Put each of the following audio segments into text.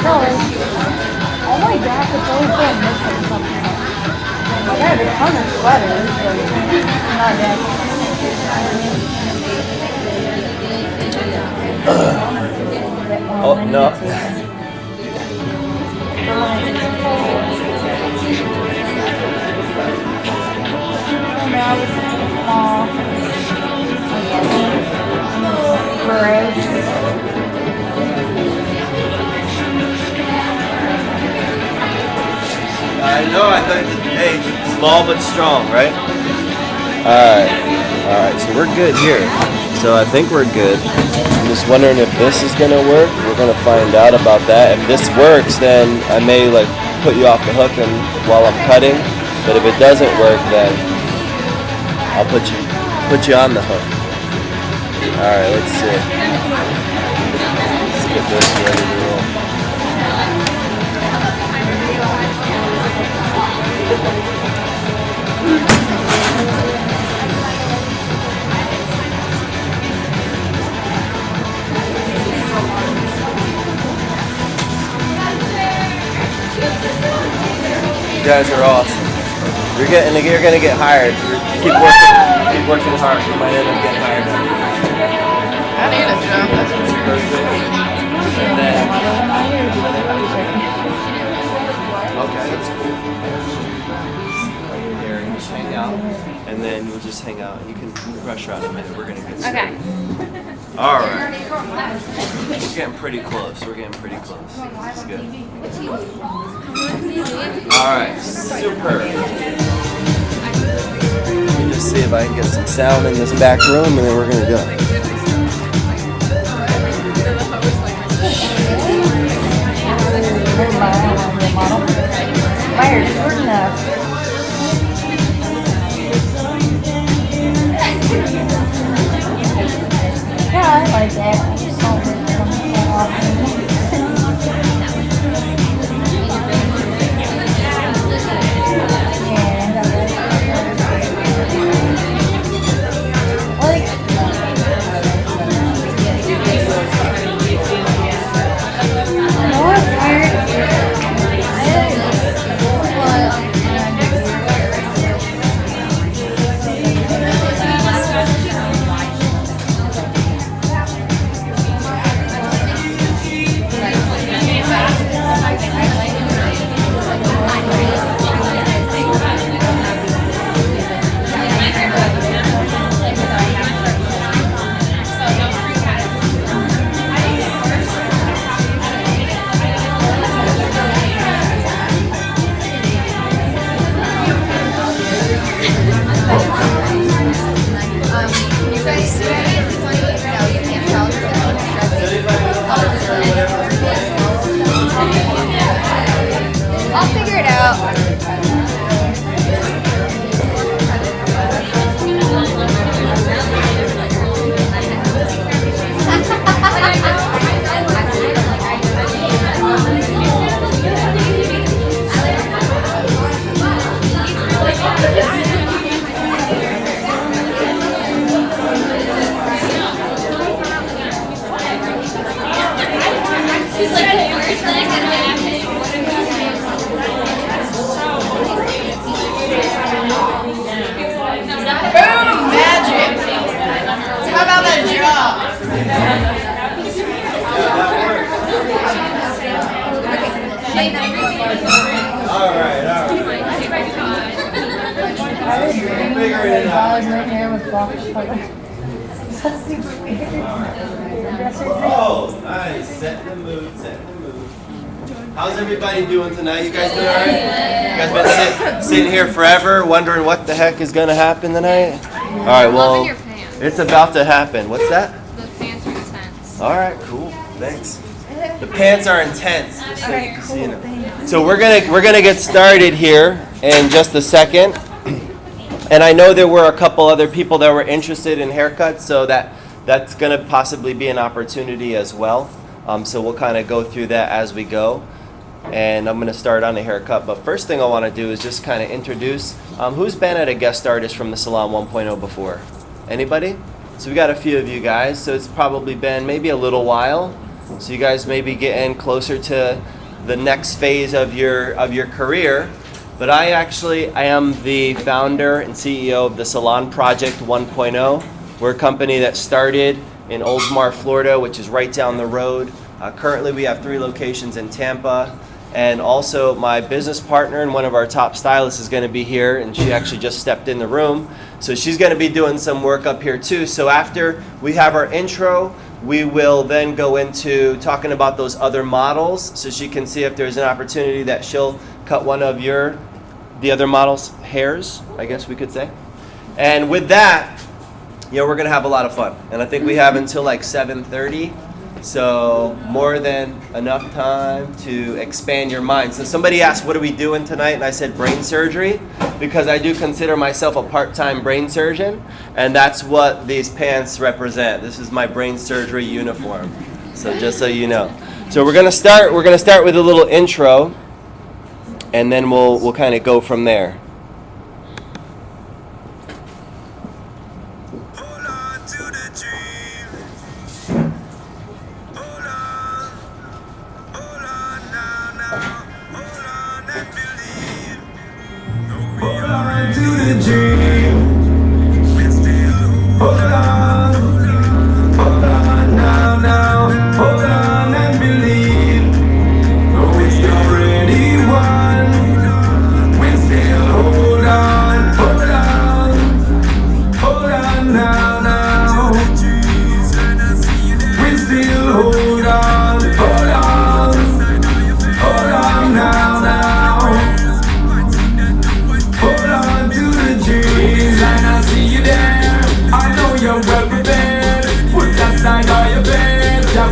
all my jackets always go missing something. I got a ton of sweaters, but not jackets. Oh, no. I know, I thought, hey, small but strong, right? Alright, so we're good here. So I think we're good. I'm just wondering if this is gonna work. We're gonna find out about that. If this works, then I may like put you off the hook and while I'm cutting. But if it doesn't work, then I'll put you on the hook. Alright, let's see. Let's get this ready to roll. You guys are awesome. You're gonna get hired. Keep working hard. You might end up getting hired. I need a job. That's Okay, that's cool. Right here, and just hang out, and then we'll just hang out. You can rush around a minute. We're gonna get started. Okay. All right. We're getting pretty close. That's good. All right, super. Let me just see if I can get some sound in this back room, and then we're gonna go. Fire's short enough. Yeah, I like that. I just don't really come that often. I'll figure it out. She's like, boom! Magic! How about that job? Alright. Figure it out. Right here with box color. That's super weird. Oh, nice. Set the mood. How's everybody doing tonight? You guys doing all right? You guys been sitting here forever wondering what the heck is going to happen tonight? All right, well, it's about to happen. What's that? The pants are intense. All right, cool. Thanks. The pants are intense. So, you know. So we're gonna get started here in just a second. And I know there were a couple other people that were interested in haircuts, so that's going to possibly be an opportunity as well. So we'll kind of go through that as we go. And I'm going to start on the haircut. But first thing I want to do is just kind of introduce who's been at a guest artist from the Salon 1.0 before? Anybody? So we got a few of you guys. So it's probably been maybe a little while. So you guys may be getting closer to the next phase of your career. But I am the founder and CEO of the Salon Project 1.0. We're a company that started in Oldsmar, Florida, which is right down the road. Currently, we have 3 locations in Tampa. And also, my business partner and one of our top stylists is going to be here, and she actually just stepped in the room. So she's going to be doing some work up here too. So after we have our intro, we will then go into talking about those other models, so she can see if there's an opportunity that she'll cut one of the other models' hairs, I guess we could say. And with that, we're going to have a lot of fun. And I think we have until like 7:30. So more than enough time to expand your mind. So somebody asked, what are we doing tonight? And I said brain surgery, because I do consider myself a part-time brain surgeon, and that's what these pants represent. This is my brain surgery uniform. So just so you know. So we're gonna start with a little intro, and then we'll kind of go from there.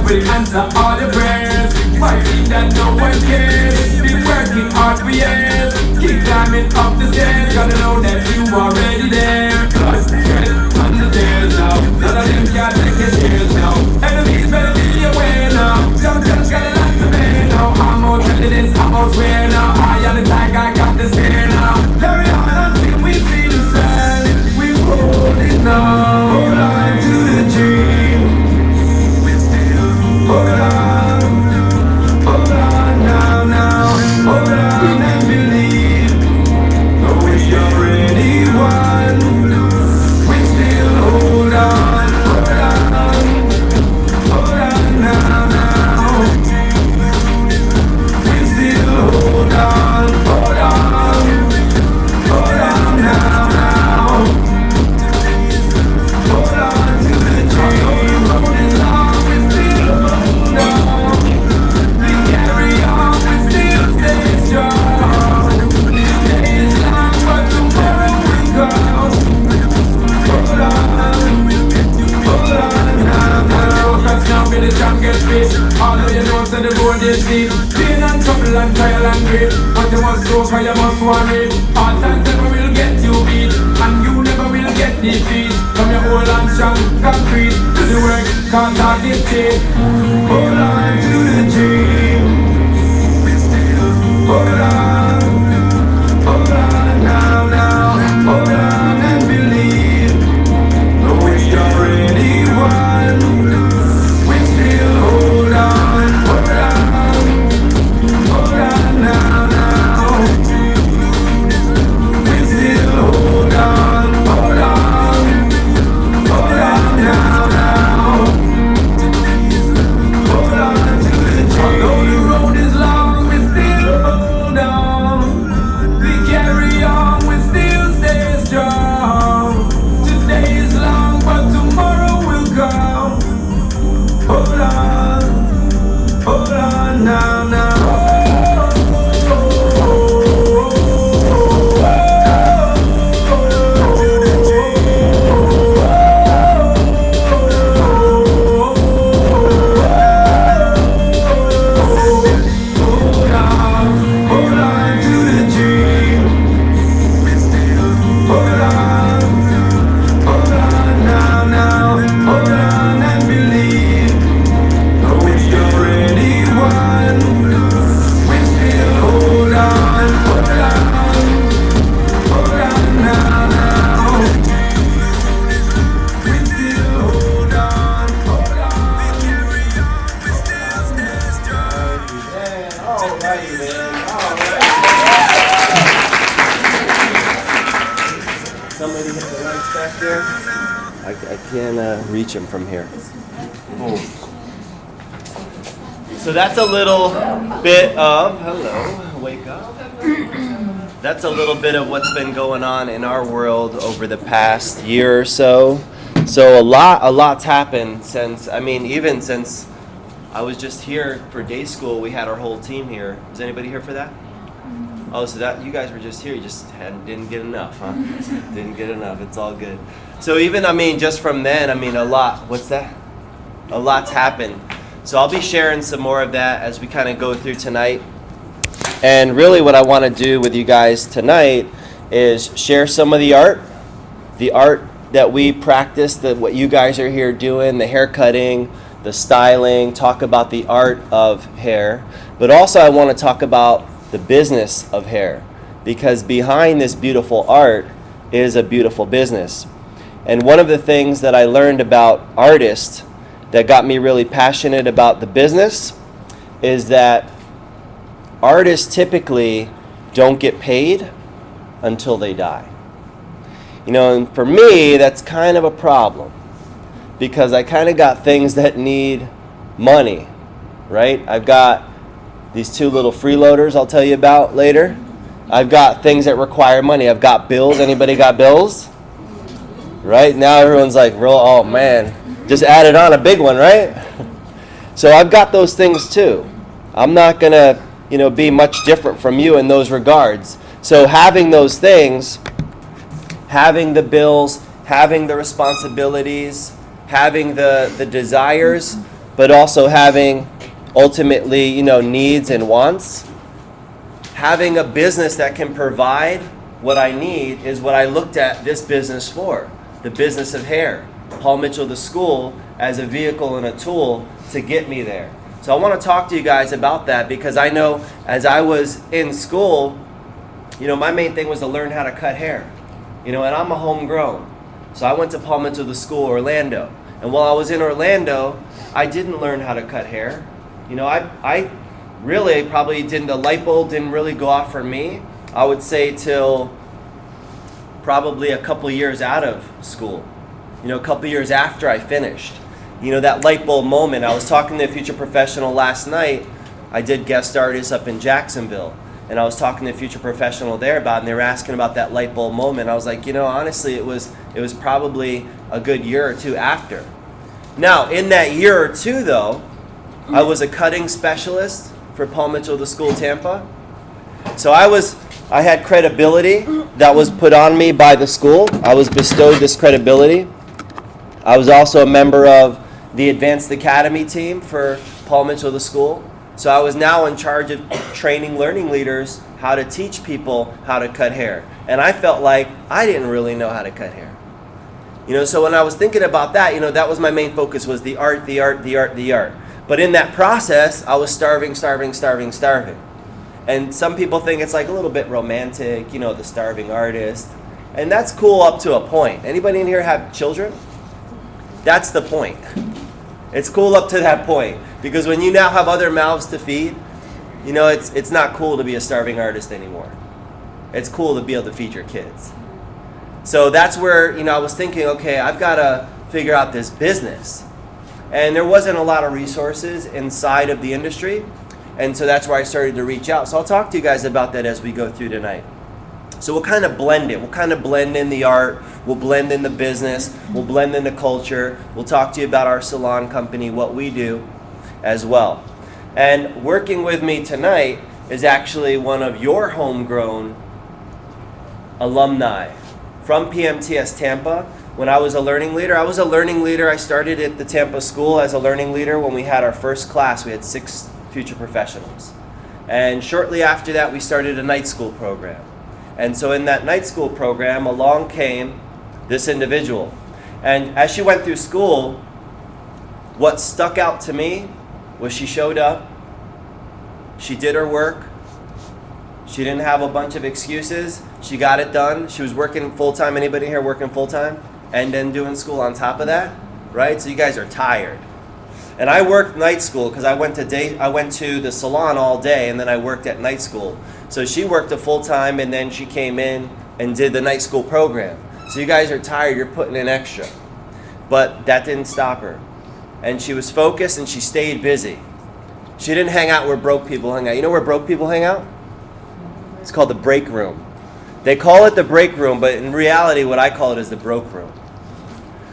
Will answer all the prayers, fighting that no one cares. Been working hard for years, keep climbing up the stairs. Gotta know that you are already there. On the stairs now, none of them can take your shares now. Enemies better be aware now. Sometimes got a lot to bear now. I'm out telling this, I'm out swear now. I am the tiger, I got the stare now. Carry on until we see the sun. We hold it now. Hold on to the dream. Hold on now, hold on and believe. Though we already won, we still hold on now. We still hold on now. Hold on to the dream, holding on, we still hold on. We carry on, we still stay strong. This day is long, but tomorrow will come. Hold on now. Cause now be the strongest fish. Although you know so the board is deep. Pain and trouble and trial and grief, but you must go for you must want it. All times never will get you beat, and you never will get defeat. From your whole and strong concrete to the work, can't talk this shit. Hold on to the dream. Hold on now. Hold on and believe. Though we already won, we still hold on now. We still hold on now. Hold on Can't reach him from here. So that's a little bit of, hello, wake up. That's a little bit of what's been going on in our world over the past year or so. So a lot's happened since, even since I was just here for day school, we had our whole team here. Was anybody here for that? Oh, so that you guys were just here, you just didn't get enough, huh? Didn't get enough, it's all good. So even, just from then, a lot, what's that? A lot's happened. So I'll be sharing some more of that as we kind of go through tonight. And really what I want to do with you guys tonight is share some of the art that we practice, what you guys are here doing, the hair cutting, the styling, talk about the art of hair. But also I want to talk about the business of hair, because behind this beautiful art is a beautiful business. And one of the things that I learned about artists that got me really passionate about the business is that artists typically don't get paid until they die. And for me, that's kind of a problem, because I kind of got things that need money, right? I've got these two little freeloaders I'll tell you about later. I've got things that require money. I've got bills. Anybody got bills? Right? Now everyone's like, oh man, just added on a big one, right? So I've got those things too. I'm not going to, be much different from you in those regards. So having those things, having the bills, having the responsibilities, having the desires, but also having ultimately, needs and wants. Having a business that can provide what I need is what I looked at this business for. The business of hair. Paul Mitchell, the school, as a vehicle and a tool to get me there. So I want to talk to you guys about that, because I know as I was in school, my main thing was to learn how to cut hair. And I'm a homegrown. So I went to Paul Mitchell, the school, Orlando. And while I was in Orlando, I didn't learn how to cut hair. I really probably the light bulb didn't really go off for me, I would say, till probably a couple years out of school. A couple years after I finished. That light bulb moment. I was talking to a future professional last night. I did guest artists up in Jacksonville. And I was talking to a future professional there about it, and they were asking about that light bulb moment. I was like, honestly, it was probably a good year or two after. Now, in that year or two, though, I was a cutting specialist for Paul Mitchell, the school, Tampa. So I had credibility that was put on me by the school. I was bestowed this credibility. I was also a member of the Advanced Academy team for Paul Mitchell, the school. So I was now in charge of training learning leaders how to teach people how to cut hair. And I felt like I didn't really know how to cut hair. So when I was thinking about that, that was my main focus, was the art. But in that process, I was starving. And some people think it's like a little bit romantic, the starving artist. And that's cool up to a point. Anybody in here have children? That's the point. It's cool up to that point. Because when you now have other mouths to feed, it's not cool to be a starving artist anymore. It's cool to be able to feed your kids. So that's where, I was thinking, okay, I've got to figure out this business. And there wasn't a lot of resources inside of the industry. And so that's where I started to reach out. So I'll talk to you guys about that as we go through tonight. So we'll kind of blend it. We'll kind of blend in the art. We'll blend in the business. We'll blend in the culture. We'll talk to you about our salon company, what we do as well. And working with me tonight is actually one of your homegrown alumni from PMTS Tampa. When I was a learning leader, I started at the Tampa school as a learning leader. When we had our first class, we had 6 future professionals. And shortly after that, we started a night school program. And so in that night school program, along came this individual. And as she went through school, what stuck out to me was she showed up, she did her work, she didn't have a bunch of excuses, she got it done, she was working full-time. Anybody here working full-time? And then doing school on top of that, right? So you guys are tired. And I worked night school because I went to the salon all day, and then I worked at night school. So she worked a full-time, and then she came in and did the night school program. So you guys are tired, you're putting in extra. But that didn't stop her. And she was focused and she stayed busy. She didn't hang out where broke people hang out. You know where broke people hang out? It's called the break room. They call it the break room, but in reality what I call it is the broke room.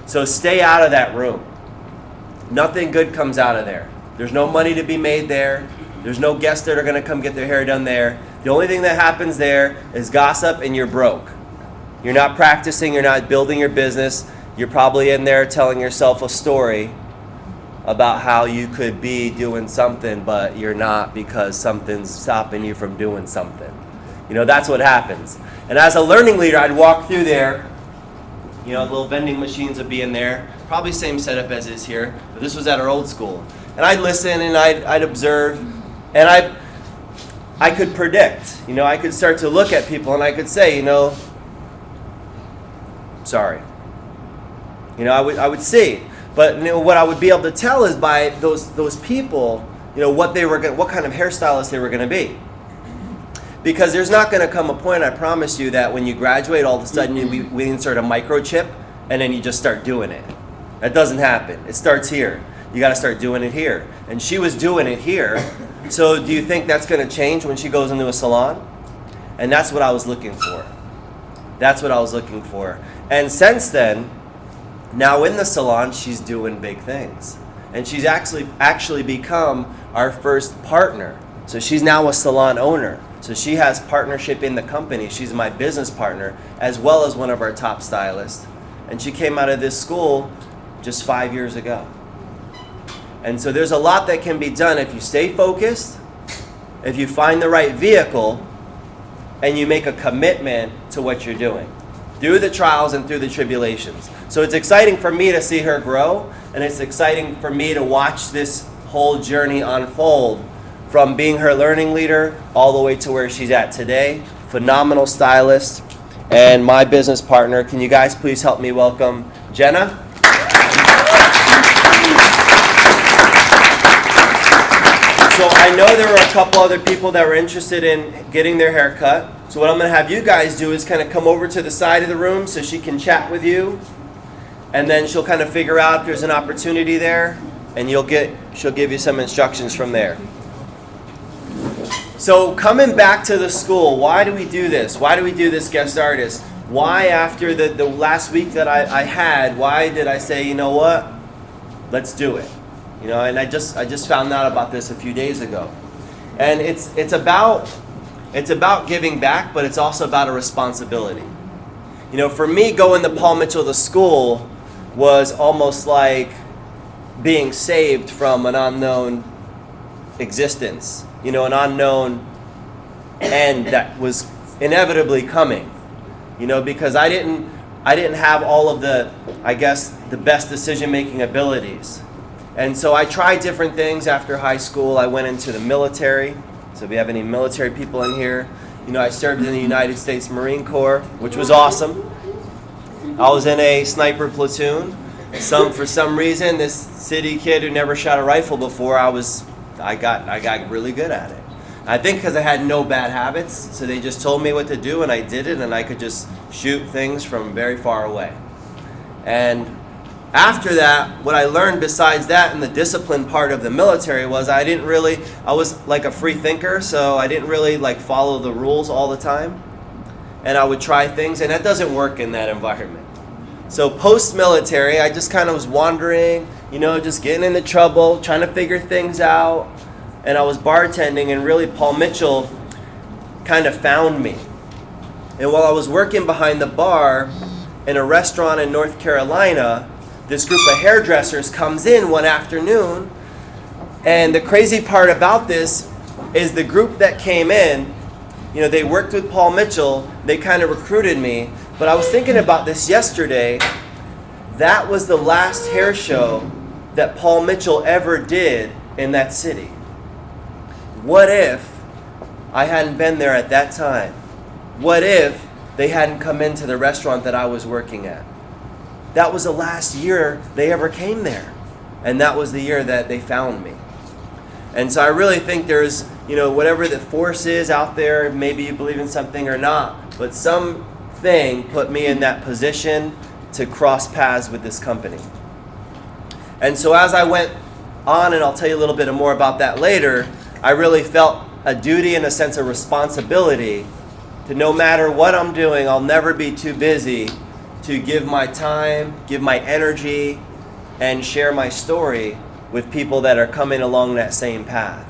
So stay out of that room. Nothing good comes out of there. There's no money to be made there. There's no guests that are going to come get their hair done there. The only thing that happens there is gossip, and you're broke. You're not practicing, you're not building your business. You're probably in there telling yourself a story about how you could be doing something, but you're not because something's stopping you from doing something. You know, that's what happens. And as a learning leader, I'd walk through there. You know, little vending machines would be in there. Probably same setup as is here, but this was at our old school. And I'd listen and I'd observe, and I could predict. You know, I could start to look at people and I could say, you know, sorry. You know, I would see. But you know, what I would be able to tell is by those people, you know, what kind of hairstylist they were going to be. Because there's not going to come a point, I promise you, that when you graduate, all of a sudden we insert a microchip and then you just start doing it. That doesn't happen. It starts here. You got to start doing it here. And she was doing it here. So do you think that's going to change when she goes into a salon? And that's what I was looking for. That's what I was looking for. And since then, now in the salon, she's doing big things. And she's actually become our first partner. So she's now a salon owner. So she has partnership in the company. She's my business partner, as well as one of our top stylists. And she came out of this school just 5 years ago. And so there's a lot that can be done if you stay focused, if you find the right vehicle, and you make a commitment to what you're doing, through the trials and through the tribulations. So it's exciting for me to see her grow, and it's exciting for me to watch this whole journey unfold, from being her learning leader all the way to where she's at today. Phenomenal stylist and my business partner. Can you guys please help me welcome Jenna? So I know there were a couple other people that were interested in getting their hair cut. So what I'm going to have you guys do is kind of come over to the side of the room so she can chat with you. And then she'll kind of figure out if there's an opportunity there, and she'll give you some instructions from there. So coming back to the school, why do we do this? Why do we do this guest artist? Why after the last week that I had, why did I say, you know what, let's do it? You know, and I just found out about this a few days ago. And it's about giving back, but it's also about a responsibility. You know, for me, going to Paul Mitchell to school was almost like being saved from an unknown existence. You know, an unknown end that was inevitably coming. You know, because I didn't have all of the best decision-making abilities. And so I tried different things after high school. I went into the military. So if we have any military people in here, you know, I served in the United States Marine Corps, which was awesome. I was in a sniper platoon. For some reason, this city kid who never shot a rifle before, I got really good at it. I think because I had no bad habits, so they just told me what to do and I did it, and I could just shoot things from very far away. And after that, what I learned besides that in the discipline part of the military was I was like a free thinker, so I didn't really like follow the rules all the time. And I would try things, and that doesn't work in that environment. So post-military, I just kind of was wandering, you know, just getting into trouble, trying to figure things out. And I was bartending, and really Paul Mitchell kind of found me. And while I was working behind the bar in a restaurant in North Carolina, this group of hairdressers comes in one afternoon. And the crazy part about this is the group that came in, you know, they worked with Paul Mitchell, they kind of recruited me. But I was thinking about this yesterday. That was the last hair show that Paul Mitchell ever did in that city. What if I hadn't been there at that time? What if they hadn't come into the restaurant that I was working at? That was the last year they ever came there. And that was the year that they found me. And so I really think there's, you know, whatever the force is out there, maybe you believe in something or not, but something put me in that position to cross paths with this company. And so as I went on, and I'll tell you a little bit more about that later, I really felt a duty and a sense of responsibility to, no matter what I'm doing, I'll never be too busy to give my time, give my energy, and share my story with people that are coming along that same path.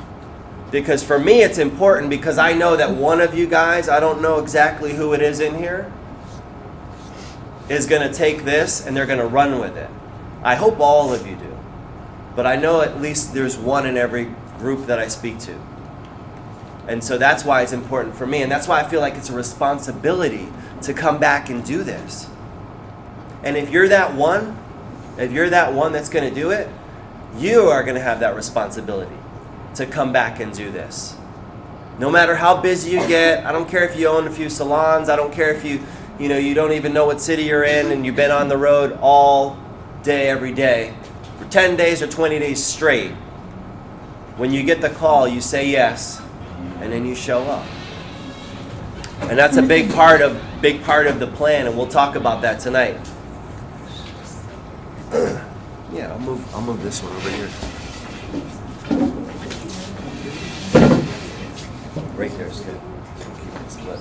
Because for me it's important, because I know that one of you guys, I don't know exactly who it is in here, is going to take this and they're going to run with it. I hope all of you do. But I know at least there's one in every group that I speak to. And so that's why it's important for me. And that's why I feel like it's a responsibility to come back and do this. And if you're that one that's going to do it, you are going to have that responsibility to come back and do this. No matter how busy you get, I don't care if you own a few salons, I don't care if you don't even know what city you're in and you've been on the road all day, every day, for 10 days or 20 days straight. When you get the call, you say yes, and then you show up. And that's a big part of the plan, and we'll talk about that tonight. Yeah, I'll move this one over here. Right there is good. Keep it split.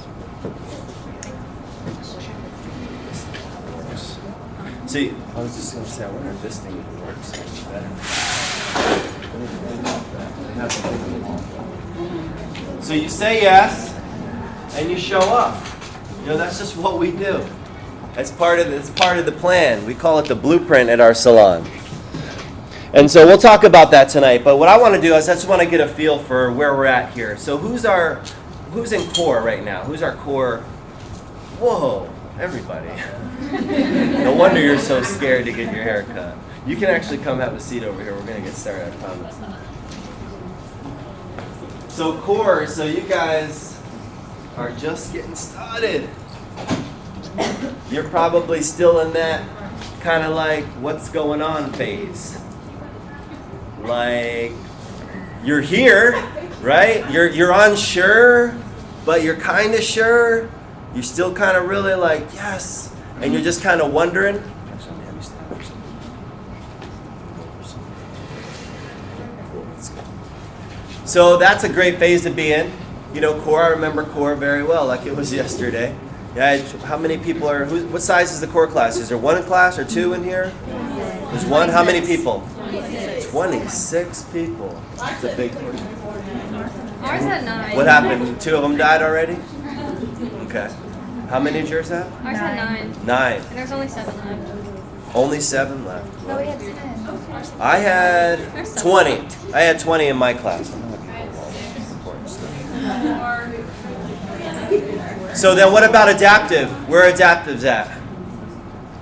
See, I was just going to say, I wonder if this thing works better. So you say yes, and you show up. That's just what we do. It's part of the plan. We call it the blueprint at our salon. And so we'll talk about that tonight. But what I want to do is I just want to get a feel for where we're at here. So who's in core right now? Who's our core? Whoa, everybody. No wonder you're so scared to get your hair cut. You can actually come have a seat over here. We're going to get started, I promise. So core, so you guys are just getting started. You're probably still in that kind of like what's going on phase. Like you're here, right? You're unsure, but you're kind of sure. You're still kind of really like yes, and you're just kind of wondering. So that's a great phase to be in. Core, I remember core very well, like it was yesterday. Yeah, how many people are, what size is the core class? Is there one in class or two in here? There's one? How many people? 26 people. That's a big group. Ours had 9. What happened? 2 of them died already? Okay. How many did yours have? Ours had 9. 9. And there's only 7 left. Only 7 left. No, we had 10. I had 20. I had 20 in my class. So then what about adaptive? Where are adaptives at?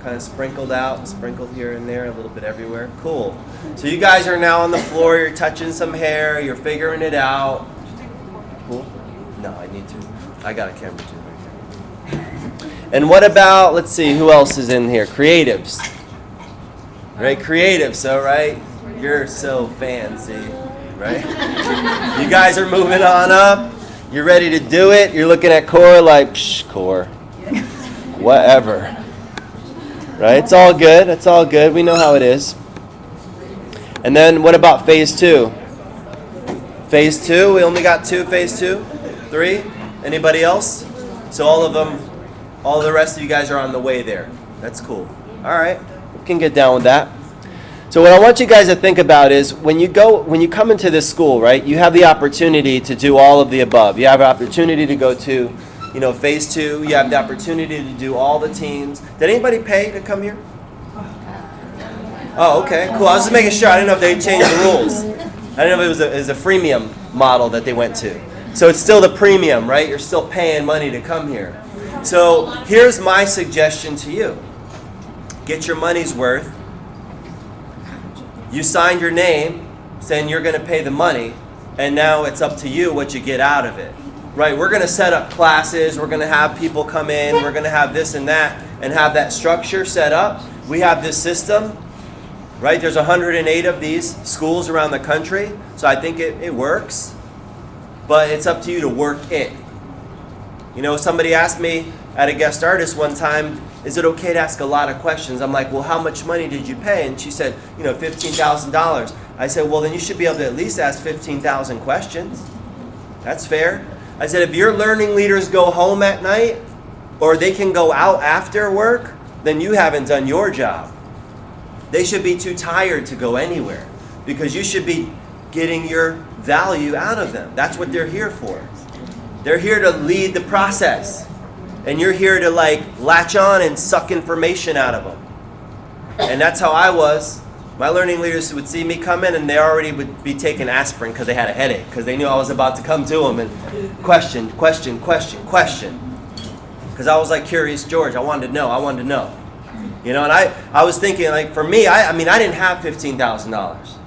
Kind of sprinkled out, sprinkled here and there, a little bit everywhere. Cool. So you guys are now on the floor, you're touching some hair, you're figuring it out. Cool? No, I need to. I got a camera too right here. And what about, let's see, who else is in here? Creatives. Right, creatives, so right? You're so fancy, right? You guys are moving on up. You're ready to do it. You're looking at core like, psh, core. Whatever. Right? It's all good. It's all good. We know how it is. And then what about phase 2? Phase 2, we only got 2, phase 2? 3? Anybody else? So all the rest of you guys are on the way there. That's cool. All right. We can get down with that. So what I want you guys to think about is when you come into this school, right, you have the opportunity to do all of the above. You have an opportunity to go to, phase 2. You have the opportunity to do all the teams. Did anybody pay to come here? Oh, okay, cool. I was just making sure. I didn't know if they changed the rules. I didn't know if it was a freemium model that they went to. So it's still the premium, right? You're still paying money to come here. So here's my suggestion to you. Get your money's worth. You signed your name saying you're going to pay the money, and now it's up to you what you get out of it. Right? We're going to set up classes. We're going to have people come in. We're going to have this and that and have that structure set up. We have this system. Right? There's 108 of these schools around the country, so I think it works. But it's up to you to work it. Somebody asked me at a guest artist one time, is it okay to ask a lot of questions? I'm like, well, how much money did you pay? And she said, $15,000. I said, well, then you should be able to at least ask 15,000 questions. That's fair. I said, if your learning leaders go home at night, or they can go out after work, then you haven't done your job. They should be too tired to go anywhere, because you should be getting your value out of them. That's what they're here for. They're here to lead the process. And you're here to latch on and suck information out of them. And that's how I was. My learning leaders would see me come in and they already would be taking aspirin because they had a headache, because they knew I was about to come to them and question. Because I was like Curious George. I wanted to know. And I was thinking, for me, I didn't have $15,000.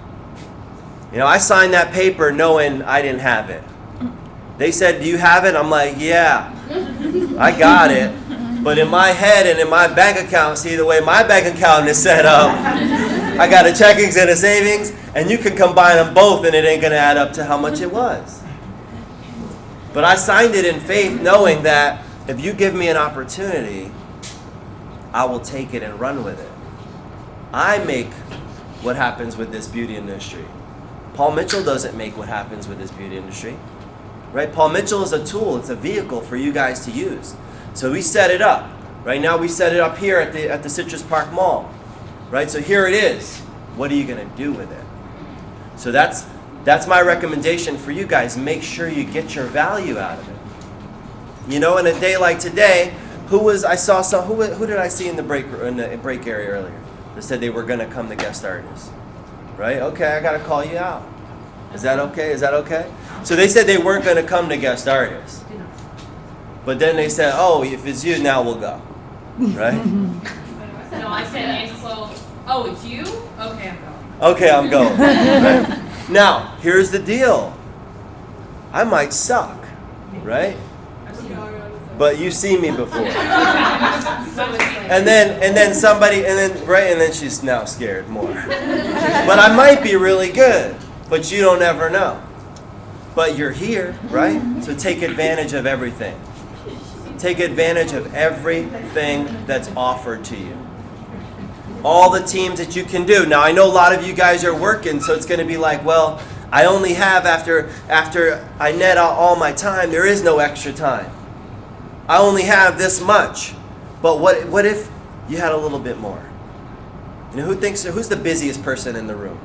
I signed that paper knowing I didn't have it. They said, do you have it? I'm like, yeah, I got it. But in my head and in my bank account, see the way my bank account is set up, I got a checkings and a savings, and you can combine them both and it ain't going to add up to how much it was. But I signed it in faith knowing that if you give me an opportunity, I will take it and run with it. I make what happens with this beauty industry. Paul Mitchell doesn't make what happens with this beauty industry. Right? Paul Mitchell is a tool. It's a vehicle for you guys to use. So we set it up. Right now we set it up here at the Citrus Park Mall. Right? So here it is. What are you going to do with it? So that's my recommendation for you guys. Make sure you get your value out of it. In a day like today, who did I see in the break area earlier that said they were going to come to guest artists? Right? Okay, I got to call you out. Is that okay? So they said they weren't going to come to guest artists. But then they said, oh, if it's you, now we'll go. Right? No, I said, well, oh, it's you? Okay, I'm going. Okay, I'm going. Right? Now, here's the deal. I might suck. Right? But you've seen me before. And then she's now scared more. But I might be really good. But you don't ever know. But you're here, right? So take advantage of everything. Take advantage of everything that's offered to you. All the teams that you can do. Now, I know a lot of you guys are working, so it's going to be like, well, I only have, after I net out all my time, there is no extra time. I only have this much. But what if you had a little bit more? Who's the busiest person in the room?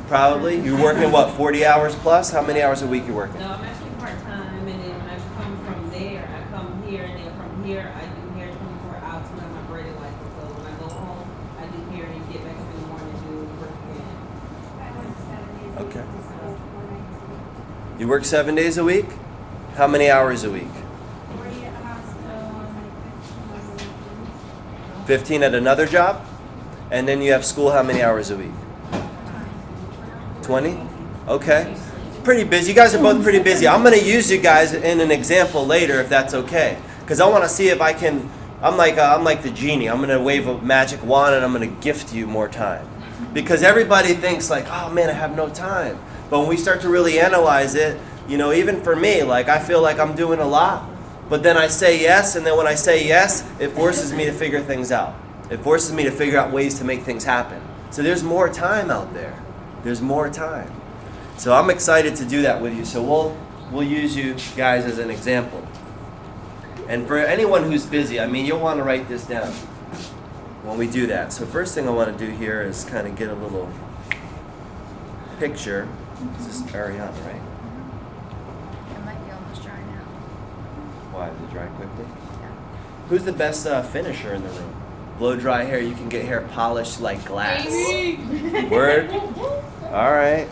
Probably. You're working, 40 hours plus? How many hours a week you working? No, I'm actually part-time, and then when I come from there, I come here, and then from here, I do hair 24 hours when I'm braided license. So when I go home, I do hair and get back up in the morning and do work again. Okay. You work 7 days a week? How many hours a week? 15 at another job? And then you have school how many hours a week? 20? Okay. Pretty busy. You guys are both pretty busy. I'm going to use you guys in an example later if that's okay. Because I want to see if I can, I'm like the genie. I'm going to wave a magic wand and I'm going to gift you more time. Because everybody thinks oh man, I have no time. But when we start to really analyze it, even for me, I feel like I'm doing a lot. But then I say yes, and then when I say yes, it forces me to figure things out. It forces me to figure out ways to make things happen. So there's more time out there. There's more time. So I'm excited to do that with you. So we'll use you guys as an example. And for anyone who's busy, you'll want to write this down when we do that. So first thing I want to do here is kind of get a little picture. This is Ariana, right? It might be almost dry now. Why? Does it dry quickly? Yeah. Who's the best finisher in the room? Blow dry hair. You can get hair polished like glass. Word? All right.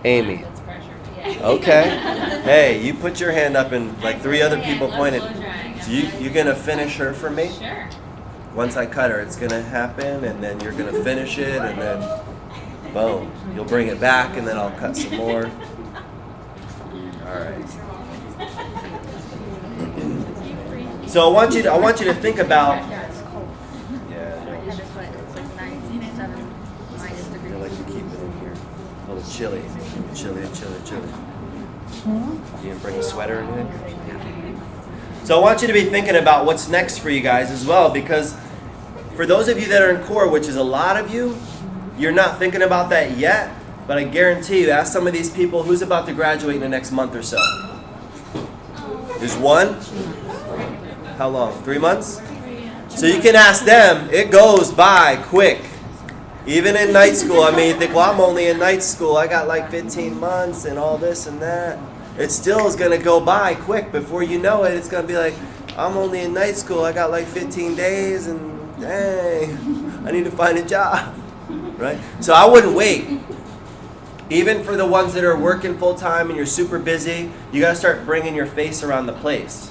Amy. That's pressure, but yeah. Okay. Hey, you put your hand up and 3 other people pointed. So you gonna finish her for me? Sure. Once I cut her, it's gonna happen, and then you're gonna finish it, and then boom, you'll bring it back, and then I'll cut some more. All right. So I want you to think about. Yeah, it's cold. Yeah. My head is wet. It's 97 minus I degrees. like to keep it in here. A little chilly. Chilly. You didn't bring a sweater or anything? So I want you to be thinking about what's next for you guys as well, because for those of you that are in core, which is a lot of you, you're not thinking about that yet, but I guarantee you, ask some of these people who's about to graduate in the next month or so. There's one? How long? 3 months? So you can ask them. It goes by quick. Even in night school, I mean, you think, well, I'm only in night school. I got like 15 months and all this and that. It still is going to go by quick. Before you know it, it's going to be like, I'm only in night school. I got like 15 days and dang, I need to find a job. Right? So I wouldn't wait. Even for the ones that are working full time and you're super busy, you got to start bringing your face around the place.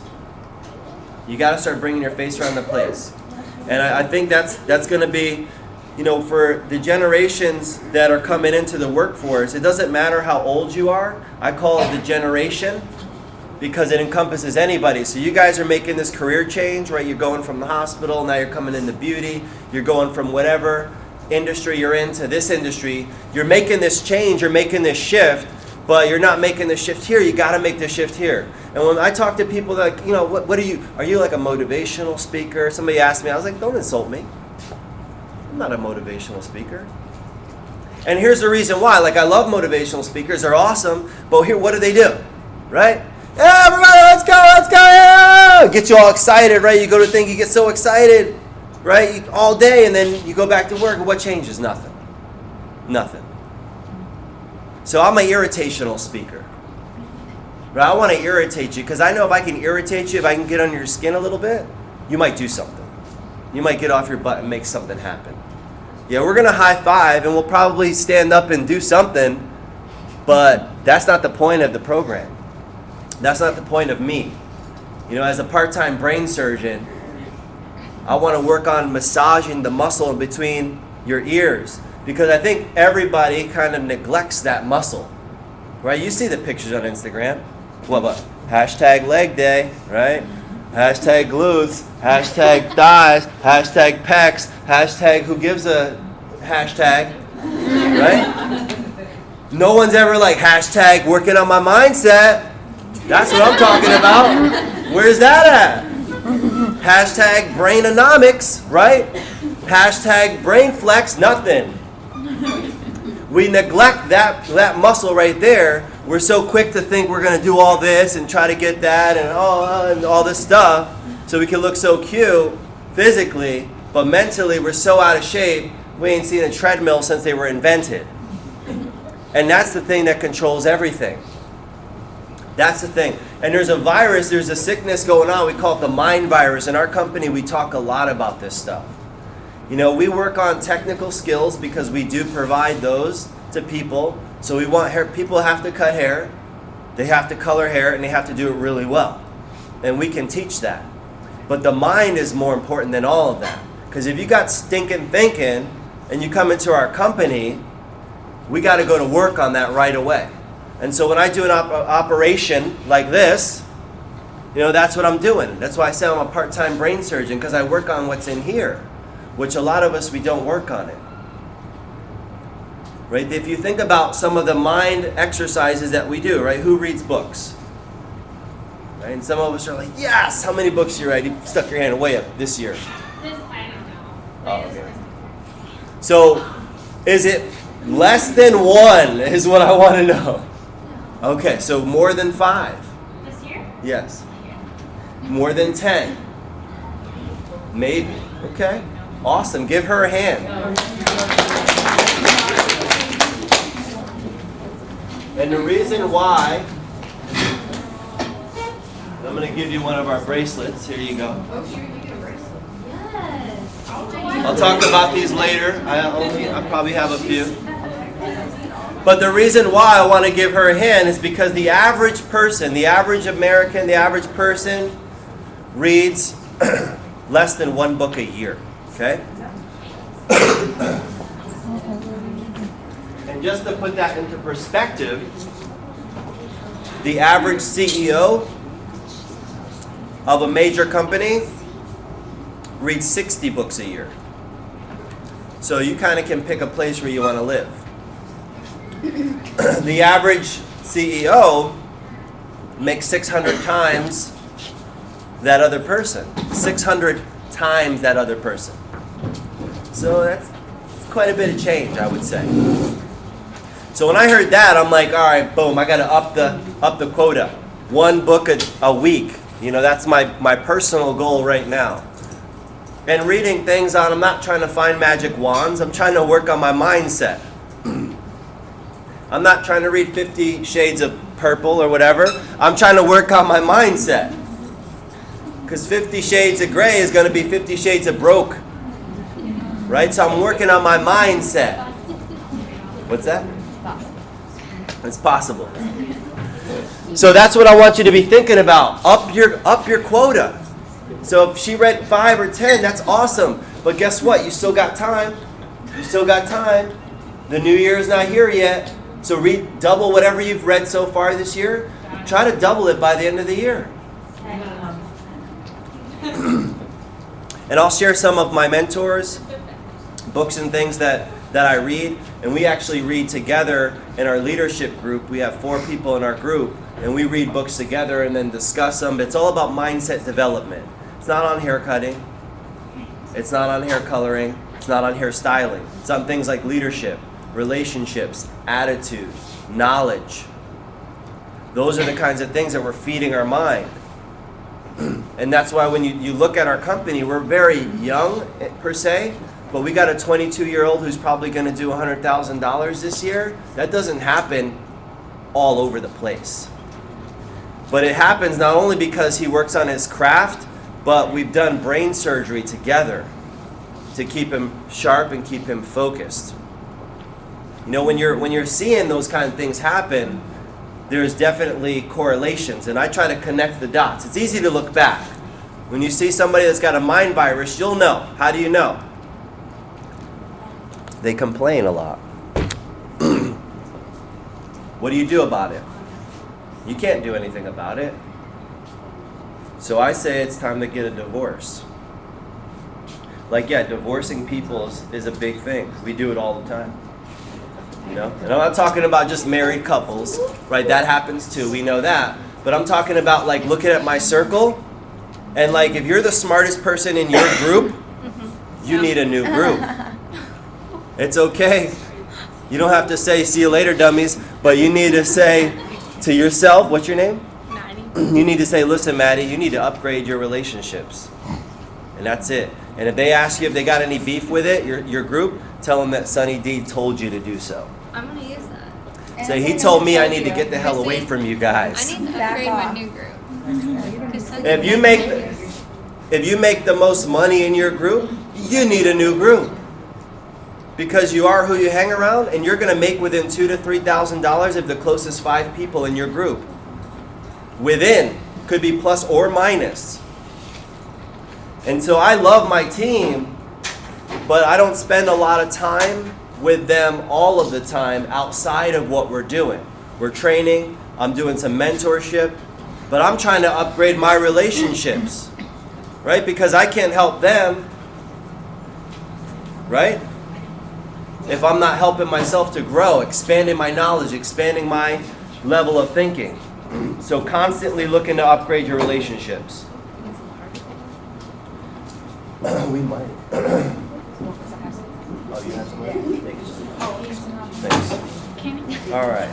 You got to start bringing your face around the place. And I think that's going to be, you know, for the generations that are coming into the workforce, it doesn't matter how old you are. I call it the generation because it encompasses anybody. So you guys are making this career change, right? You're going from the hospital, now you're coming into beauty. You're going from whatever industry you're in to this industry. You're making this change, you're making this shift, but you're not making the shift here. You got to make the shift here. And when I talk to people like, you know, what are you like a motivational speaker? Somebody asked me, I was like, don't insult me. I'm not a motivational speaker. And here's the reason why. Like, I love motivational speakers. They're awesome. But here, what do? Right? Yeah, everybody, let's go, let's go. Yeah! Get you all excited, right? You go to think, you get so excited, right? All day, and then you go back to work. And what changes? Nothing. Nothing. So I'm an irritational speaker. Right? I want to irritate you because I know if I can irritate you, if I can get under your skin a little bit, you might do something. You might get off your butt and make something happen. Yeah, we're going to high five and we'll probably stand up and do something, but that's not the point of the program. That's not the point of me. You know, as a part-time brain surgeon, I want to work on massaging the muscle in between your ears because I think everybody kind of neglects that muscle. Right? You see the pictures on Instagram. What? Hashtag leg day, right? Hashtag glutes, hashtag thighs, hashtag pecs, hashtag who gives a hashtag, right? No one's ever like hashtag working on my mindset. That's what I'm talking about. Where's that at? Hashtag brainomics, right? Hashtag brain flex, nothing. We neglect that muscle right there. We're so quick to think we're going to do all this and try to get that and all this stuff so we can look so cute physically, but mentally we're so out of shape we ain't seen a treadmill since they were invented. And that's the thing that controls everything. That's the thing. And there's a virus, there's a sickness going on. We call it the mind virus. In our company, we talk a lot about this stuff. You know, we work on technical skills because we do provide those to people. So we want hair. People have to cut hair, they have to color hair, and they have to do it really well. And we can teach that. But the mind is more important than all of that. Because if you got stinking thinking and you come into our company, we got to go to work on that right away. And so when I do an operation like this, you know, that's what I'm doing. That's why I say I'm a part-time brain surgeon, because I work on what's in here, which a lot of us, we don't work on it. Right? If you think about some of the mind exercises that we do, right? Who reads books? Right? And some of us are like, yes! How many books you read? You stuck your hand way up this year. This, I don't know. Oh, okay. So, is it less than 1 is what I want to know. Okay, so more than 5. This year? Yes. More than 10. Maybe. Okay. Awesome. Give her a hand. And the reason why, I'm going to give you one of our bracelets. Here you go. Oh, shoot, you get a bracelet. Yes. I'll talk about these later. I probably have a few. But the reason why I want to give her a hand is because the average person, the average American, the average person reads less than 1 book a year. Okay? And just to put that into perspective, the average CEO of a major company reads 60 books a year. So you kind of can pick a place where you want to live. The average CEO makes 600 times that other person. 600 times that other person. So that's quite a bit of change, I would say. So when I heard that, I'm like, all right, boom, I got to up the quota. 1 book a week. You know, that's my personal goal right now. And reading things on, I'm not trying to find magic wands. I'm trying to work on my mindset. I'm not trying to read 50 Shades of Purple or whatever. I'm trying to work on my mindset. Because 50 Shades of Gray is going to be 50 Shades of Broke. Right? So I'm working on my mindset. What's that? It's possible. So that's what I want you to be thinking about. Up your quota. So if she read 5 or 10, that's awesome. But guess what? You still got time. You still got time. The new year is not here yet. So read double whatever you've read so far this year. Try to double it by the end of the year. And I'll share some of my mentors, books and things that I read. And we actually read together in our leadership group. We have 4 people in our group. And we read books together and then discuss them. It's all about mindset development. It's not on hair cutting. It's not on hair coloring. It's not on hair styling. It's on things like leadership, relationships, attitude, knowledge. Those are the kinds of things that we're feeding our mind. And that's why when you look at our company, we're very young per se, but we got a 22-year-old who's probably going to do $100,000 this year. That doesn't happen all over the place. But it happens not only because he works on his craft, but we've done brain surgery together to keep him sharp and keep him focused. You know, when you're seeing those kind of things happen, there's definitely correlations, and I try to connect the dots. It's easy to look back. When you see somebody that's got a mind virus, you'll know. How do you know? They complain a lot. What do you do about it? You can't do anything about it. So I say it's time to get a divorce. Like, yeah, divorcing people is a big thing. We do it all the time. You know? And I'm not talking about just married couples, right? That happens too. We know that. But I'm talking about, like, looking at my circle, and, like, if you're the smartest person in your group, you need a new group. It's okay. You don't have to say, see you later, dummies. But you need to say to yourself, what's your name? Maddie. You need to say, listen, Maddie, you need to upgrade your relationships. And that's it. And if they ask you if they got any beef with it, your group, tell them that Sunny D told you to do so. I'm going to use that. Say, he told me I need to get the hell away from you guys. I need to Back upgrade off. my new group. If you make the most money in your group, you need a new group. Because you are who you hang around, and you're going to make within $2,000 to $3,000 of the closest 5 people in your group. Within. Could be plus or minus. And so I love my team, but I don't spend a lot of time with them all of the time outside of what we're doing. We're training, I'm doing some mentorship, but I'm trying to upgrade my relationships, right? Because I can't help them, right? If I'm not helping myself to grow, expanding my knowledge, expanding my level of thinking. So constantly looking to upgrade your relationships. We might. Oh, you have some? Thanks. All right.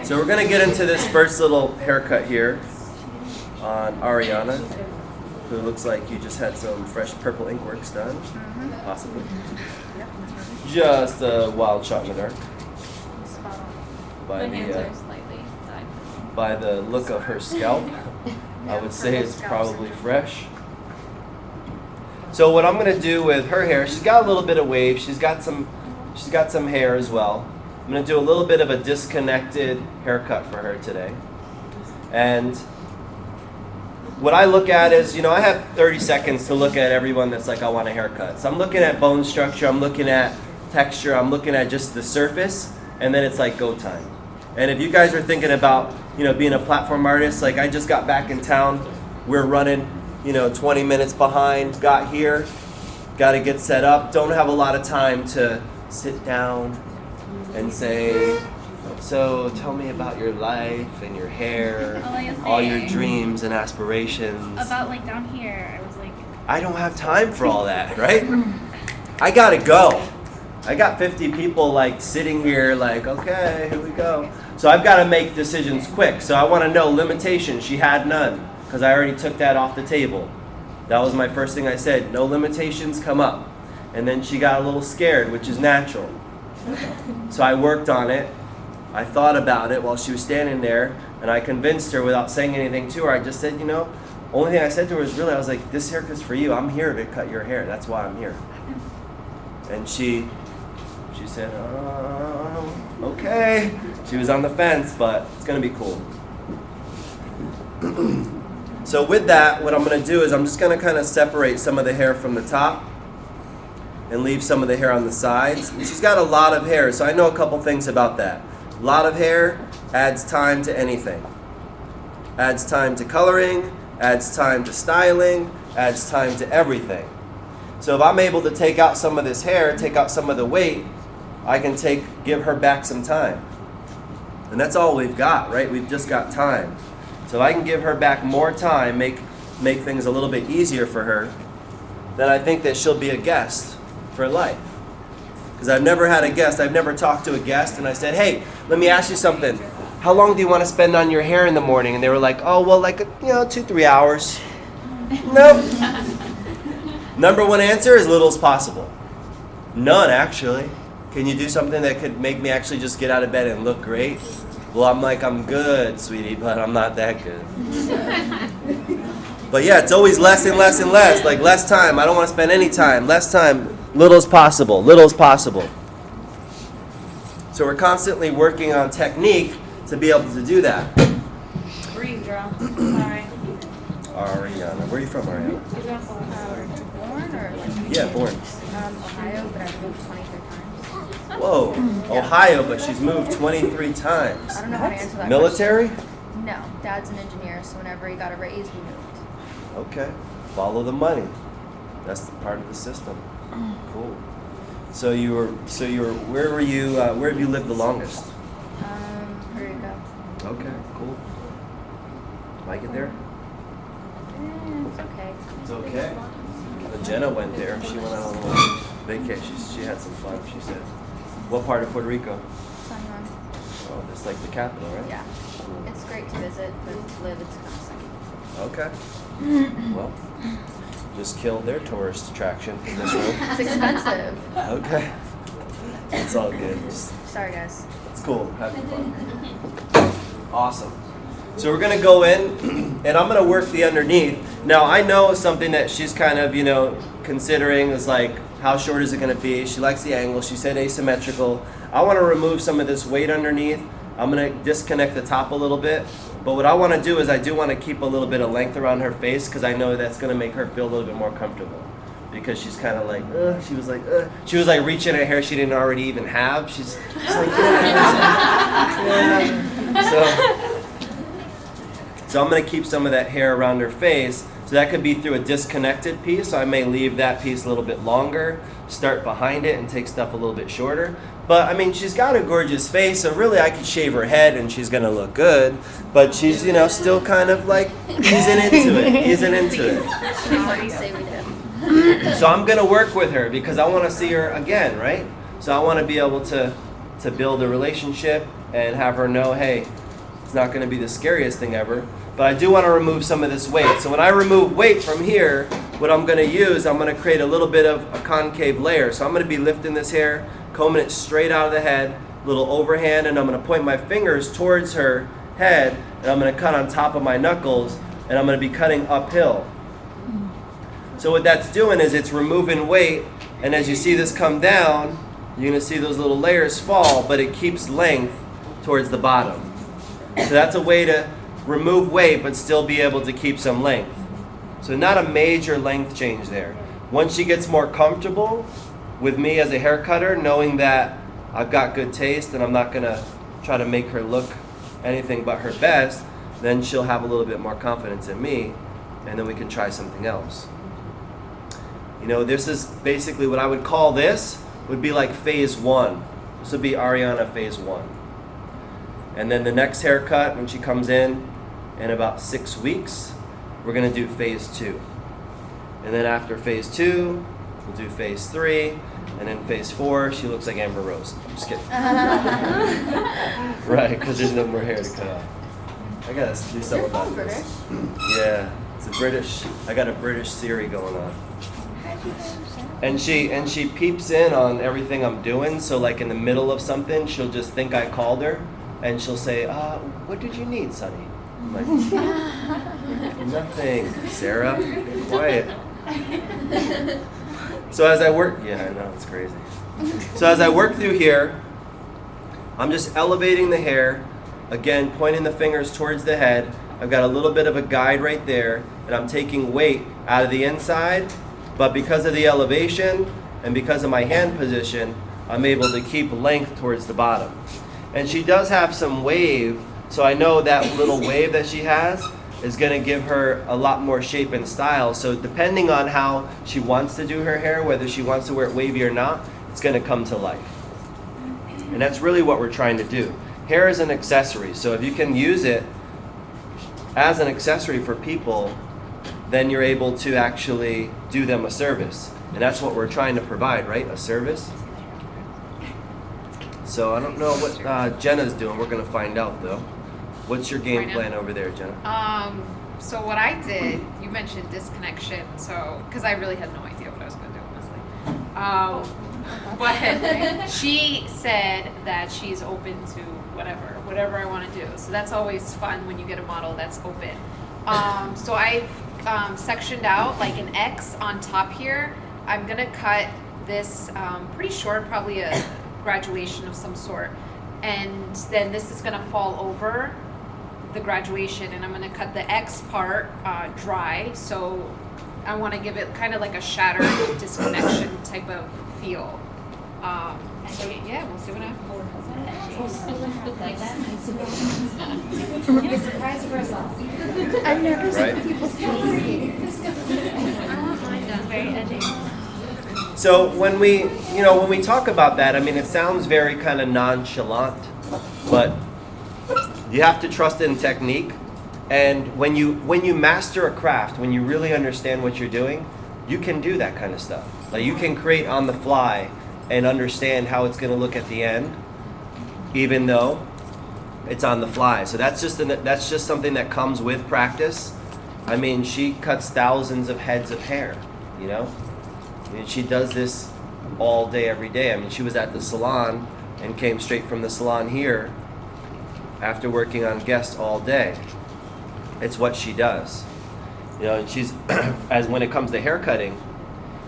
So we're going to get into this first little haircut here on Ariana, who looks like you just had some fresh purple ink works done, possibly. Just a wild shot in the dark. My hands are slightly dyed. By the look of her scalp, I would say it's probably fresh. So what I'm gonna do with her hair, she's got a little bit of wave, she's got some hair as well. I'm gonna do a little bit of a disconnected haircut for her today. And what I look at is, you know, I have 30 seconds to look at everyone that's like, I want a haircut. So I'm looking at bone structure, I'm looking at texture, I'm looking at just the surface, and then it's like go time. And if you guys are thinking about, you know, being a platform artist, like I just got back in town, we're running, you know, 20 minutes behind, got here, got to get set up, don't have a lot of time to sit down and say, So tell me about your life and your hair, All I can all your say dreams and aspirations. about like down here, I was like, I don't have time for all that, right? I gotta go. I got 50 people like sitting here like, okay, here we go. So I've got to make decisions quick. So I want to know limitations. She had none because I already took that off the table. That was my first thing I said. No limitations, come up. And then she got a little scared, which is natural. So I worked on it. I thought about it while she was standing there, and I convinced her without saying anything to her. I just said, only thing I said to her was really, I was like, this haircut's for you. I'm here to cut your hair. That's why I'm here. And she said, okay. She was on the fence, but it's going to be cool. So with that, what I'm going to do is I'm just going to kind of separate some of the hair from the top and leave some of the hair on the sides. And she's got a lot of hair, so I know a couple things about that. A lot of hair adds time to anything. Adds time to coloring, adds time to styling, adds time to everything. So if I'm able to take out some of this hair, take out some of the weight, I can give her back some time. And that's all we've got, right? We've just got time. So if I can give her back more time, make things a little bit easier for her, then I think that she'll be a guest for life. Because I've never had a guest, I've never talked to a guest and I said, hey, let me ask you something. How long do you want to spend on your hair in the morning? And they were like, oh, well, 2-3 hours. Nope. Number one answer, as little as possible. None, actually. Can you do something that could make me actually just get out of bed and look great? Well, I'm good, sweetie, but I'm not that good. But yeah, it's always less and less and less. Like less time. I don't want to spend any time. Less time, little as possible. Little as possible. So we're constantly working on technique to be able to do that. breathe, girl. Sorry. Ariana, where are you from, Ariana? Born or like? Yeah, born. Ohio, but I've moved 23 times. Whoa, Ohio, but she's moved 23 times. I don't know how to answer that Military? question. No, Dad's an engineer, so whenever he got a raise, we moved. Okay, follow the money. That's the part of the system. Cool. So you were, where were you, where have you lived the longest? Puerto Rico. Okay, cool. Like it there? It's okay. It's okay. Jenna went there. She went on a little vacation. She had some fun, she said. What part of Puerto Rico? San Juan. Oh, it's like the capital, right? Yeah. It's great to visit, but to live, it's kind of sucky. Okay. Well, just killed their tourist attraction in this room. It's expensive. Okay. It's all good. Sorry, guys. It's cool. Having fun. Awesome. So we're going to go in, and I'm going to work the underneath. Now, I know something that she's kind of, considering is like, how short is it going to be? She likes the angle. She said asymmetrical. I want to remove some of this weight underneath. I'm going to disconnect the top a little bit. But what I want to do is I do want to keep a little bit of length around her face because I know that's going to make her feel a little bit more comfortable. Because she's kind of like, she was like reaching her hair she didn't already even have. She's like, yeah. So I'm going to keep some of that hair around her face. So that could be through a disconnected piece. So I may leave that piece a little bit longer, start behind it, and take stuff a little bit shorter. But I mean, she's got a gorgeous face, so really I could shave her head and she's going to look good. But she's, still kind of like easing into it. Say we did. So I'm going to work with her because I want to see her again, right? So I want to be able to build a relationship and have her know, hey, it's not going to be the scariest thing ever. But I do want to remove some of this weight. So when I remove weight from here, what I'm going to use, I'm going to create a little bit of a concave layer. So I'm going to be lifting this hair, combing it straight out of the head, little overhand, and I'm going to point my fingers towards her head, and I'm going to cut on top of my knuckles, and I'm going to be cutting uphill. So what that's doing is it's removing weight, and as you see this come down, you're going to see those little layers fall, but it keeps length towards the bottom. So that's a way to remove weight but still be able to keep some length. So not a major length change there. Once she gets more comfortable with me as a hair cutter, knowing that I've got good taste and I'm not going to try to make her look anything but her best, then she'll have a little bit more confidence in me, and then we can try something else. This is basically what I would call this would be like phase 1. This would be Ariana phase 1. And then the next haircut, when she comes in about 6 weeks, we're gonna do phase 2. And then after phase 2, we'll do phase 3, and then phase 4, she looks like Amber Rose. I'm just kidding. Right, because there's no more hair to cut off. I gotta do something about this. Yeah, it's a British. I got a British Siri going on. And she peeps in on everything I'm doing. So like in the middle of something, she'll just think I called her, and she'll say, "What did you need, Sonny?" I'm like, "Nothing, Sarah. Quiet." So as I work, yeah, I know, it's crazy. So as I work through here, I'm just elevating the hair, again, pointing the fingers towards the head. I've got a little bit of a guide right there, and I'm taking weight out of the inside, but because of the elevation and because of my hand position, I'm able to keep length towards the bottom. And she does have some wave, so I know that little wave that she has is going to give her a lot more shape and style. So depending on how she wants to do her hair, whether she wants to wear it wavy or not, it's going to come to life. And that's really what we're trying to do. Hair is an accessory, so if you can use it as an accessory for people, then you're able to actually do them a service. And that's what we're trying to provide, right? A service. So I don't know what Jenna's doing. We're going to find out, though. What's your game plan over there, Jenna? So what I did, you mentioned disconnection, so, because I really had no idea what I was going to do, honestly. But she said that she's open to whatever I want to do. So that's always fun when you get a model that's open. So I've sectioned out like an X on top here. I'm going to cut this pretty short, probably a graduation of some sort. And then this is going to fall over the graduation, and I'm going to cut the X part dry. So I want to give it kind of like a shattered disconnection type of feel. So yeah, we'll see what happens. Surprise for us all. I've never seen people skating. I want mine done very edgy. So when we talk about that, I mean, it sounds very kind of nonchalant, but you have to trust in technique. And when you master a craft, when you really understand what you're doing, you can do that kind of stuff. Like you can create on the fly and understand how it's going to look at the end, even though it's on the fly. So that's just something that comes with practice. I mean, she cuts thousands of heads of hair, you know? I mean, she does this all day, every day. I mean, she was at the salon and came straight from the salon here after working on guests all day. It's what she does. You know, and she's, as when it comes to hair cutting,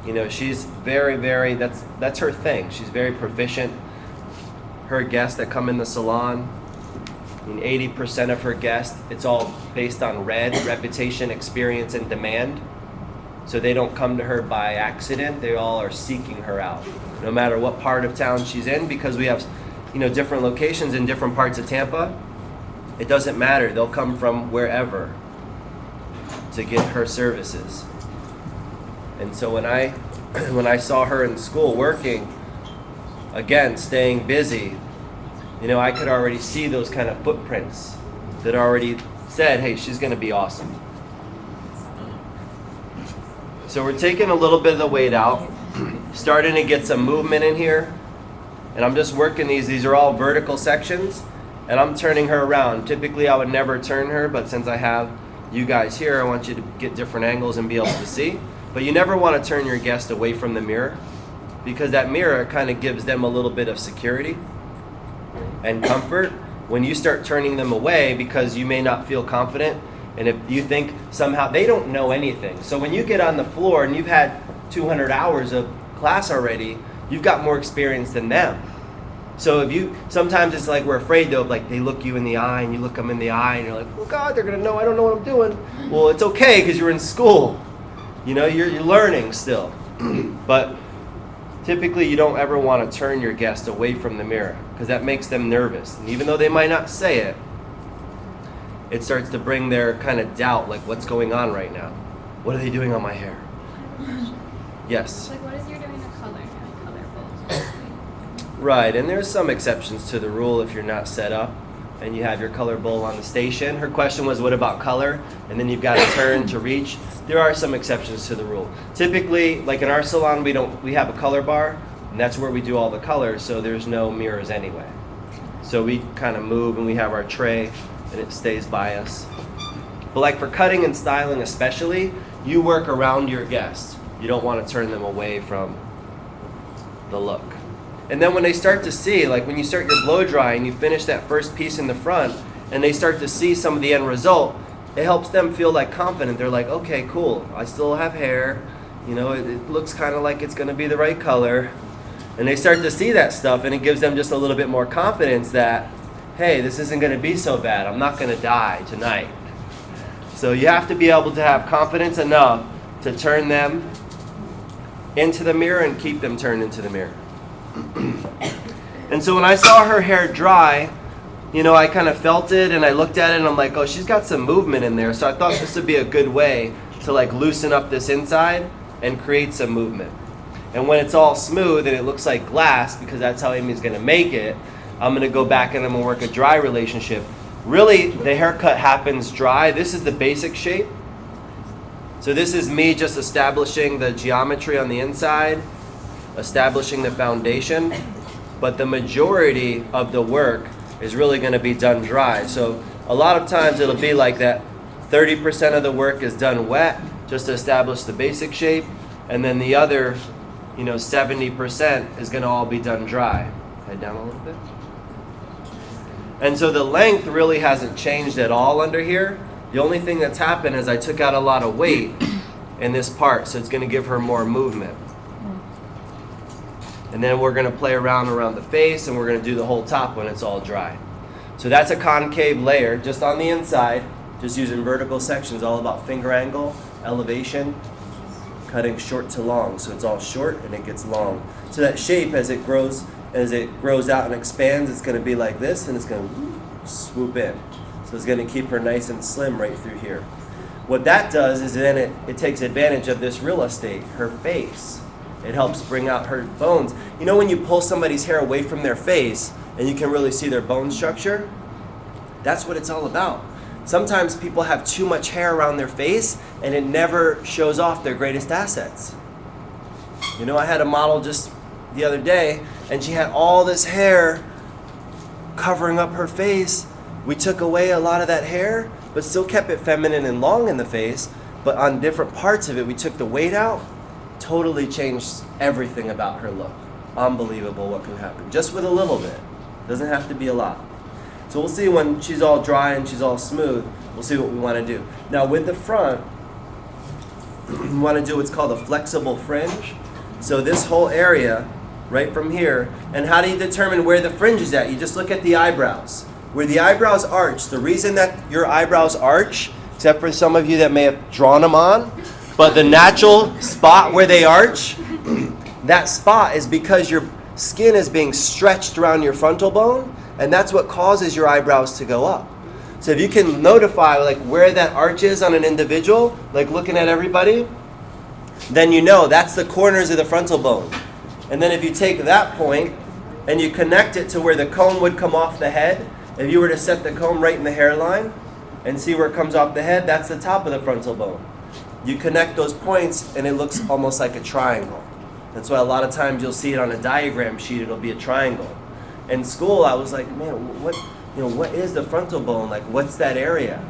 you know, she's very, very, that's her thing. She's very proficient. Her guests that come in the salon, I mean, 80% of her guests, it's all based on reputation, experience, and demand. So they don't come to her by accident. They all are seeking her out, no matter what part of town she's in, because we have, you know, different locations in different parts of Tampa. It doesn't matter. They'll come from wherever to get her services. And so when I saw her in school working, again, staying busy, you know, I could already see those kind of footprints that already said, hey, she's going to be awesome. So we're taking a little bit of the weight out, starting to get some movement in here. And I'm just working these are all vertical sections, and I'm turning her around. Typically I would never turn her, but since I have you guys here, I want you to get different angles and be able to see. But you never want to turn your guest away from the mirror, because that mirror kind of gives them a little bit of security and comfort. When you start turning them away because you may not feel confident, and if you think somehow they don't know anything. So when you get on the floor and you've had 200 hours of class already, you've got more experience than them. So sometimes it's like we're afraid though, like they look you in the eye and you look them in the eye and you're like, oh God, they're gonna know I don't know what I'm doing. Well, it's okay because you're in school. You know, you're learning still. But typically you don't ever want to turn your guest away from the mirror because that makes them nervous. And even though they might not say it, it starts to bring their kind of doubt, like what's going on right now? What are they doing on my hair? Yes? Like, what is you're doing a color? Color both. Right, and there's some exceptions to the rule if you're not set up. and you have your color bowl on the station. Her question was, what about color? And then you've got to turn to reach. There are some exceptions to the rule. Typically, like in our salon, we have a color bar, and that's where we do all the colors, so there's no mirrors anyway. So we kind of move and we have our tray and it stays by us. But like for cutting and styling especially, you work around your guests. You don't want to turn them away from the look. And then when they start to see, like when you start your blow dry and you finish that first piece in the front and they start to see some of the end result, it helps them feel like confident. They're like, okay, cool, I still have hair, you know, it looks kind of like it's going to be the right color. And they start to see that stuff and it gives them just a little bit more confidence that, hey, this isn't going to be so bad. I'm not going to die tonight. So you have to be able to have confidence enough to turn them into the mirror and keep them turned into the mirror. And so when I saw her hair dry, you know, I kind of felt it and I looked at it and I'm like, oh, she's got some movement in there. So I thought this would be a good way to like loosen up this inside and create some movement. And when it's all smooth and it looks like glass, because that's how Amy's going to make it, I'm going to go back and I'm going to work a dry relationship. Really, the haircut happens dry. This is the basic shape. So this is me just establishing the geometry on the inside, establishing the foundation. But the majority of the work is really going to be done dry. So a lot of times it'll be like that 30% of the work is done wet, just to establish the basic shape. And then the other 70% is going to all be done dry. Head down a little bit. And so the length really hasn't changed at all under here. The only thing that's happened is I took out a lot of weight in this part, so it's going to give her more movement. And then we're going to play around the face, and we're going to do the whole top when it's all dry. So that's a concave layer just on the inside, just using vertical sections, all about finger angle, elevation, cutting short to long. So it's all short and it gets long. So that shape, as it grows out and expands, it's going to be like this, and it's going to swoop in. So it's going to keep her nice and slim right through here. What that does is then it takes advantage of this real estate, her face. It helps bring out her bones. You know when you pull somebody's hair away from their face and you can really see their bone structure? That's what it's all about. Sometimes people have too much hair around their face and it never shows off their greatest assets. You know, I had a model just the other day and she had all this hair covering up her face. We took away a lot of that hair, but still kept it feminine and long in the face. But on different parts of it, we took the weight out. Totally changed everything about her look. Unbelievable what can happen. Just with a little bit. Doesn't have to be a lot. So we'll see when she's all dry and she's all smooth, we'll see what we want to do. Now with the front, we want to do what's called a flexible fringe. So this whole area, right from here, and how do you determine where the fringe is at? You just look at the eyebrows. Where the eyebrows arch, the reason that your eyebrows arch, except for some of you that may have drawn them on, but the natural spot where they arch, that spot is because your skin is being stretched around your frontal bone, and that's what causes your eyebrows to go up. So if you can notify like where that arch is on an individual, like looking at everybody, then you know that's the corners of the frontal bone. And then if you take that point and you connect it to where the comb would come off the head, if you were to set the comb right in the hairline and see where it comes off the head, that's the top of the frontal bone. You connect those points and it looks almost like a triangle. That's why a lot of times you'll see it on a diagram sheet, it'll be a triangle. In school, I was like, man, what is the frontal bone? Like, what's that area?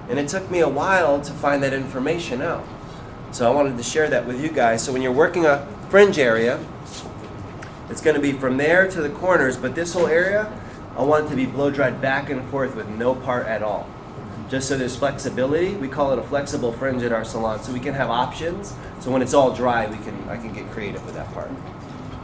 And it took me a while to find that information out. So I wanted to share that with you guys. So when you're working a fringe area, it's going to be from there to the corners, but this whole area, I want it to be blow dried back and forth with no part at all. Just so there's flexibility. We call it a flexible fringe at our salon, so we can have options. So when it's all dry, I can get creative with that part.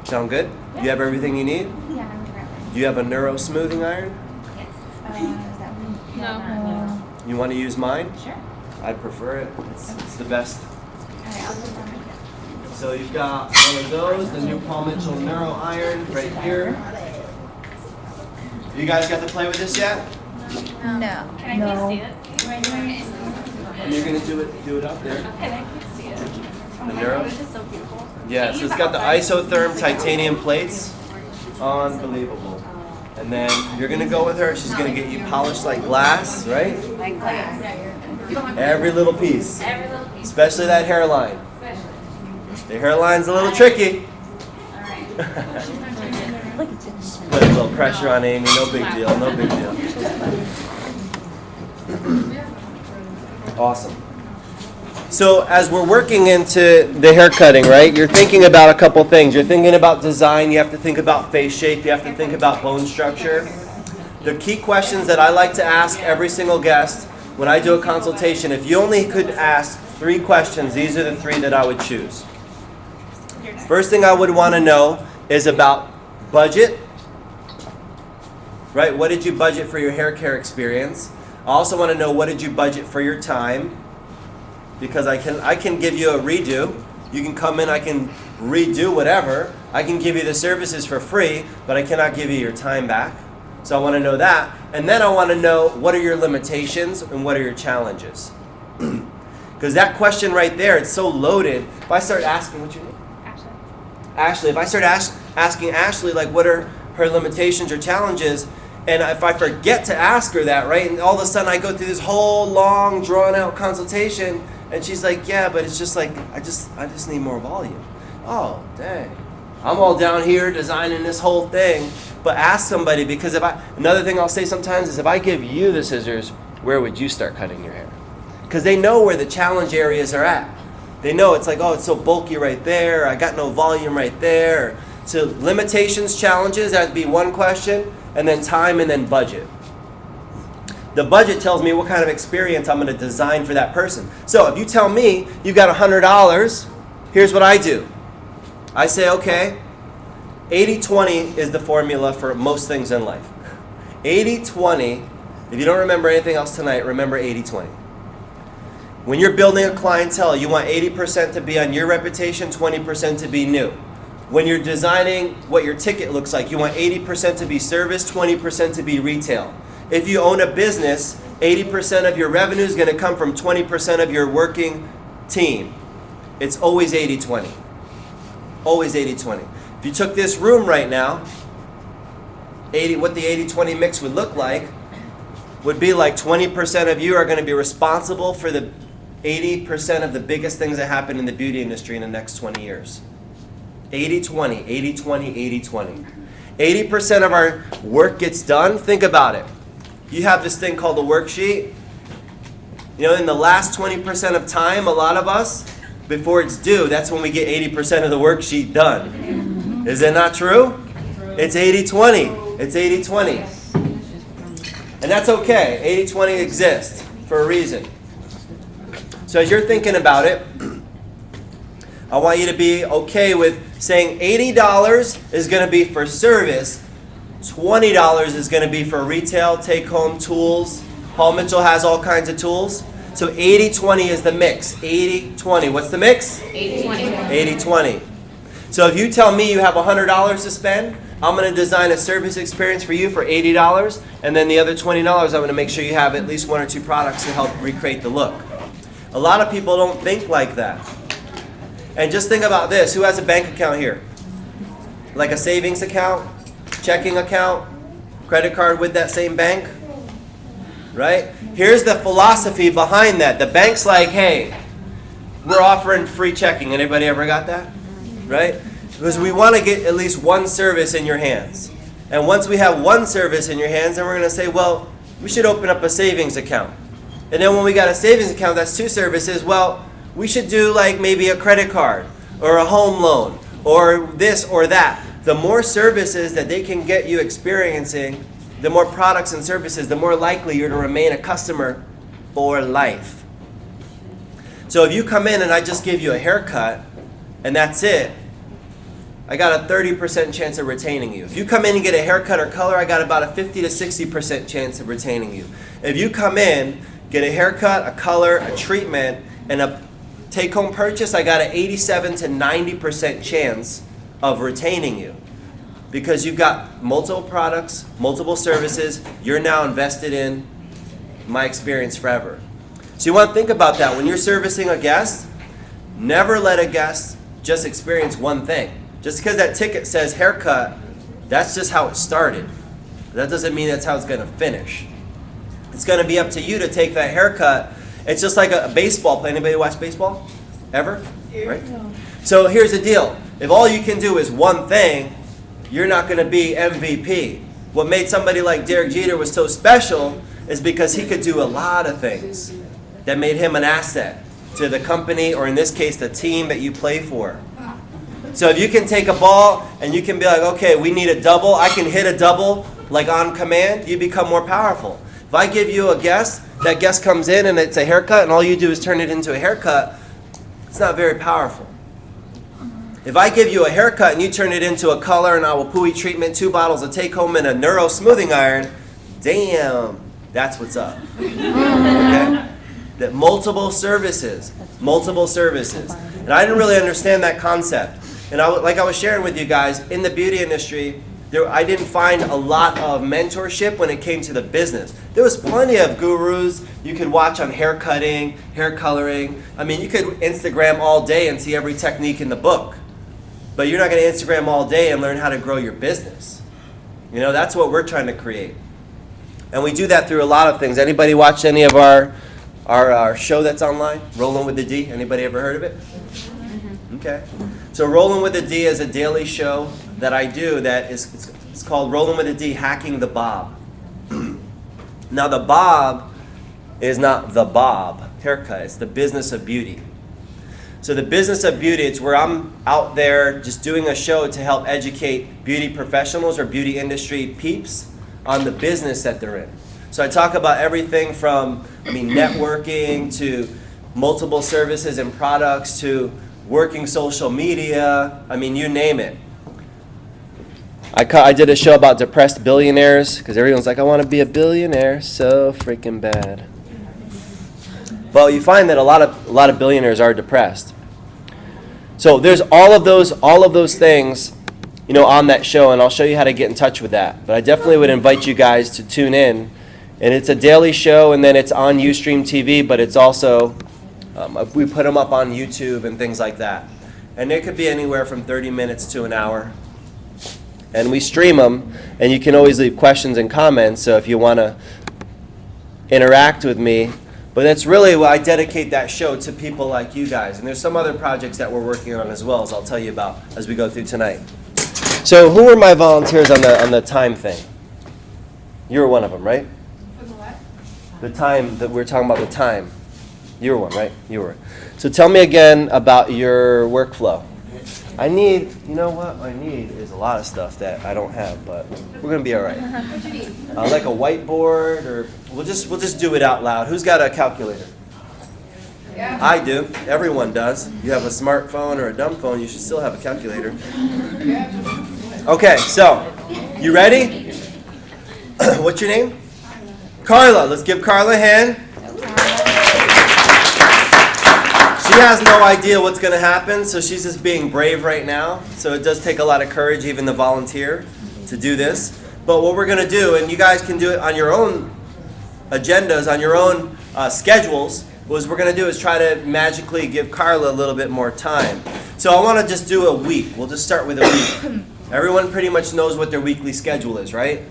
Sound good? Yeah. You have everything you need? Yeah, I'm gonna grab it. Do you have a neuro smoothing iron? Is that one? No. You want to use mine? Sure. I prefer it. It's the best. Alright, I'll put it on. So you've got one of those, the new Paul Mitchell neuro iron right here. You guys got to play with this yet? No. Can I please see it? And you're gonna do it up there. Okay, I can see it. The neuro? This is so beautiful. Yeah, so it's got the isotherm titanium plates. Unbelievable. And then you're gonna go with her. She's gonna get you polished like glass, right? Like glass. Every little piece, Every little piece. especially that hairline. Especially. The hairline's a little tricky. Alright. Put a little pressure on Amy. No big deal. No big deal. Awesome. So as we're working into the hair cutting, right, you're thinking about a couple things. You're thinking about design. You have to think about face shape. You have to think about bone structure. The key questions that I like to ask every single guest when I do a consultation, if you only could ask 3 questions, these are the 3 that I would choose. First thing I would want to know is about budget, right? What did you budget for your hair care experience? I also want to know, what did you budget for your time? Because I can give you a redo. You can come in, I can redo whatever. I can give you the services for free, but I cannot give you your time back. So I want to know that. And then I want to know, what are your limitations and what are your challenges? Because that question right there, it's so loaded. If I start asking, what's your name? Ashley. If I start asking Ashley, like, what are her limitations or challenges, and if I forget to ask her that, right, and all of a sudden I go through this whole long, drawn-out consultation, and she's like, yeah, but it's just like, I just need more volume. Oh, dang. I'm all down here designing this whole thing, but ask somebody, because another thing I'll say sometimes is, if I give you the scissors, where would you start cutting your hair? Because they know where the challenge areas are at. They know it's like, oh, it's so bulky right there, I got no volume right there. So limitations, challenges, that would be one question, and then time, and then budget. The budget tells me what kind of experience I'm going to design for that person. So if you tell me you've got $100, here's what I do. I say, okay, 80-20 is the formula for most things in life. 80-20, if you don't remember anything else tonight, remember 80-20. When you're building a clientele, you want 80% to be on your reputation, 20% to be new. When you're designing what your ticket looks like, you want 80% to be service, 20% to be retail. If you own a business, 80% of your revenue is going to come from 20% of your working team. It's always 80-20. Always 80-20. If you took this room right now, what the 80-20 mix would look like would be like 20% of you are going to be responsible for the 80% of the biggest things that happen in the beauty industry in the next 20 years. 80-20, 80-20, 80-20. 80% of our work gets done. Think about it. You have this thing called a worksheet. You know, in the last 20% of time, a lot of us, before it's due, that's when we get 80% of the worksheet done. Is that not true? It's 80-20. It's 80-20. And that's okay. 80-20 exists for a reason. So as you're thinking about it, I want you to be okay with saying $80 is going to be for service, $20 is going to be for retail, take-home tools. Paul Mitchell has all kinds of tools. So 80-20 is the mix. 80-20. What's the mix? 80-20. 80-20. So if you tell me you have $100 to spend, I'm going to design a service experience for you for $80, and then the other $20, I'm going to make sure you have at least 1 or 2 products to help recreate the look. A lot of people don't think like that. And just think about this. Who has a bank account here? Like a savings account, checking account, credit card with that same bank? Right? Here's the philosophy behind that. The bank's like, hey, we're offering free checking. Anybody ever got that? Right? Because we want to get at least one service in your hands. And once we have one service in your hands, then we're going to say, well, we should open up a savings account. And then when we got a savings account, that's 2 services, well, we should do like maybe a credit card or a home loan or this or that. The more services that they can get you experiencing, the more products and services, the more likely you're to remain a customer for life. So if you come in and I just give you a haircut and that's it, I got a 30% chance of retaining you. If you come in and get a haircut or color, I got about a 50 to 60% chance of retaining you. If you come in, get a haircut, a color, a treatment, and a take-home purchase, I got an 87 to 90% chance of retaining you. Because you've got multiple products, multiple services, you're now invested in my experience forever. So you want to think about that. When you're servicing a guest, never let a guest just experience one thing. Just because that ticket says haircut, that's just how it started. That doesn't mean that's how it's going to finish. It's going to be up to you to take that haircut. It's just like a baseball player. Anybody watch baseball? Ever? Right? So here's the deal. If all you can do is one thing, you're not going to be MVP. What made somebody like Derek Jeter was so special is because he could do a lot of things that made him an asset to the company, or in this case, the team that you play for. So if you can take a ball and you can be like, okay, we need a double, I can hit a double like on command, you become more powerful. If I give you a guest, that guest comes in and it's a haircut and all you do is turn it into a haircut, it's not very powerful. If I give you a haircut and you turn it into a color and awapui treatment, 2 bottles of take home and a neuro smoothing iron, damn, that's what's up. Okay? That multiple services. And I didn't really understand that concept. And like I was sharing with you guys, in the beauty industry, I didn't find a lot of mentorship when it came to the business. There was plenty of gurus you could watch on hair cutting, hair coloring. I mean, you could Instagram all day and see every technique in the book. But you're not going to Instagram all day and learn how to grow your business. You know, that's what we're trying to create. And we do that through a lot of things. Anybody watch any of our show that's online, Rolling with the D? Anybody ever heard of it? Okay. So Rolling with the D is a daily show that I do that it's called Rolling with the D, Hacking the Bob. Now the bob is not the bob haircut, it's the business of beauty. So the business of beauty, it's where I'm out there just doing a show to help educate beauty professionals or beauty industry peeps on the business that they're in. So I talk about everything from, networking to multiple services and products to working social media, you name it. I did a show about depressed billionaires because everyone's like, I want to be a billionaire so freaking bad. Well, you find that a lot of billionaires are depressed. So there's all of those things, on that show, and I'll show you how to get in touch with that. But I definitely would invite you guys to tune in. And it's a daily show, and then it's on Ustream TV, but it's also, we put them up on YouTube and things like that. And it could be anywhere from 30 minutes to an hour. And we stream them, and you can always leave questions and comments, so if you want to interact with me. But that's really why I dedicate that show to people like you guys. And there's some other projects that we're working on as well, as I'll tell you about as we go through tonight. So who were my volunteers on the time thing? You were one of them, right? For the what? The time that we're talking about, the time. You were one, right? You were. So tell me again about your workflow. I need is a lot of stuff that I don't have, but we're gonna be all right. What you need? Like a whiteboard, or we'll just do it out loud. Who's got a calculator? Yeah. I do. Everyone does. You have a smartphone or a dumb phone, you should still have a calculator. Okay, so you ready? What's your name? Carla. Let's give Carla a hand. She has no idea what's going to happen, so she's just being brave right now. So it does take a lot of courage, even to volunteer, to do this. But what we're going to do, and you guys can do it on your own agendas, on your own schedules, what we're going to do is try to magically give Carla a little bit more time. So I want to just do a week. We'll just start with a week. Everyone pretty much knows what their weekly schedule is, right?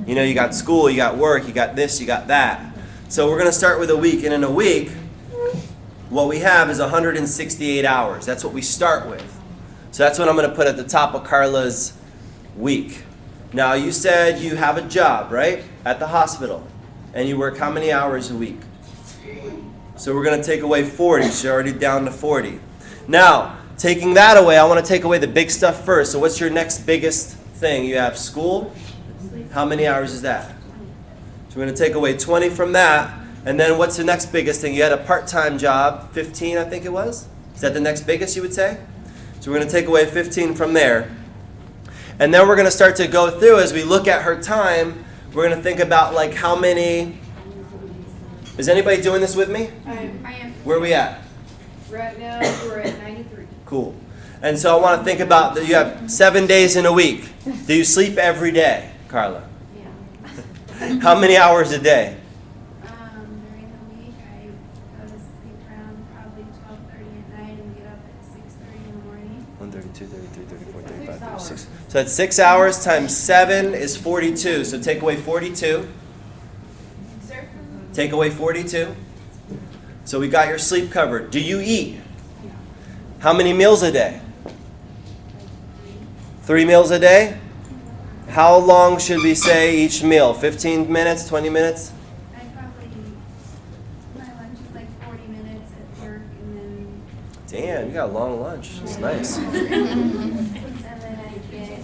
You got school, you got work, you got this, you got that. So we're going to start with a week, and in a week, what we have is 168 hours. That's what we start with. So that's what I'm going to put at the top of Carla's week. Now, you said you have a job, right? At the hospital. And you work how many hours a week? So we're going to take away 40. She's already down to 40. Now, taking that away, I want to take away the big stuff first. So what's your next biggest thing? You have school. How many hours is that? So we're going to take away 20 from that. And then what's the next biggest thing? You had a part-time job, 15 I think it was. Is that the next biggest you would say? So we're going to take away 15 from there. And then we're going to start to go through, as we look at her time, we're going to think about like how many. Is anybody doing this with me? I am. Where are we at? Right now, we're at 93. Cool. And so I want to think about that you have 7 days in a week. Do you sleep every day, Carla? Yeah. How many hours a day? During the week, I go to sleep around probably 12:30 at night and get up at 6:30 in the morning. 1:30, 2:30, 3:30, 4:30, 5:30, 6. So that's 6 hours times 7 is 42. So take away 42. Take away 42. So we got your sleep covered. Do you eat? How many meals a day? 3 meals a day? How long should we say each meal? 15 minutes, 20 minutes? I probably, my lunch is like 40 minutes at work and then. Damn, you got a long lunch. It's nice. And then I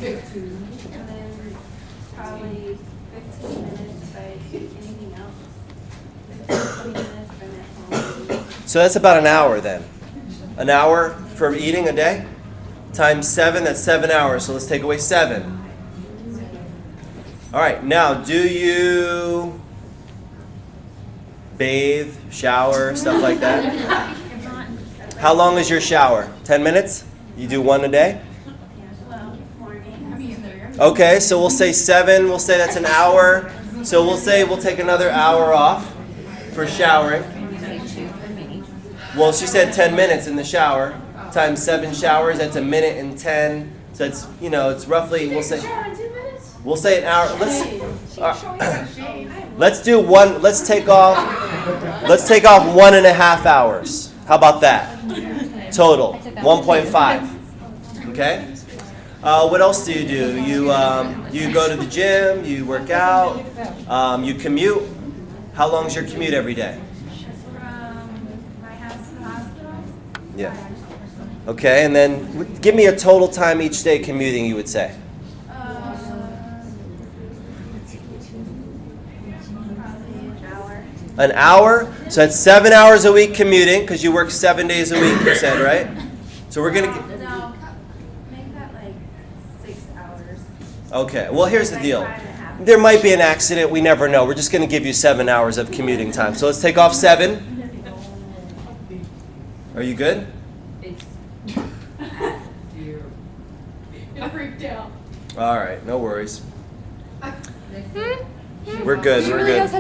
get, and then probably 15 minutes if I eat anything else. 15 minutes if I'm at home. So that's about an hour then. An hour for eating a day? Times 7, that's 7 hours. So let's take away 7. All right, now do you bathe, shower, stuff like that? How long is your shower? 10 minutes? You do one a day? Well, morning. Okay, so we'll say 7. We'll say that's an hour. So we'll say we'll take another hour off for showering. Well, she said 10 minutes in the shower. Times 7 showers, that's a minute and 10. So it's, it's roughly, we'll say an hour. Let's do one, let's take off 1.5 hours. How about that? Total, 1.5. Okay? What else do? You go to the gym, you work out, you commute. How long is your commute every day? From my house to the hospital. Yeah. Okay, and then give me a total time each day commuting, you would say. Probably an hour. An hour? So that's 7 hours a week commuting, because you work 7 days a week, you said, right? So we're going to... No, make that like 6 hours. Okay, well, here's the Like deal. 5.5. There might be an accident, we never know. We're just going to give you 7 hours of commuting time. So let's take off 7. Are you good? It freaked out. All right, no worries. We're good, we're good.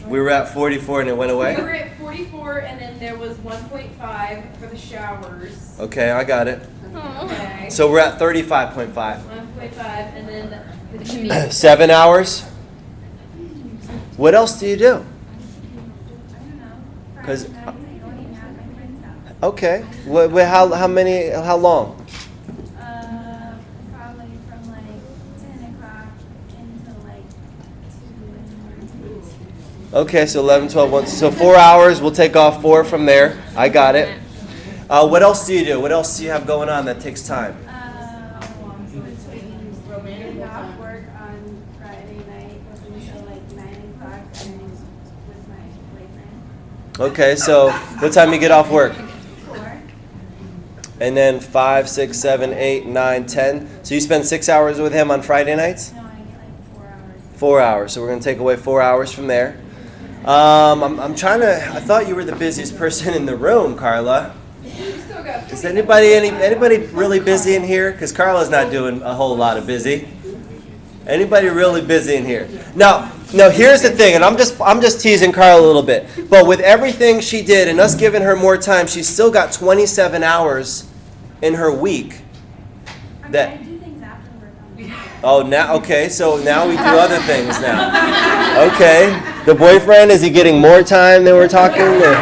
We were at 44 and it went We away? were at 44 and then there was 1.5 for the showers. Okay, I got it. Okay. So we're at 35.5. 1.5 and then the commute. 7 hours? What else do you do? I don't know. 'Cause- Friday nights, I go hang out at my friend's house. Okay. How long? Probably from like 10 o'clock until like 2 Okay, so 11, 12, 1. So 4 hours. We'll take off 4 from there. I got it. What else do you do? What else do you have going on that takes time? Between getting off work on Friday night until like 9 o'clock and with my boyfriend. Okay, so what time you get off work? 4. And then 5, 6, 7, 8, 9, 10. So you spend 6 hours with him on Friday nights? No, I get like 4 hours. 4 hours. So we're going to take away 4 hours from there. I'm trying to, I thought you were the busiest person in the room, Carla. Is anybody really busy in here? Because Carla's not doing a whole lot of busy. Anybody really busy in here? Now here's the thing, and I'm just teasing Carla a little bit. But with everything she did and us giving her more time, she's still got 27 hours in her week. I That do things after work on the weekend. oh now okay, so now we do other things now. Okay, the boyfriend, is he getting more time than we're talking? Or?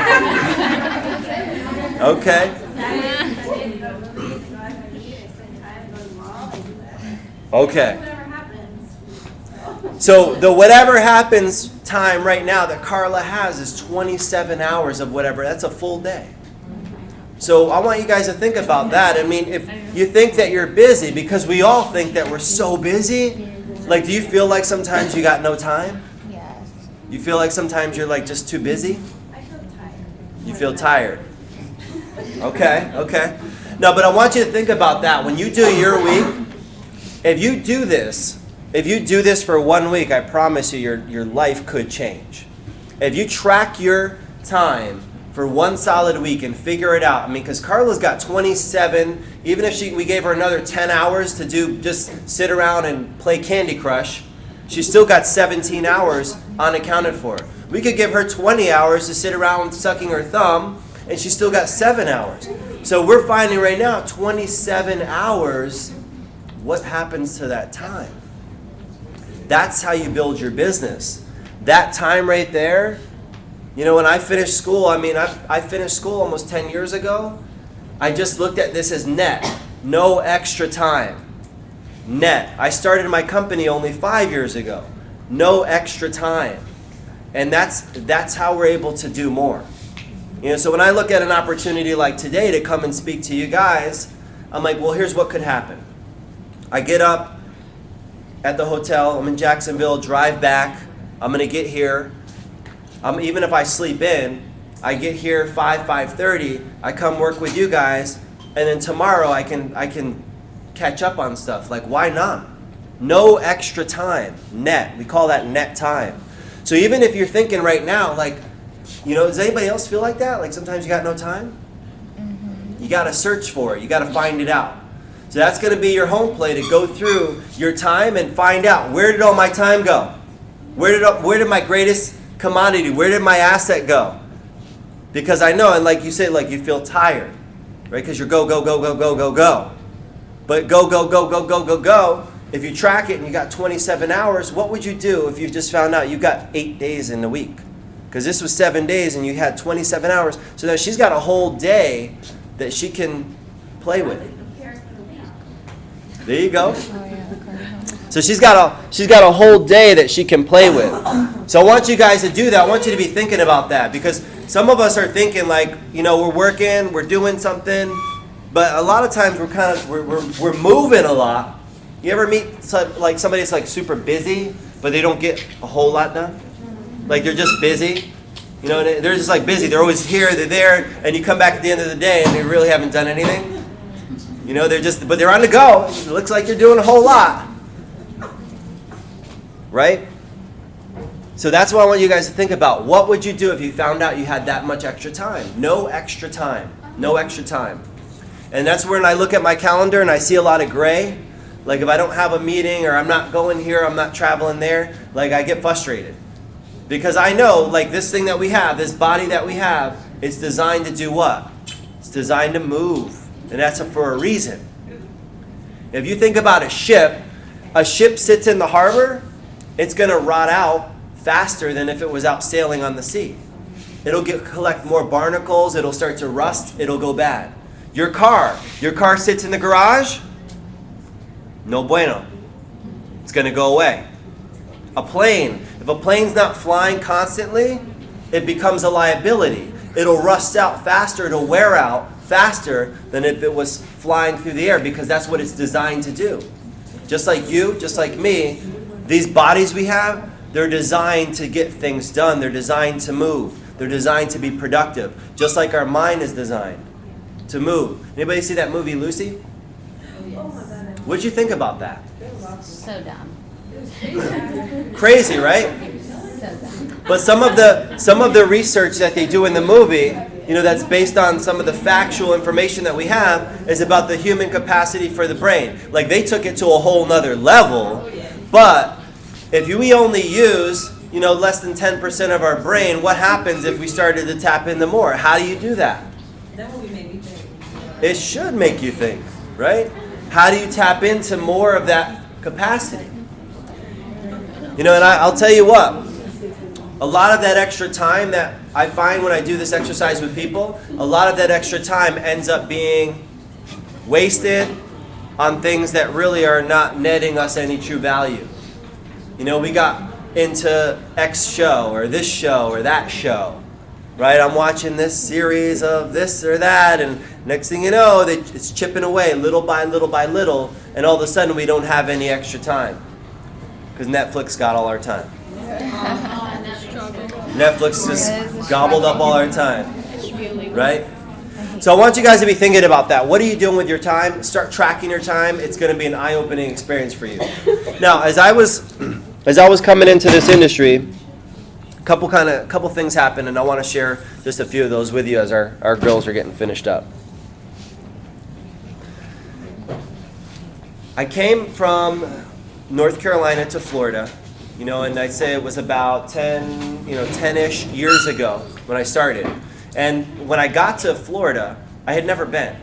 Okay. Okay. Whatever happens. So the whatever happens time right now that Carla has is 27 hours of whatever. That's a full day. So I want you guys to think about that. I mean, if you think that you're busy, because we all think that we're so busy, like, do you feel like sometimes you got no time? Yes. You feel like sometimes you're like just too busy? I feel tired. You feel tired. Okay. No, but I want you to think about that. When you do your week, if you do this for 1 week, I promise you your life could change. If you track your time for 1 solid week and figure it out. I mean, because Carla's got 27, even if we gave her another 10 hours to just sit around and play Candy Crush, she's still got 17 hours unaccounted for. We could give her 20 hours to sit around sucking her thumb, and she's still got 7 hours. So we're finding right now 27 hours, what happens to that time? That's how you build your business. That time right there, you know, when I finished school, I finished school almost 10 years ago. I just looked at this as net, no extra time. Net. I started my company only 5 years ago. No extra time. And that's how we're able to do more. You know, so when I look at an opportunity like today to come and speak to you guys, I'm like, well, here's what could happen. I get up at the hotel, I'm in Jacksonville, drive back, I'm going to get here. Even if I sleep in, I get here 5:30, I come work with you guys, and then tomorrow I can catch up on stuff. Like, why not? No extra time. Net. We call that net time. So even if you're thinking right now, like, you know, does anybody else feel like that? Like sometimes you got no time? You got to search for it. You got to find it out. So that's going to be your home play, to go through your time and find out, where did all my time go? Where did my greatest commodity, where did my asset go? Because I know, and like you say, like you feel tired, right? Because you're go. But go. If you track it and you got 27 hours, what would you do if you just found out you got 8 days in the week? Because this was 7 days and you had 27 hours. So now she's got a whole day that she can play with. There you go. So she's got a whole day that she can play with. So I want you guys to do that. I want you to be thinking about that, because some of us are thinking like, you know, we're working, we're doing something, but a lot of times we're moving a lot. You ever meet like somebody that's like super busy, but they don't get a whole lot done? Like they're just busy. You know, they're just like busy. They're always here, they're there, and you come back at the end of the day and they really haven't done anything. You know, but they're on the go. It looks like you're doing a whole lot. Right? So that's what I want you guys to think about. What would you do if you found out you had that much extra time? No extra time. No extra time. And that's when I look at my calendar and I see a lot of gray. Like if I don't have a meeting, or I'm not going here, I'm not traveling there, like I get frustrated. Because I know, like this thing that we have, this body that we have, it's designed to do what? It's designed to move. And that's for a reason. If you think about a ship sits in the harbor, it's going to rot out faster than if it was out sailing on the sea. It'll collect more barnacles, it'll start to rust, it'll go bad. Your car sits in the garage, no bueno. It's going to go away. A plane, if a plane's not flying constantly, it becomes a liability. It'll rust out faster, it'll wear out faster than if it was flying through the air, because that's what it's designed to do. Just like you, just like me, these bodies we have, they're designed to get things done. They're designed to move. They're designed to be productive. Just like our mind is designed to move. Anybody see that movie Lucy? What'd you think about that? So dumb. Crazy, right? So dumb. But some of the research that they do in the movie, you know, that's based on some of the factual information that we have, is about the human capacity for the brain. Like they took it to a whole nother level. But if we only use, you know, less than 10% of our brain, what happens if we started to tap into more? How do you do that? That movie made me think. It should make you think, right? How do you tap into more of that capacity? You know, and I'll tell you what, a lot of that extra time that I find when I do this exercise with people, a lot of that extra time ends up being wasted on things that really are not netting us any true value. You know, we got into X show or this show or that show, right? I'm watching this series of this or that, and next thing you know, it's chipping away little by little, and all of a sudden we don't have any extra time because Netflix got all our time. Netflix just gobbled up all our time, right? So I want you guys to be thinking about that. What are you doing with your time? Start tracking your time. It's going to be an eye-opening experience for you. Now, as I was coming into this industry, a couple things happened, and I want to share just a few of those with you as our girls are getting finished up. I came from North Carolina to Florida, you know, and I'd say it was about 10-ish years ago when I started. And when I got to Florida, I had never been.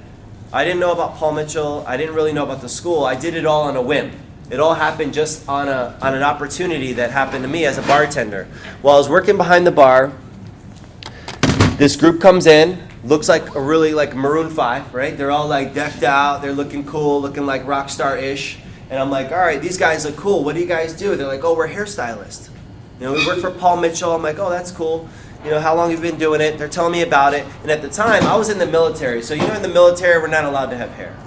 I didn't know about Paul Mitchell. I didn't really know about the school. I did it all on a whim. It all happened just on an opportunity that happened to me as a bartender. While I was working behind the bar, this group comes in, looks like a really like Maroon 5, right? They're all like decked out, they're looking cool, looking like rock star-ish. And I'm like, all right, these guys look cool. What do you guys do? They're like, oh, we're hairstylists. You know, we work for Paul Mitchell. I'm like, oh, that's cool. You know, how long have you been doing it? They're telling me about it. And at the time, I was in the military. So, you know, in the military, we're not allowed to have hair.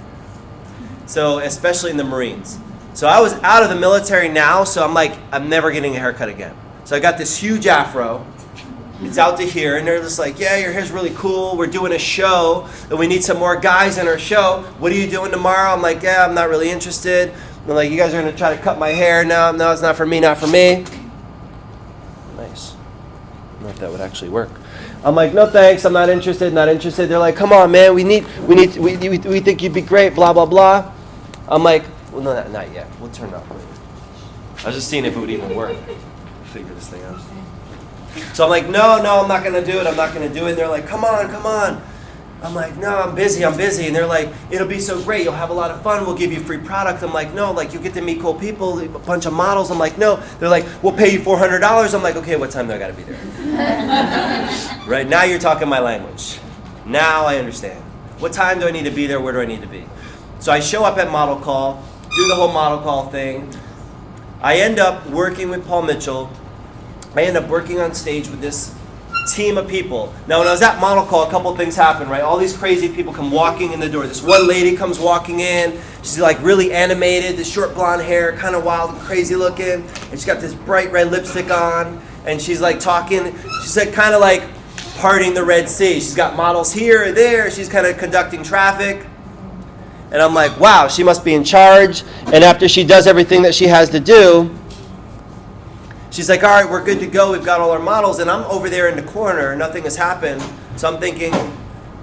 So, especially in the Marines. So I was out of the military now, so I'm like, I'm never getting a haircut again. So I got this huge afro. It's out to here, and they're just like, yeah, your hair's really cool. We're doing a show, and we need some more guys in our show. What are you doing tomorrow? I'm like, yeah, I'm not really interested. They're like, you guys are going to try to cut my hair? No, it's not for me, not for me. Nice. I don't know if that would actually work. I'm like, no thanks, I'm not interested. They're like, come on, man, we think you'd be great, blah, blah, blah. I'm like, well, no, not yet. We'll turn it off later. I was just seeing if it would even work. Figure this thing out. So I'm like, no, I'm not going to do it. And they're like, come on. I'm like, no, I'm busy. And they're like, it'll be so great. You'll have a lot of fun. We'll give you free product. I'm like, no, like, you'll get to meet cool people, a bunch of models. I'm like, no. They're like, we'll pay you $400. I'm like, okay, what time do I got to be there? Right, now you're talking my language. Now I understand. What time do I need to be there? Where do I need to be? So I show up at model call, do the whole model call thing. I end up working with Paul Mitchell. I end up working on stage with this team of people. Now, when I was at model call, a couple things happened, right? All these crazy people come walking in the door. This one lady comes walking in. She's like really animated, this short blonde hair, kind of wild and crazy looking. And she's got this bright red lipstick on. And she's like talking. She's like kind of like parting the Red Sea. She's got models here or there. She's kind of conducting traffic. And I'm like, wow, she must be in charge. And after she does everything that she has to do, she's like, all right, we're good to go. We've got all our models. And I'm over there in the corner. Nothing has happened. So I'm thinking,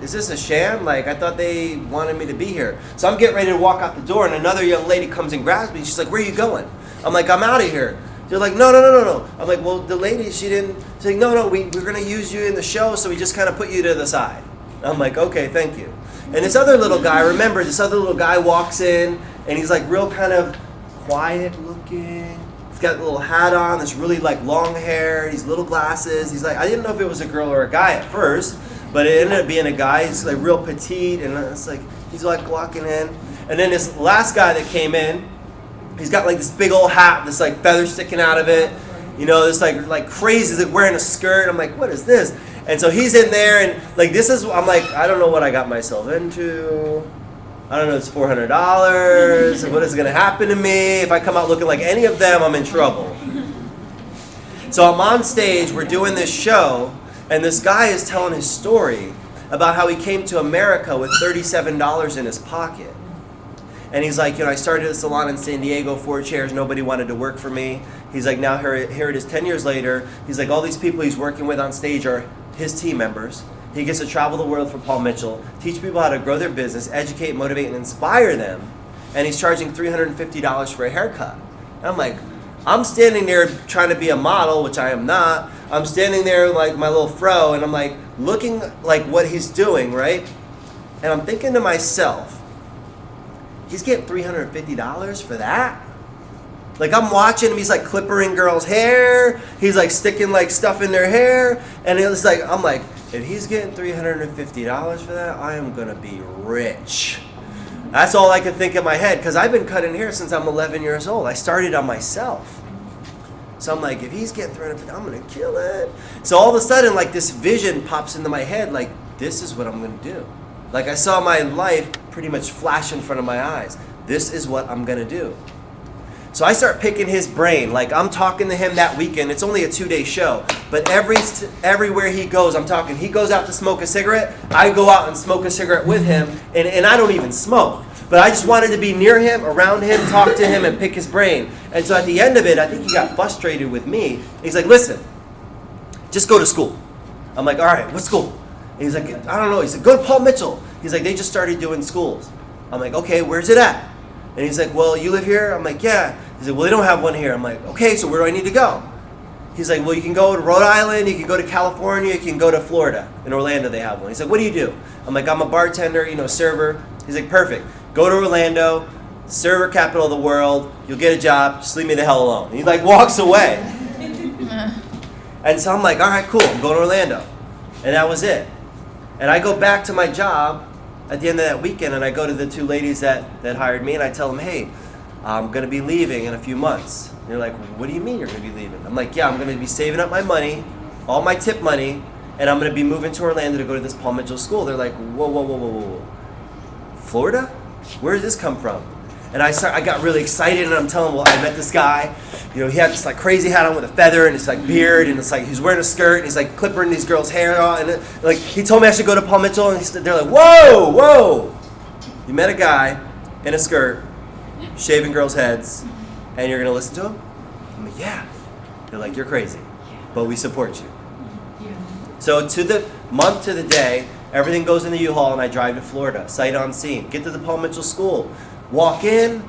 is this a sham? Like, I thought they wanted me to be here. So I'm getting ready to walk out the door. And another young lady comes and grabs me. She's like, where are you going? I'm like, I'm out of here. They're like, no. I'm like, well, the lady, she didn't. She's like, no, we're going to use you in the show. So we just kind of put you to the side. I'm like, okay, thank you. And this other little guy, remember, this other little guy walks in, and he's like real kind of quiet looking. He's got a little hat on, this really like long hair, these little glasses. He's like, I didn't know if it was a girl or a guy at first, but it ended up being a guy. He's like real petite, and it's like, he's like walking in. And then this last guy that came in, he's got like this big old hat, this like feather sticking out of it. You know, this like crazy, he's like wearing a skirt. I'm like, what is this? And so he's in there, and like this is, I'm like, I don't know what I got myself into. I don't know, it's $400. What is going to happen to me? If I come out looking like any of them, I'm in trouble. So I'm on stage, we're doing this show, and this guy is telling his story about how he came to America with $37 in his pocket. And he's like, you know, I started a salon in San Diego, 4 chairs, nobody wanted to work for me. He's like, now here it is 10 years later. He's like, all these people he's working with on stage are his team members. He gets to travel the world for Paul Mitchell, teach people how to grow their business, educate, motivate, and inspire them. And he's charging $350 for a haircut. And I'm like, I'm standing there trying to be a model, which I am not. I'm standing there like my little fro, and I'm like looking like what he's doing, right? And I'm thinking to myself, he's getting $350 for that? Like, I'm watching him, he's like clippering girls' hair, he's like sticking like stuff in their hair, and it's like, I'm like, if he's getting $350 for that, I am gonna be rich. That's all I could think in my head, because I've been cutting hair since I'm 11 years old. I started on myself. So I'm like, if he's getting $350, I'm gonna kill it. So all of a sudden, like, this vision pops into my head, like, this is what I'm gonna do. Like, I saw my life pretty much flash in front of my eyes. This is what I'm gonna do. So I start picking his brain. Like, I'm talking to him that weekend. It's only a 2-day show. But everywhere he goes, I'm talking. He goes out to smoke a cigarette. I go out and smoke a cigarette with him. And I don't even smoke. But I just wanted to be near him, around him, talk to him, and pick his brain. And so at the end of it, I think he got frustrated with me. He's like, listen, just go to school. I'm like, all right, what school? And he's like, I don't know. He said, go to Paul Mitchell. He's like, they just started doing schools. I'm like, okay, where's it at? And he's like, well, you live here? I'm like, yeah. He's like, well, they don't have one here. I'm like, okay, so where do I need to go? He's like, well, you can go to Rhode Island, you can go to California, you can go to Florida. In Orlando, they have one. He's like, what do you do? I'm like, I'm a bartender, server. He's like, perfect. Go to Orlando, server capital of the world. You'll get a job. Just leave me the hell alone. And he like walks away. And so I'm like, all right, cool. I'm going to Orlando. And that was it. And I go back to my job at the end of that weekend, and I go to the two ladies that hired me, and I tell them, hey, I'm going to be leaving in a few months. And they're like, what do you mean you're going to be leaving? I'm like, yeah, I'm going to be saving up my money, all my tip money, and I'm going to be moving to Orlando to go to this Paul Mitchell school. They're like, whoa. Florida? Where did this come from? And I got really excited, and I'm telling them, well, I met this guy. He had this like crazy hat on with a feather, and it's like beard, and it's like he's wearing a skirt, and he's like clipping these girls' hair on, and like he told me I should go to Paul Mitchell, and they're like, whoa, you met a guy in a skirt, shaving girls' heads, and you're gonna listen to him? I'm like, yeah. They're like, you're crazy, but we support you. So to the month, to the day, everything goes in the U-Haul, and I drive to Florida, sight unseen, get to the Paul Mitchell school, walk in,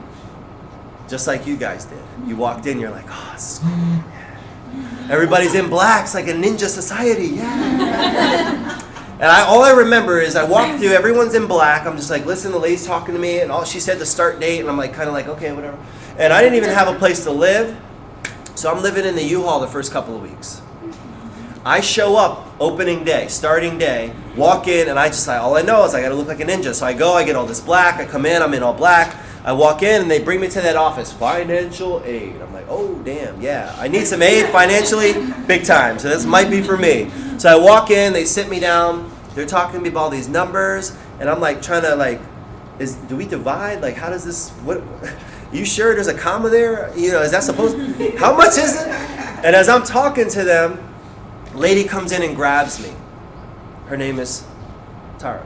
just like you guys did. You walked in, you're like, oh, this is cool. Yeah. Everybody's in black. It's like a ninja society. Yeah. And all I remember is I walked through, everyone's in black. I'm just like, listen, the lady's talking to me, and all she said the start date, and I'm like, kind of like, okay, whatever. And I didn't even have a place to live, so I'm living in the U-Haul the first couple of weeks. I show up opening day, starting day, walk in, and all I know is I got to look like a ninja. So I go, I get all this black, I come in, I'm in all black. I walk in, and they bring me to that office, financial aid. I'm like, oh, damn, yeah. I need some aid financially, big time. So this might be for me. So I walk in, they sit me down. They're talking to me about all these numbers, and I'm like trying to do we divide? Like, how does this, what? You sure there's a comma there? Is that supposed, how much is it? And as I'm talking to them, a lady comes in and grabs me. Her name is Tara.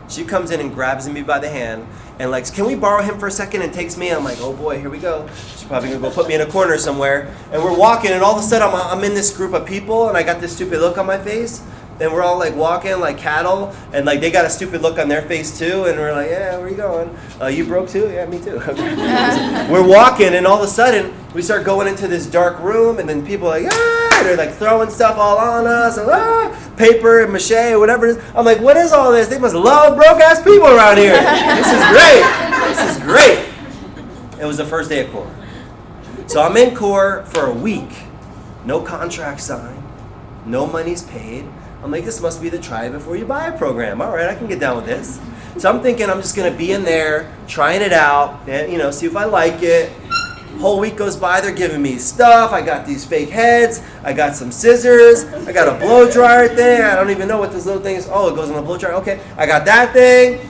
She comes in and grabs me by the hand and like, can we borrow him for a second, and takes me. I'm like, oh boy, here we go. She's probably gonna go put me in a corner somewhere. And we're walking, and all of a sudden I'm in this group of people, and I got this stupid look on my face. And we're all like walking like cattle, and like they got a stupid look on their face too. And we're like, yeah, where you going? You broke too? Yeah, me too. Okay. We're walking, and all of a sudden we start going into this dark room, and then people are like, ah, they're like throwing stuff all on us, and paper and mache or whatever it is. I'm like, what is all this? They must love broke ass people around here. This is great. This is great. It was the first day of core. So I'm in core for a week. No contract signed. No money's paid. I'm like, this must be the try before you buy a program. All right, I can get down with this. So I'm thinking I'm just going to be in there, trying it out, and see if I like it. Whole week goes by, they're giving me stuff. I got these fake heads. I got some scissors. I got a blow dryer thing. I don't even know what this little thing is. Oh, it goes on a blow dryer. Okay, I got that thing.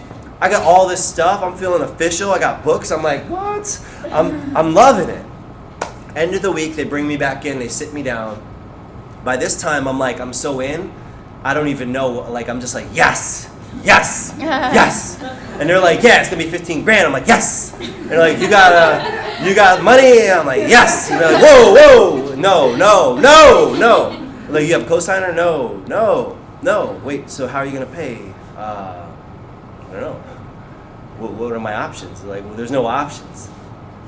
I got all this stuff. I'm feeling official. I got books. I'm like, what? I'm loving it. End of the week, they bring me back in. They sit me down. By this time, I'm like, I'm so in. I don't even know, like, I'm just like, yes, and they're like, yeah, it's gonna be 15 grand. I'm like, yes. And they're like, you got money? And I'm like, yes. And they're like, whoa, no. Like, you have a cosigner? No. Wait, so how are you gonna pay? I don't know. What are my options? They're like, well, there's no options.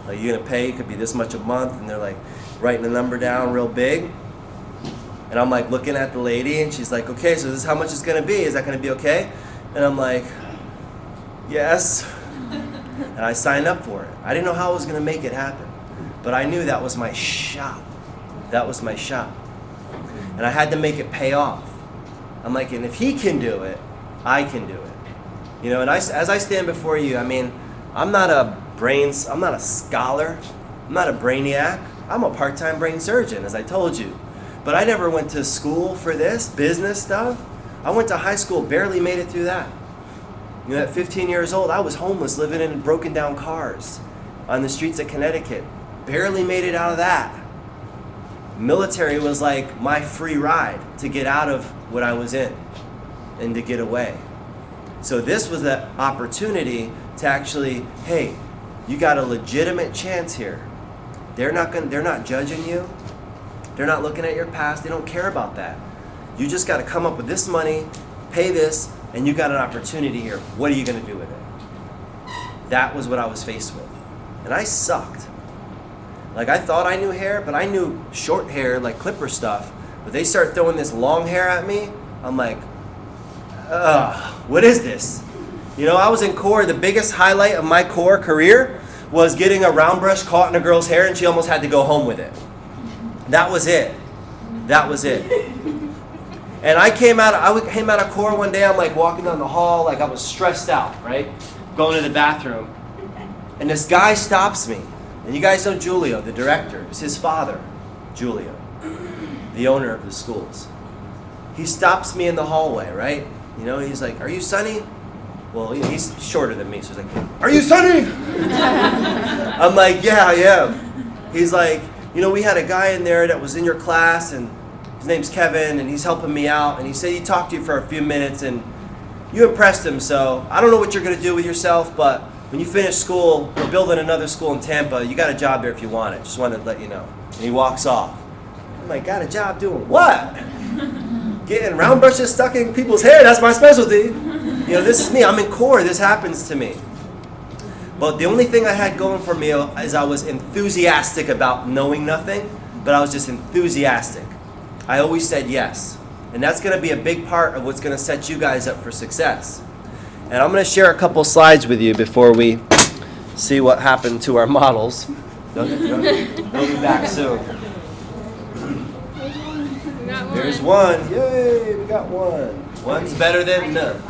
Like, you're gonna pay, it could be this much a month, and they're like writing the number down real big. And I'm like looking at the lady, and she's like, okay, so this is how much it's gonna be. Is that gonna be okay? And I'm like, yes. And I signed up for it. I didn't know how I was gonna make it happen, but I knew that was my shot. And I had to make it pay off. I'm like, and if he can do it, I can do it. And as I stand before you, I mean, I'm not a scholar, I'm not a brainiac. I'm a part-time brain surgeon, as I told you. But I never went to school for this business stuff. I went to high school, barely made it through that. At 15 years old, I was homeless, living in broken down cars on the streets of Connecticut. Barely made it out of that. Military was like my free ride to get out of what I was in and to get away. So this was the opportunity to actually, hey, you got a legitimate chance here. They're not judging you. They're not looking at your past. They don't care about that. You just got to come up with this money, pay this, and you got an opportunity here. What are you going to do with it? That was what I was faced with. And I sucked. Like I thought I knew hair, but I knew short hair, like clipper stuff. But they start throwing this long hair at me. I'm like, what is this? You know, I was in core. The biggest highlight of my core career was getting a round brush caught in a girl's hair and she almost had to go home with it. That was it. That was it. And I came out of core one day. I'm like walking down the hall, like I was stressed out, right? Going to the bathroom. And this guy stops me. And you guys know Julio, the director. It was his father, Julio, the owner of the schools. He stops me in the hallway, right? You know, he's like, "Are you Sonny?" Well, he's shorter than me, so he's like, "Are you Sonny?" I'm like, "Yeah, I am." He's like, "You know, we had a guy in there that was in your class, and his name's Kevin, and he's helping me out, and he said he talked to you for a few minutes, and you impressed him, so I don't know what you're going to do with yourself, but when you finish school, we're building another school in Tampa. You got a job there if you want it. Just wanted to let you know." And he walks off. I'm like, "Got a job doing what?" Getting round brushes stuck in people's hair. That's my specialty. You know, this is me. I'm in core. This happens to me. But the only thing I had going for me is I was enthusiastic about knowing nothing, but I was just enthusiastic. I always said yes. And that's going to be a big part of what's going to set you guys up for success. And I'm going to share a couple slides with you before we see what happened to our models. They'll be back soon. There's one. Yay, we got one. One's better than none.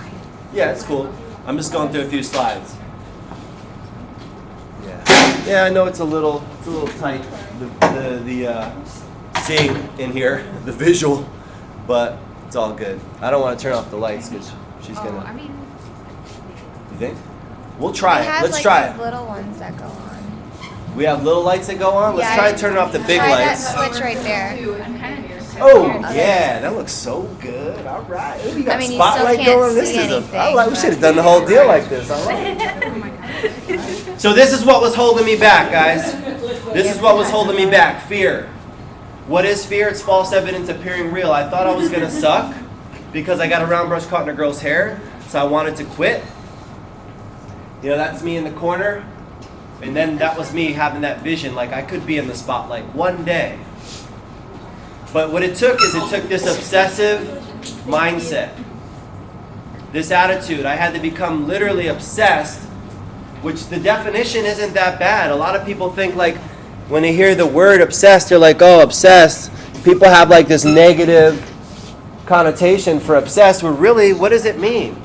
Yeah, it's cool. I'm just going through a few slides. Yeah, I know it's a little tight, the seeing in here, the visual, but it's all good. I don't want to turn off the lights because she's gonna. I mean, you think? We'll try it. Let's like try these it. little ones that go on. We have little lights that go on. Let's try to turn off the big Try lights. that switch right there. Oh yeah, that looks so good. All right, ooh, you got I mean, you still spotlight can't going. This see is anything, I like. We but- should have done the whole deal like this. I like it. So this is what was holding me back, guys. This is what was holding me back. Fear. What is fear? It's false evidence appearing real. I thought I was gonna suck because I got a round brush caught in a girl's hair, so I wanted to quit. You know, that's me in the corner. And then that was me having that vision, like I could be in the spotlight one day. But what it took is it took this obsessive mindset, this attitude. I had to become literally obsessed, which the definition isn't that bad. A lot of people think like when they hear the word obsessed, they're like, "Oh, obsessed." People have like this negative connotation for obsessed, where really, what does it mean?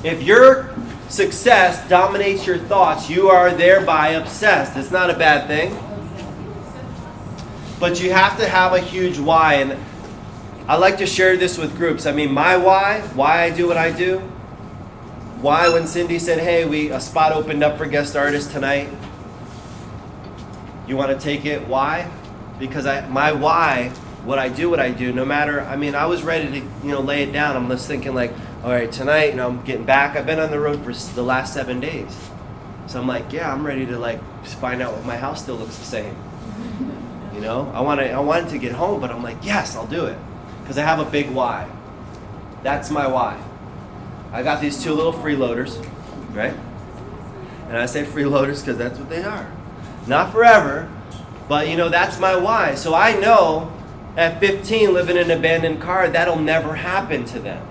If your success dominates your thoughts, you are thereby obsessed. It's not a bad thing. But you have to have a huge why. And I like to share this with groups. I mean, my why I do what I do. Why when Cindy said, "Hey, a spot opened up for guest artists tonight. You want to take it?" Why? Because my why, what I do, no matter, I mean, I was ready to, lay it down. I'm just thinking like, all right, tonight, I'm getting back. I've been on the road for the last 7 days. So I'm like, yeah, I'm ready to like find out if my house still looks the same. I wanted to get home, but I'm like, yes, I'll do it. Because I have a big why. That's my why. I got these 2 little freeloaders, right? And I say freeloaders because that's what they are. Not forever, but that's my why. So I know at 15 living in an abandoned car, that'll never happen to them.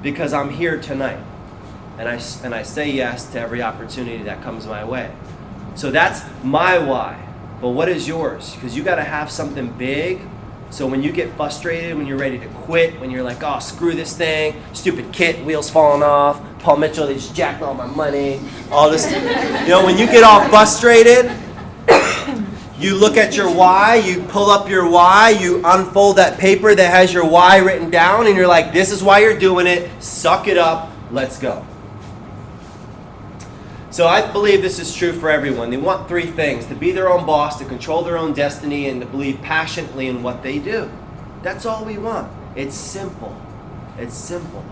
Because I'm here tonight. And I say yes to every opportunity that comes my way. So that's my why. But what is yours? Because you got to have something big. So when you get frustrated, when you're ready to quit, when you're like, "Oh, screw this thing, stupid kit, wheels falling off, Paul Mitchell, they just jacked all my money," all this. When you get all frustrated, you look at your why, you pull up your why, you unfold that paper that has your why written down, and you're like, "This is why you're doing it, suck it up, let's go." So I believe this is true for everyone. They want 3 things: to be their own boss, to control their own destiny, and to believe passionately in what they do. That's all we want. It's simple. It's simple.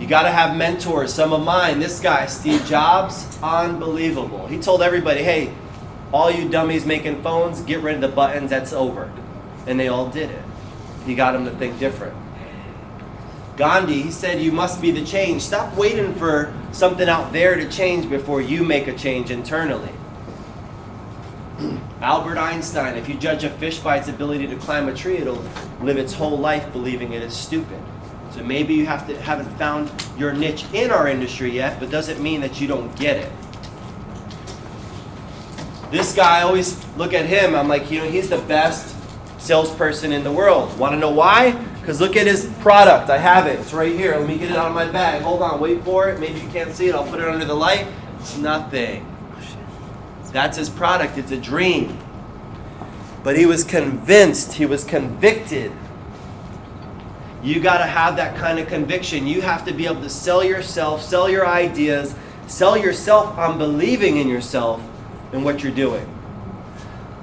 You got to have mentors. Some of mine, this guy, Steve Jobs, unbelievable. He told everybody, "Hey, all you dummies making phones, get rid of the buttons, that's over." And they all did it. He got them to think different. Gandhi, he said, "You must be the change." Stop waiting for something out there to change before you make a change internally. Albert Einstein, if you judge a fish by its ability to climb a tree, it'll live its whole life believing it is stupid. So maybe you haven't found your niche in our industry yet, but doesn't mean that you don't get it. This guy, I always look at him, I'm like, he's the best salesperson in the world. Want to know why? Because look at his product. I have it. It's right here. Let me get it out of my bag. Hold on. Wait for it. Maybe you can't see it. I'll put it under the light. It's nothing. That's his product. It's a dream. But he was convinced. He was convicted. You got to have that kind of conviction. You have to be able to sell yourself, sell your ideas, sell yourself on believing in yourself and what you're doing.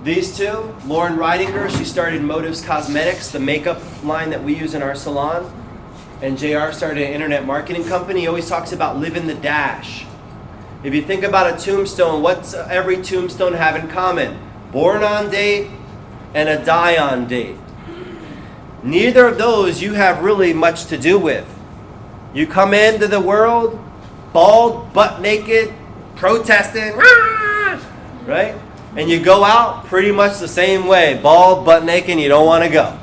These two, Lauren Reidinger, she started Motives Cosmetics, the makeup line that we use in our salon. And JR started an internet marketing company. He always talks about living the dash. If you think about a tombstone, what's every tombstone have in common? Born on date and a die on date. Neither of those you have really much to do with. You come into the world bald, butt naked, protesting, right? And you go out pretty much the same way, bald, butt naked, and you don't want to go.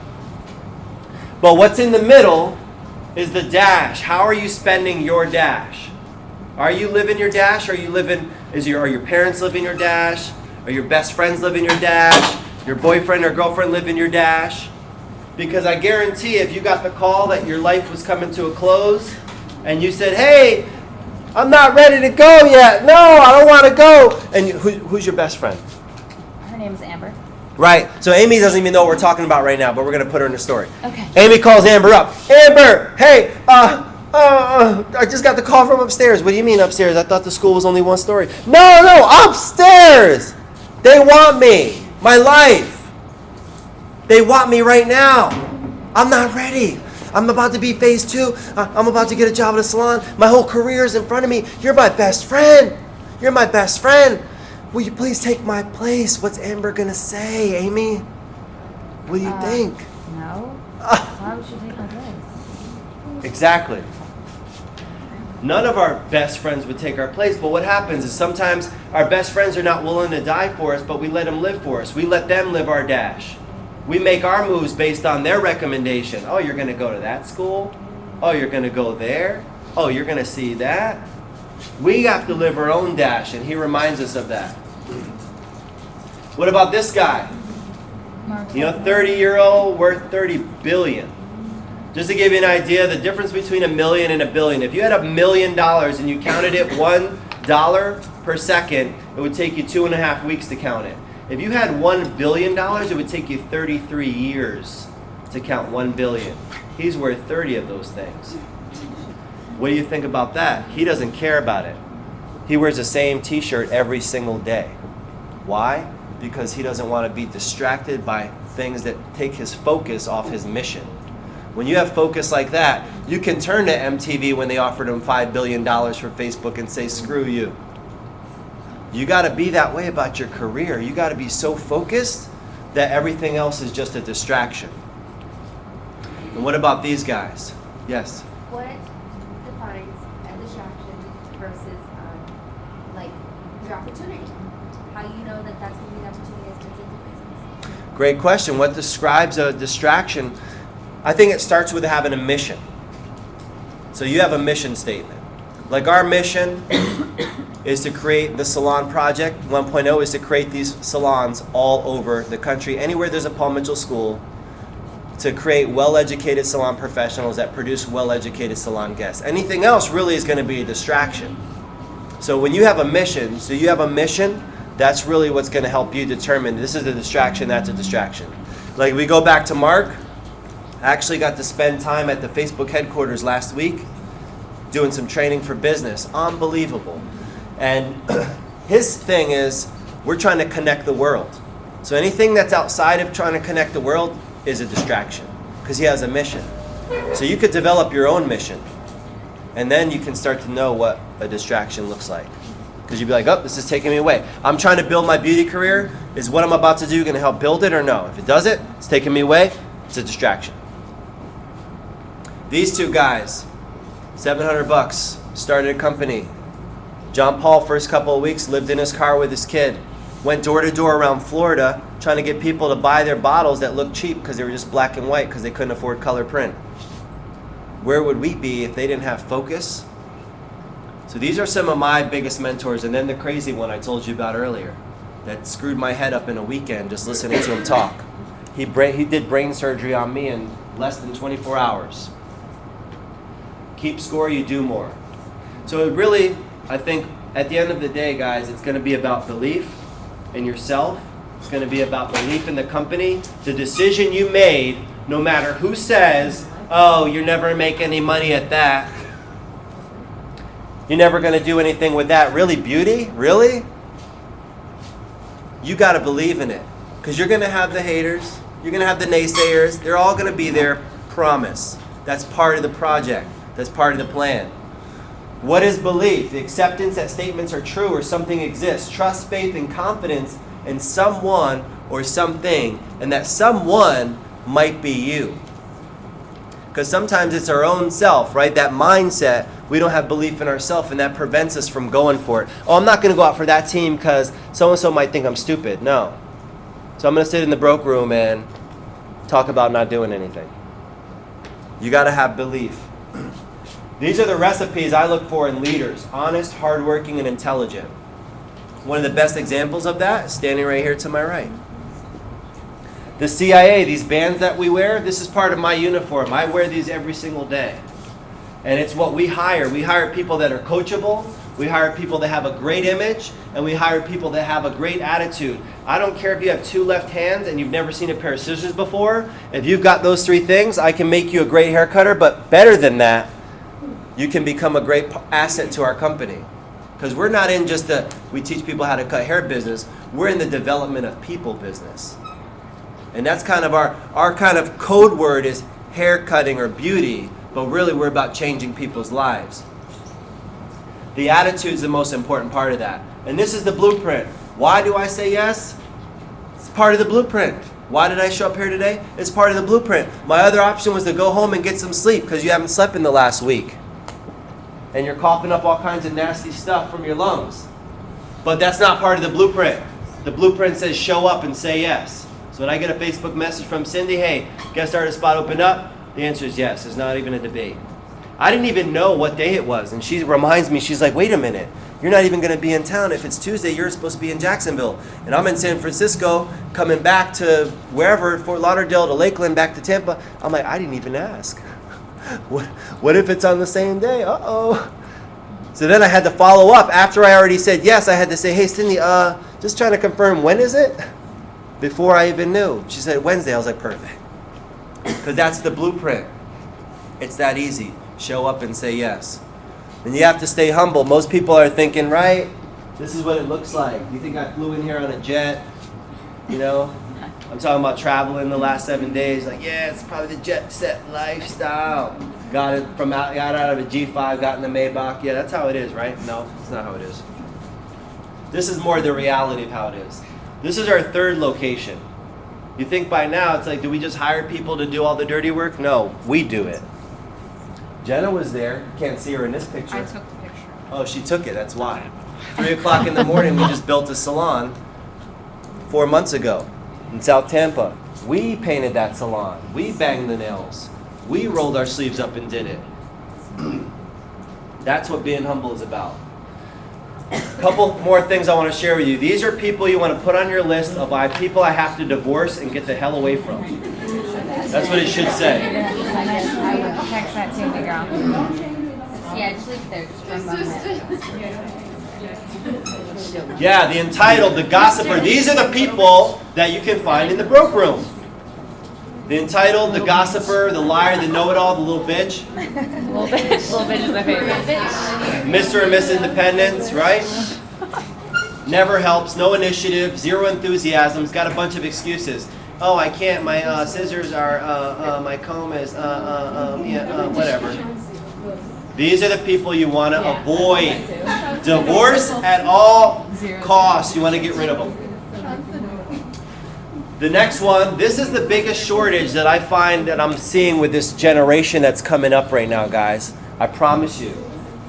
But what's in the middle is the dash. How are you spending your dash? Are you living your dash? Are your parents living your dash? Are your best friends living your dash? Your boyfriend or girlfriend living your dash? Because I guarantee if you got the call that your life was coming to a close and you said, hey, I'm not ready to go yet. No, I don't want to go. And who's your best friend? Her name is Amber. Right. So Amy doesn't even know what we're talking about right now, but we're going to put her in the story. Okay. Amy calls Amber up. Amber, hey, I just got the call from upstairs. What do you mean upstairs? I thought the school was only one story. No, upstairs. They want me. My life. They want me right now. I'm not ready. I'm about to be phase 2. I'm about to get a job at a salon. My whole career is in front of me. You're my best friend. You're my best friend. Will you please take my place? What's Amber going to say, Amy? What do you think? No. Why would she take my place? Exactly. None of our best friends would take our place, but what happens is sometimes our best friends are not willing to die for us, but we let them live for us. We let them live our dash. We make our moves based on their recommendation. Oh, you're going to go to that school? Oh, you're going to go there? Oh, you're going to see that? We have to live our own dash, and he reminds us of that. What about this guy? 30-year-old worth $30 billion. Just to give you an idea, the difference between $1 million and $1 billion. If you had $1 million and you counted it $1 per second, it would take you 2.5 weeks to count it. If you had $1 billion, it would take you 33 years to count 1 billion. He's worth 30 of those things. What do you think about that? He doesn't care about it. He wears the same t-shirt every single day. Why? Because he doesn't want to be distracted by things that take his focus off his mission. When you have focus like that, you can turn to MTV when they offered him $5 billion for Facebook and say, screw you. You got to be that way about your career. You got to be so focused that everything else is just a distraction. And what about these guys? Yes? What defines a distraction versus like your opportunity? How you know that that's going to be the opportunity that's going to take your business? Great question. What describes a distraction? I think it starts with having a mission. So you have a mission statement. Like our mission is to create the Salon Project 1.0 is to create these salons all over the country, anywhere there's a Paul Mitchell school, to create well-educated salon professionals that produce well-educated salon guests. Anything else really is going to be a distraction. So when you have a mission, that's really what's going to help you determine this is a distraction, that's a distraction. Like we go back to Mark, I actually got to spend time at the Facebook headquarters last week doing some training for business. Unbelievable. And his thing is, we're trying to connect the world. So anything that's outside of trying to connect the world is a distraction, because he has a mission. So you could develop your own mission, and then you can start to know what a distraction looks like. Because you'd be like, oh, this is taking me away. I'm trying to build my beauty career. Is what I'm about to do going to help build it or no? If it does it, it's taking me away, it's a distraction. These two guys, $700, started a company. John Paul, first couple of weeks, lived in his car with his kid. went door to door around Florida trying to get people to buy their bottles that looked cheap because they were just black and white because they couldn't afford color print. Where would we be if they didn't have focus? So these are some of my biggest mentors, and then the crazy one I told you about earlier that screwed my head up in a weekend just listening to him talk. He did brain surgery on me in less than 24 hours. Keep score, you do more. So it really, I think, at the end of the day, guys, it's going to be about belief in yourself. It's going to be about belief in the company. The decision you made, no matter who says, oh, you're never going to make any money at that. You're never going to do anything with that. Really, beauty? Really? You got to believe in it. Because you're going to have the haters. You're going to have the naysayers. They're all going to be there. Promise. That's part of the project. That's part of the plan. What is belief? The acceptance that statements are true or something exists. Trust, faith, and confidence in someone or something. And that someone might be you. Because sometimes it's our own self, right? That mindset, we don't have belief in ourselves, and that prevents us from going for it. Oh, I'm not going to go out for that team because so-and-so might think I'm stupid. No. So I'm going to sit in the broke room and talk about not doing anything. You got to have belief. These are the recipes I look for in leaders. Honest, hardworking, and intelligent. One of the best examples of that is standing right here to my right. The CIA, these bands that we wear, this is part of my uniform. I wear these every single day. And it's what we hire. We hire people that are coachable. We hire people that have a great image. And we hire people that have a great attitude. I don't care if you have two left hands and you've never seen a pair of scissors before. If you've got those three things, I can make you a great hair cutter. But better than that, you can become a great asset to our company. Because we're not in just we teach people how to cut hair business. We're in the development of people business. And that's kind of our kind of code word is hair cutting or beauty, but really we're about changing people's lives. The attitude is the most important part of that. And this is the blueprint. Why do I say yes? It's part of the blueprint. Why did I show up here today? It's part of the blueprint. My other option was to go home and get some sleep because you haven't slept in the last week. And you're coughing up all kinds of nasty stuff from your lungs. But that's not part of the blueprint. The blueprint says show up and say yes. So when I get a Facebook message from Cindy, hey, guest artist spot open up? The answer is yes. There's not even a debate. I didn't even know what day it was. And she reminds me, she's like, wait a minute. You're not even going to be in town. If it's Tuesday, you're supposed to be in Jacksonville. And I'm in San Francisco, coming back to wherever, Fort Lauderdale to Lakeland, back to Tampa. I'm like, I didn't even ask. What if it's on the same day? Uh-oh. So then I had to follow up. After I already said yes, I had to say, hey, Cindy, just trying to confirm, when is it? Before I even knew. She said Wednesday. I was like, perfect. Because that's the blueprint. It's that easy. Show up and say yes. And you have to stay humble. Most people are thinking, right, this is what it looks like. You think I flew in here on a jet? You know? I'm talking about traveling the last 7 days. Like, yeah, it's probably the jet set lifestyle. Got out of a G5, got in the Maybach. Yeah, that's how it is, right? No, that's not how it is. This is more the reality of how it is. This is our third location. You think by now, it's like, do we just hire people to do all the dirty work? No, we do it. Jenna was there. You can't see her in this picture. I took the picture. Oh, she took it. That's why. 3 o'clock in the morning, we just built a salon 4 months ago in South Tampa. We painted that salon. We banged the nails. We rolled our sleeves up and did it. That's what being humble is about. A couple more things I want to share with you. These are people you want to put on your list of people I have to divorce and get the hell away from. That's what it should say. I would text that to me, girl. Yeah, just leave it there. Just run by Yeah, the entitled, the gossiper. These are the people that you can find in the broke room. The entitled, the gossiper, the liar, the know-it-all, the little bitch. Little bitch is my favorite. Mr. and Miss Independence, right? Never helps, no initiative, zero enthusiasm, got a bunch of excuses. Oh, I can't, my scissors are, my comb is, whatever. These are the people you want to avoid. Divorce at all costs. You want to get rid of them. The next one, this is the biggest shortage that I find that I'm seeing with this generation that's coming up right now, guys. I promise you.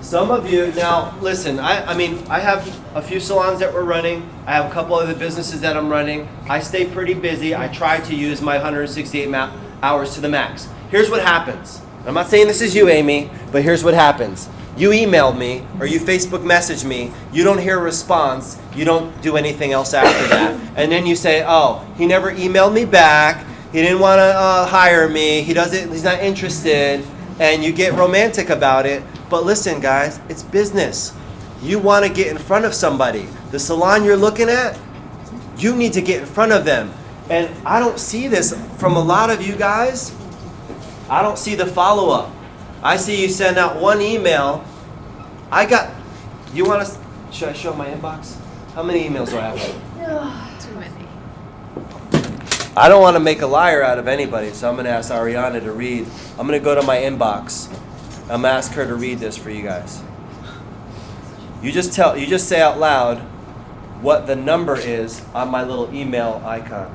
Some of you, now listen, I mean, I have a few salons that we're running. I have a couple other businesses that I'm running. I stay pretty busy. I try to use my 168 hours to the max. Here's what happens. I'm not saying this is you, Amy, but here's what happens. You email me or you Facebook message me. You don't hear a response. You don't do anything else after that. And then you say, oh, he never emailed me back. He didn't want to hire me. He's not interested. And you get romantic about it. But listen, guys, it's business. You want to get in front of somebody. The salon you're looking at, you need to get in front of them. And I don't see this from a lot of you guys. I don't see the follow-up. I see you send out one email. Should I show my inbox? How many emails do I have? Too many. I don't want to make a liar out of anybody, so I'm going to ask Ariana to read. I'm going to go to my inbox. I'm going to ask her to read this for you guys. You just say out loud what the number is on my little email icon.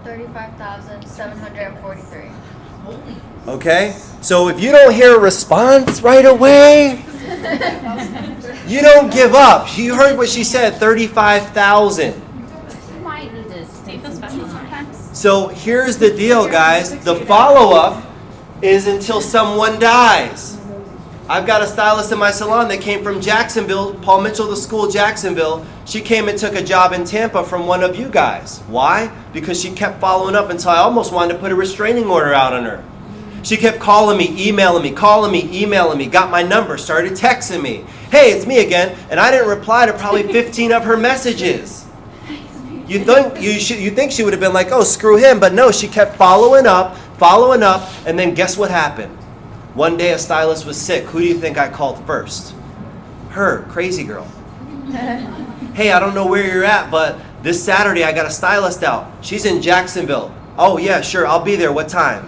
35,743. Okay? So if you don't hear a response right away, you don't give up. You heard what she said, 35,000. You might need to stay for special sometimes. So here's the deal, guys. The follow-up is until someone dies. I've got a stylist in my salon that came from Jacksonville, Paul Mitchell, the school, Jacksonville. She came and took a job in Tampa from one of you guys. Why? Because she kept following up until I almost wanted to put a restraining order out on her. She kept calling me, emailing me, got my number, started texting me. Hey, it's me again. And I didn't reply to probably 15 of her messages. You think she would have been like, oh, screw him. But no, she kept following up, and then guess what happened? One day a stylist was sick. Who do you think I called first? Her, crazy girl. Hey, I don't know where you're at, but this Saturday I got a stylist out. She's in Jacksonville. Oh yeah, sure, I'll be there. What time?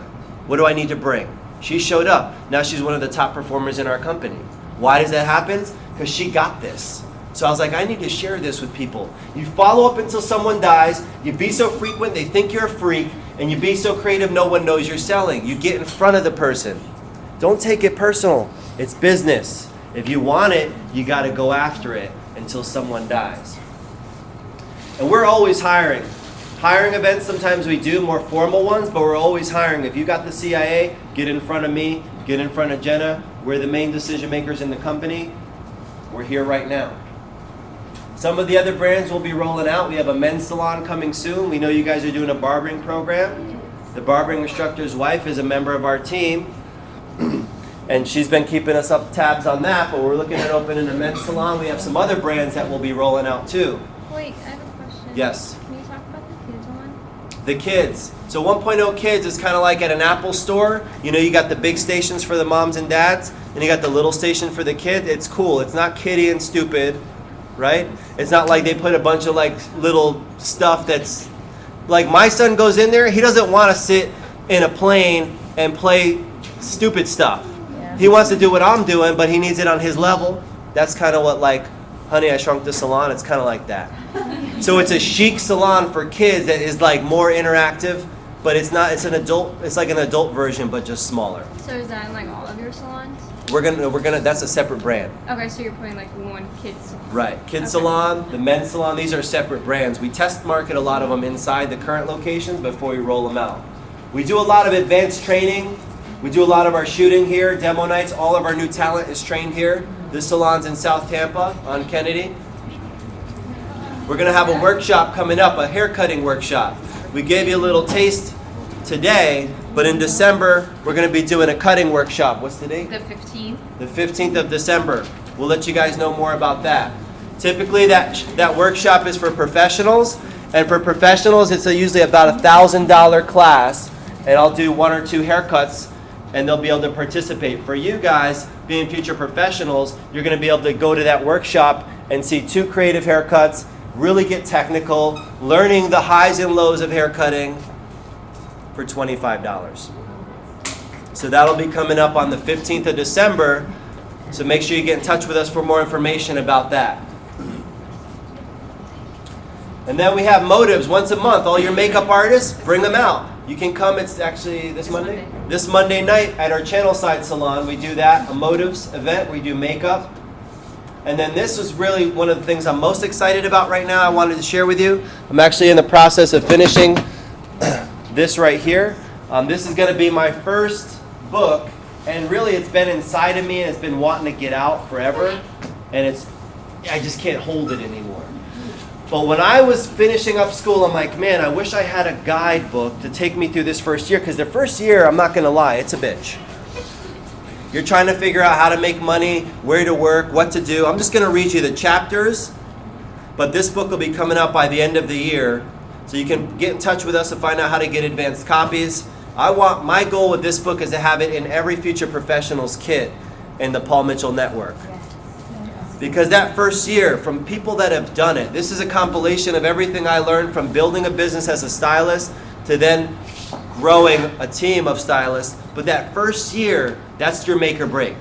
What do I need to bring? She showed up. Now she's one of the top performers in our company. Why does that happen? Because she got this. So I was like, I need to share this with people. You follow up until someone dies. You be so frequent, they think you're a freak. And you be so creative, no one knows you're selling. You get in front of the person. Don't take it personal. It's business. If you want it, you got to go after it until someone dies. And we're always hiring. Hiring events, sometimes we do more formal ones, but we're always hiring. If you got the CIA, get in front of me, get in front of Jenna. We're the main decision makers in the company. We're here right now. Some of the other brands will be rolling out. We have a men's salon coming soon. We know you guys are doing a barbering program. The barbering instructor's wife is a member of our team. And she's been keeping us up tabs on that, but we're looking at opening a men's salon. We have some other brands that will be rolling out too. Wait, I have a question. Yes. Can you talk about the kids one? The kids. So 1.0 Kids is kind of like at an Apple store. You know, you got the big stations for the moms and dads, and you got the little station for the kid. It's cool. It's not kiddie and stupid, right? It's not like they put a bunch of like little stuff that's, like my son goes in there, he doesn't want to sit in a plane and play stupid stuff. He wants to do what I'm doing, but he needs it on his level. That's kind of what, like, Honey, I Shrunk the Salon, it's kind of like that. So it's a chic salon for kids that is like more interactive, but it's not, it's like an adult version, but just smaller. So is that in like all of your salons? We're gonna, that's a separate brand. Okay, so you're putting like one kids. Right, Kids Salon, the Men's Salon, these are separate brands. We test market a lot of them inside the current locations before we roll them out. We do a lot of advanced training. We do a lot of our shooting here, demo nights. All of our new talent is trained here. This salon's in South Tampa on Kennedy. We're gonna have a workshop coming up, a haircutting workshop. We gave you a little taste today, but in December, we're gonna be doing a cutting workshop. What's the date? The 15th. The 15th of December. We'll let you guys know more about that. Typically, that workshop is for professionals, and for professionals, it's usually about $1,000 class, and I'll do 1 or 2 haircuts, and they'll be able to participate. For you guys, being future professionals, you're going to be able to go to that workshop and see 2 creative haircuts, really get technical, learning the highs and lows of haircutting for $25. So that'll be coming up on the 15th of December, so make sure you get in touch with us for more information about that. And then we have motives once a month. All your makeup artists, bring them out. You can come. It's actually this Monday? This Monday night at our channel side salon. We do that, a motives event. We do makeup. And then this is really one of the things I'm most excited about right now. I wanted to share with you. I'm actually in the process of finishing this right here. This is going to be my first book. And really it's been inside of me and it's been wanting to get out forever. And I just can't hold it anymore. But when I was finishing up school, I'm like, man, I wish I had a guidebook to take me through this first year. Because the first year, I'm not going to lie, it's a bitch. You're trying to figure out how to make money, where to work, what to do. I'm just going to read you the chapters. But this book will be coming out by the end of the year. So you can get in touch with us to find out how to get advanced copies. My goal with this book is to have it in every future professional's kit in the Paul Mitchell Network. Because that first year, from people that have done it, this is a compilation of everything I learned from building a business as a stylist to then growing a team of stylists. But that first year, that's your make or break.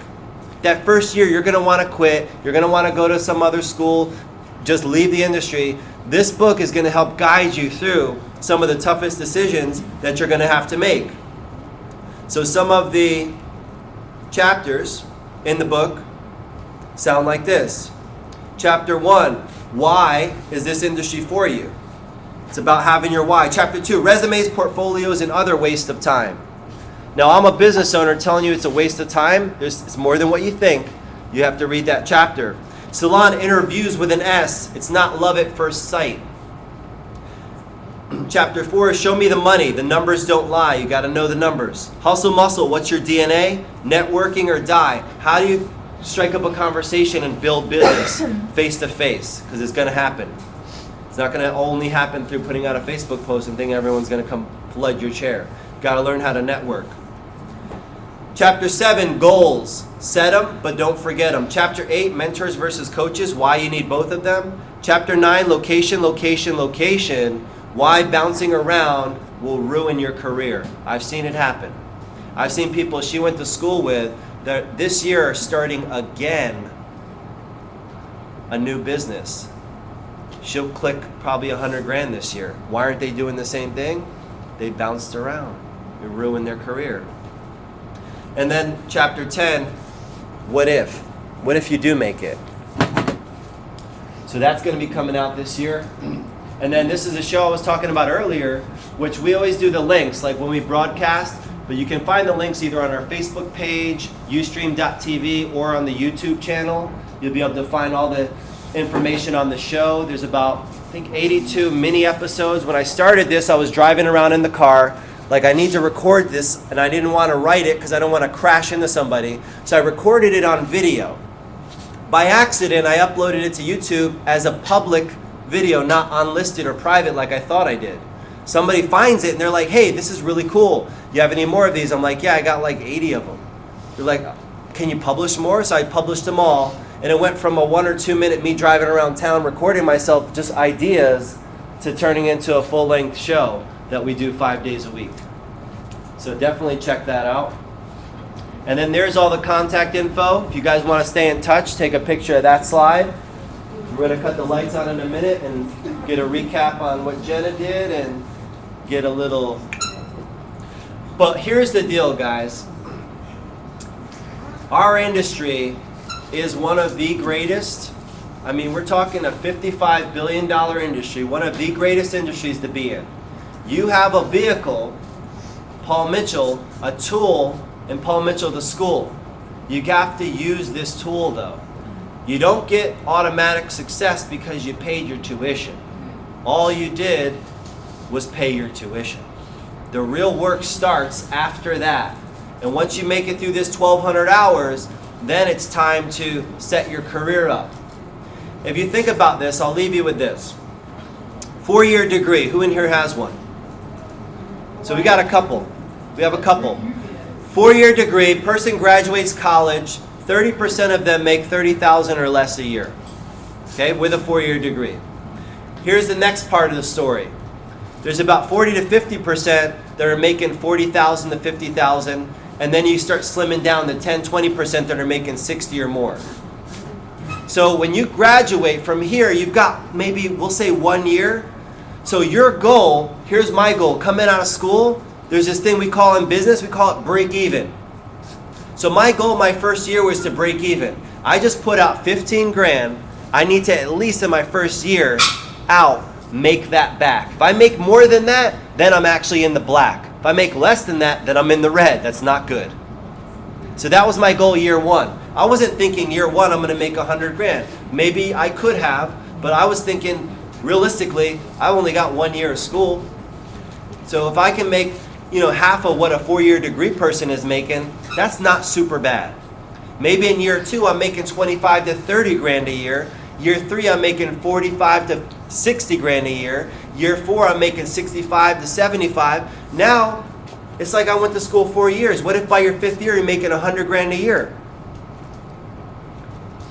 That first year, you're going to want to quit. You're going to want to go to some other school, just leave the industry. This book is going to help guide you through some of the toughest decisions that you're going to have to make. So some of the chapters in the book sound like this. Chapter 1, why is this industry for you? It's about having your why. Chapter 2, resumes, portfolios, and other waste of time. Now, I'm a business owner telling you it's a waste of time. It's more than what you think. You have to read that chapter. Salon interviews with an S. It's not love at first sight. Chapter 4 is show me the money. The numbers don't lie. You got to know the numbers. Hustle muscle. What's your DNA? Networking or die. How do you strike up a conversation and build business face to face? Because it's going to happen. It's not going to only happen through putting out a Facebook post and thinking everyone's going to come flood your chair. Got to learn how to network. Chapter 7, goals. Set them, but don't forget them. Chapter 8, mentors versus coaches. Why you need both of them. Chapter 9, location, location, location. Why bouncing around will ruin your career. I've seen it happen. I've seen people she went to school with that this year are starting again a new business. She'll click probably $100,000 this year. Why aren't they doing the same thing? They bounced around. It ruined their career. And then chapter 10, what if? What if you do make it? So that's going to be coming out this year. And then this is a show I was talking about earlier, which we always do the links, like when we broadcast. But you can find the links either on our Facebook page, ustream.tv, or on the YouTube channel. You'll be able to find all the information on the show. There's about, I think, 82 mini episodes. When I started this, I was driving around in the car. Like, I need to record this, and I didn't want to write it because I don't want to crash into somebody. So I recorded it on video. By accident, I uploaded it to YouTube as a public video, not unlisted or private like I thought I did. Somebody finds it, and they're like, hey, this is really cool. You have any more of these? I'm like, yeah, I got like 80 of them. They're like, can you publish more? So I published them all, and it went from a 1 or 2 minute me driving around town recording myself, just ideas, to turning into a full-length show that we do 5 days a week. So definitely check that out. And then there's all the contact info. If you guys want to stay in touch, take a picture of that slide. We're going to cut the lights on in a minute and get a recap on what Jenna did and get a little... But here's the deal, guys. Our industry is one of the greatest. I mean, we're talking a $55 billion industry, one of the greatest industries to be in. You have a vehicle, Paul Mitchell, a tool, and Paul Mitchell the school. You have to use this tool, though. You don't get automatic success because you paid your tuition. All you did was pay your tuition. The real work starts after that. And once you make it through this 1,200 hours, then it's time to set your career up. If you think about this, I'll leave you with this. 4-year degree. Who in here has one? So we got a couple. We have a couple. 4-year degree, person graduates college, 30% of them make $30,000 or less a year. Okay, with a 4-year degree. Here's the next part of the story. There's about 40 to 50% that are making $40,000 to $50,000, and then you start slimming down to 10, 20% that are making 60 or more. So when you graduate from here, you've got maybe, we'll say 1 year So your goal, here's my goal, coming out of school, there's this thing we call in business, we call it break even. So my goal my first year was to break even. I just put out 15 grand. I need to, at least in my first year out, make that back. If I make more than that, then I'm actually in the black. If I make less than that, then I'm in the red. That's not good. So that was my goal year one. I wasn't thinking year one I'm going to make 100 grand. Maybe I could have, but I was thinking realistically, I only got 1 year of school. So if I can make, half of what a 4-year degree person is making, that's not super bad. Maybe in year 2 I'm making 25 to 30 grand a year. Year 3 I'm making 45 to 60 grand a year. Year 4 I'm making 65 to 75. Now it's like I went to school 4 years. What if by your 5th year you're making 100 grand a year?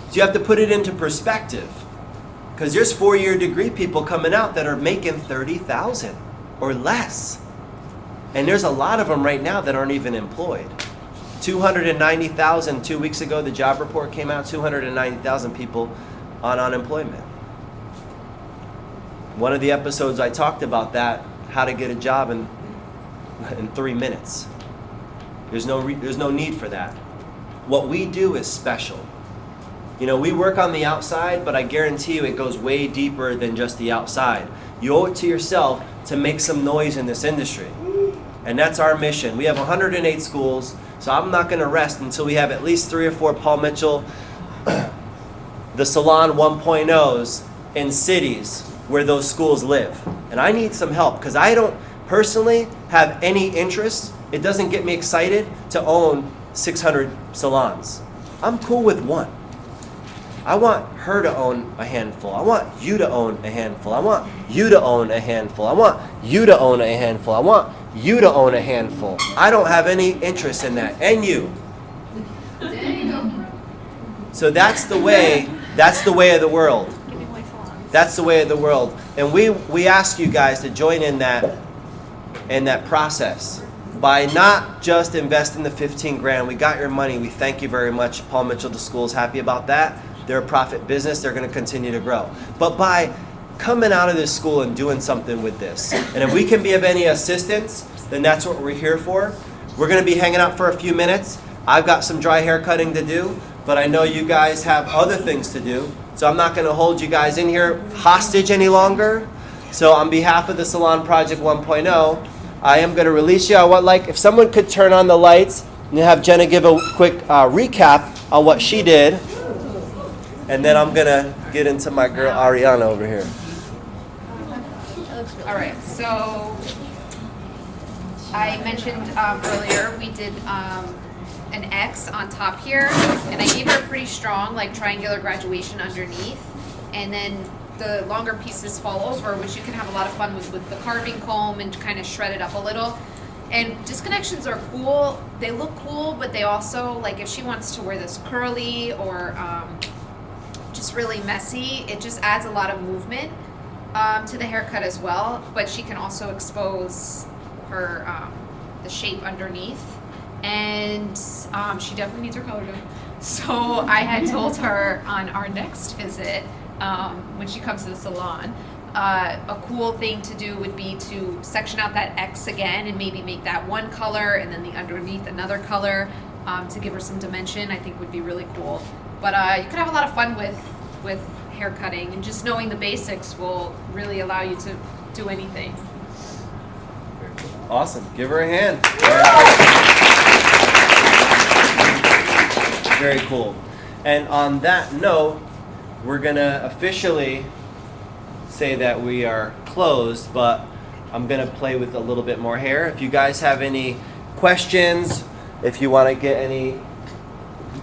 So you have to put it into perspective. Because there's 4-year degree people coming out that are making 30,000 or less. And there's a lot of them right now that aren't even employed. 290,000, 2 weeks ago the job report came out, 290,000 people on unemployment. One of the episodes I talked about that, how to get a job in 3 minutes. There's no need for that. What we do is special. We work on the outside, but I guarantee you it goes way deeper than just the outside. You owe it to yourself to make some noise in this industry. And that's our mission. We have 108 schools, so I'm not going to rest until we have at least 3 or 4 Paul Mitchell, the Salon 1.0s in cities where those schools live. And I need some help because I don't personally have any interest. It doesn't get me excited to own 600 salons. I'm cool with 1. I want her to own a handful. I want you to own a handful. I want you to own a handful. I want you to own a handful. I want you to own a handful. I don't have any interest in that. And you. So that's the way of the world. That's the way of the world. And we ask you guys to join in that process. By not just investing the 15 grand, we got your money. We thank you very much. Paul Mitchell, the school is happy about that. They're a profit business. They're going to continue to grow. But by coming out of this school and doing something with this, and if we can be of any assistance, then that's what we're here for. We're going to be hanging out for a few minutes. I've got some dry hair cutting to do, but I know you guys have other things to do. So I'm not going to hold you guys in here hostage any longer. So on behalf of the Salon Project 1.0, I am going to release you. I want, if someone could turn on the lights and have Jenna give a quick recap on what she did. And then I'm going to get into my girl Ariana over here. All right, so I mentioned earlier we did an X on top here, and I gave her a pretty strong triangular graduation underneath, and then the longer pieces fall over, which you can have a lot of fun with the carving comb and kind of shred it up a little. And disconnections are cool. They look cool, but they also, if she wants to wear this curly or just really messy, it just adds a lot of movement to the haircut as well. But she can also expose her the shape underneath, and she definitely needs her color done. So I had told her on our next visit, when she comes to the salon, a cool thing to do would be to section out that X again and maybe make that one color and then the underneath another color to give her some dimension. I think would be really cool. But you could have a lot of fun with hair cutting, and just knowing the basics will really allow you to do anything. Awesome. Give her a hand. Very cool. And on that note, we're going to officially say that we are closed, but I'm going to play with a little bit more hair. If you guys have any questions, if you want to get any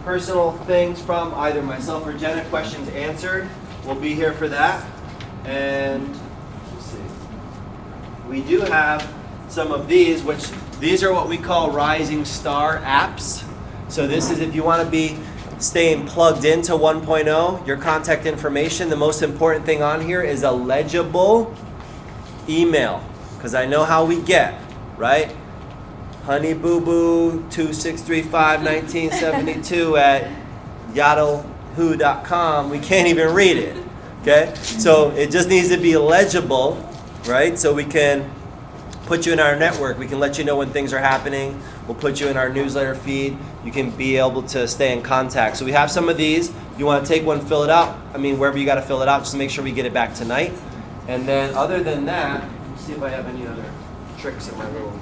personal things from either myself or Jenna, questions answered, we'll be here for that. And let's see. We do have some of these, which these are what we call Rising Star apps. So this is if you want to be staying plugged into 1.0, your contact information. The most important thing on here is a legible email, because I know how we get, right? honeybooboo26351972 at yahoo.com. We can't even read it, okay? So it just needs to be legible. right? So we can put you in our network. We can let you know when things are happening. We'll put you in our newsletter feed. You can be able to stay in contact. So we have some of these. You want to take one, fill it out. I mean, wherever you got to fill it out, just to make sure we get it back tonight. And then other than that, let's see if I have any other tricks in my little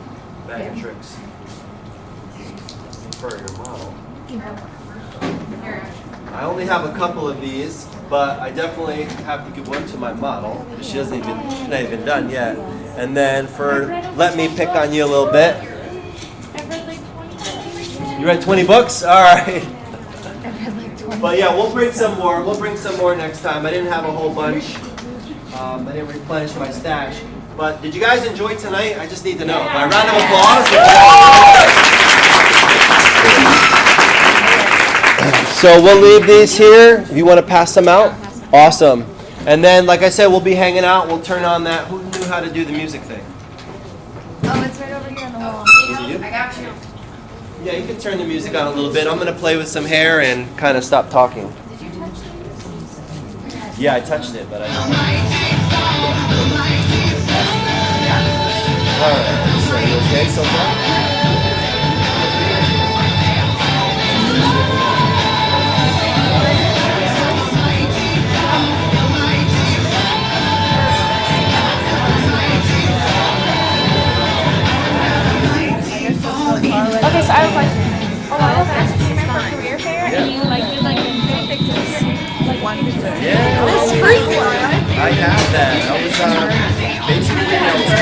bag of tricks. For your model. I only have a couple of these, but I definitely have to give one to my model. She's not even done yet. And then for let me pick on you a little bit. I've read like 20 You read 20 books? All right. I've read like 20. But yeah, we'll bring some more. We'll bring some more next time. I didn't have a whole bunch. I didn't replenish my stash. But did you guys enjoy tonight? I just need to know. By a round of applause. So we'll leave these here. If you want to pass them out, awesome. And then, like I said, we'll be hanging out. We'll turn on that. Who knew how to do the music thing? Oh, it's right over here on the wall. Is it you? I got you. Yeah, you can turn the music on a little bit. I'm going to play with some hair and kind of stop talking. Yeah, I touched it, but I don't. All right. So you okay so far? Okay, so I have a question. A while back, you came for career fair and you like did like pictures, like one picture. Yeah. This is pretty cool. I have that. I was basically I was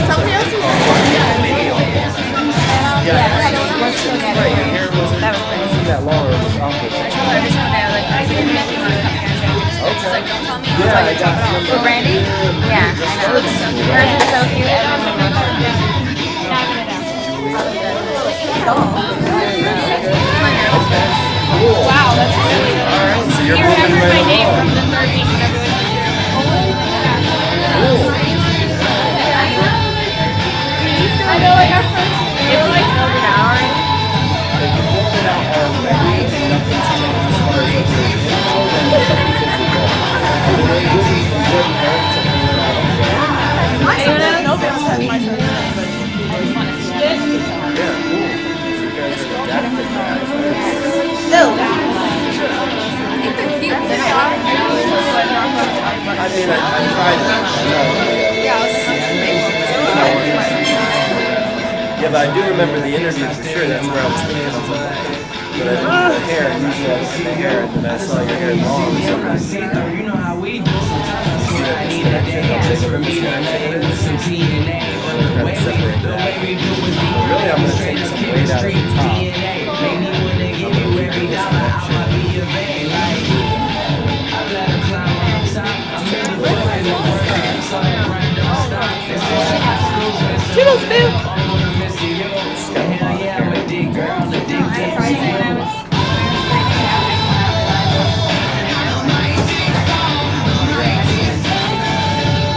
Somebody else is video. Yeah, that's the question. Right, your hair wasn't that long or it was awkward. I told her just one day, I was like, I didn't know if you want to come here. She's like, don't tell me. Yeah, I got For Brandy? Yeah, I know. Hers is so cute. Diving it out. Wow, that's really good. All right, so you're You moving remembered my right name along. from the third week and everyone was here. I know, like our first, it was like over an hour. I don't know if it was my first time, but I just want to see it. Yeah, cool. So you guys are adapted guys. Still. I think they're cute. They're not I mean, I tried it. Yeah, I was Yeah, but I do remember the interview for sure. That's where I was thinking. I was like, okay. But I didn't do the hair. Usually I look at the hair and then I saw your hair long. So I see You know how we do. see that disconnection, how big of a disconnection it is. I'm trying to separate that. But really, I'm going to take some weight out of the top. I'm going to keep the disconnection. Toodles, boo! It's got a lot of hair.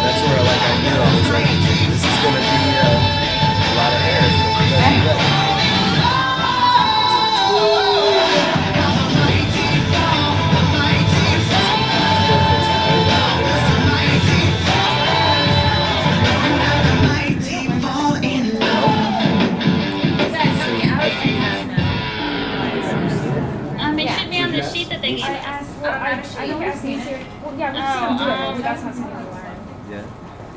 That's where like I knew I was like, this is going to be a lot of hair. So we gotta do that. It should be on the sheet that they gave us. I know we've seen it. Well, yeah, we've seen them do it, but that's not something we learn. Yeah.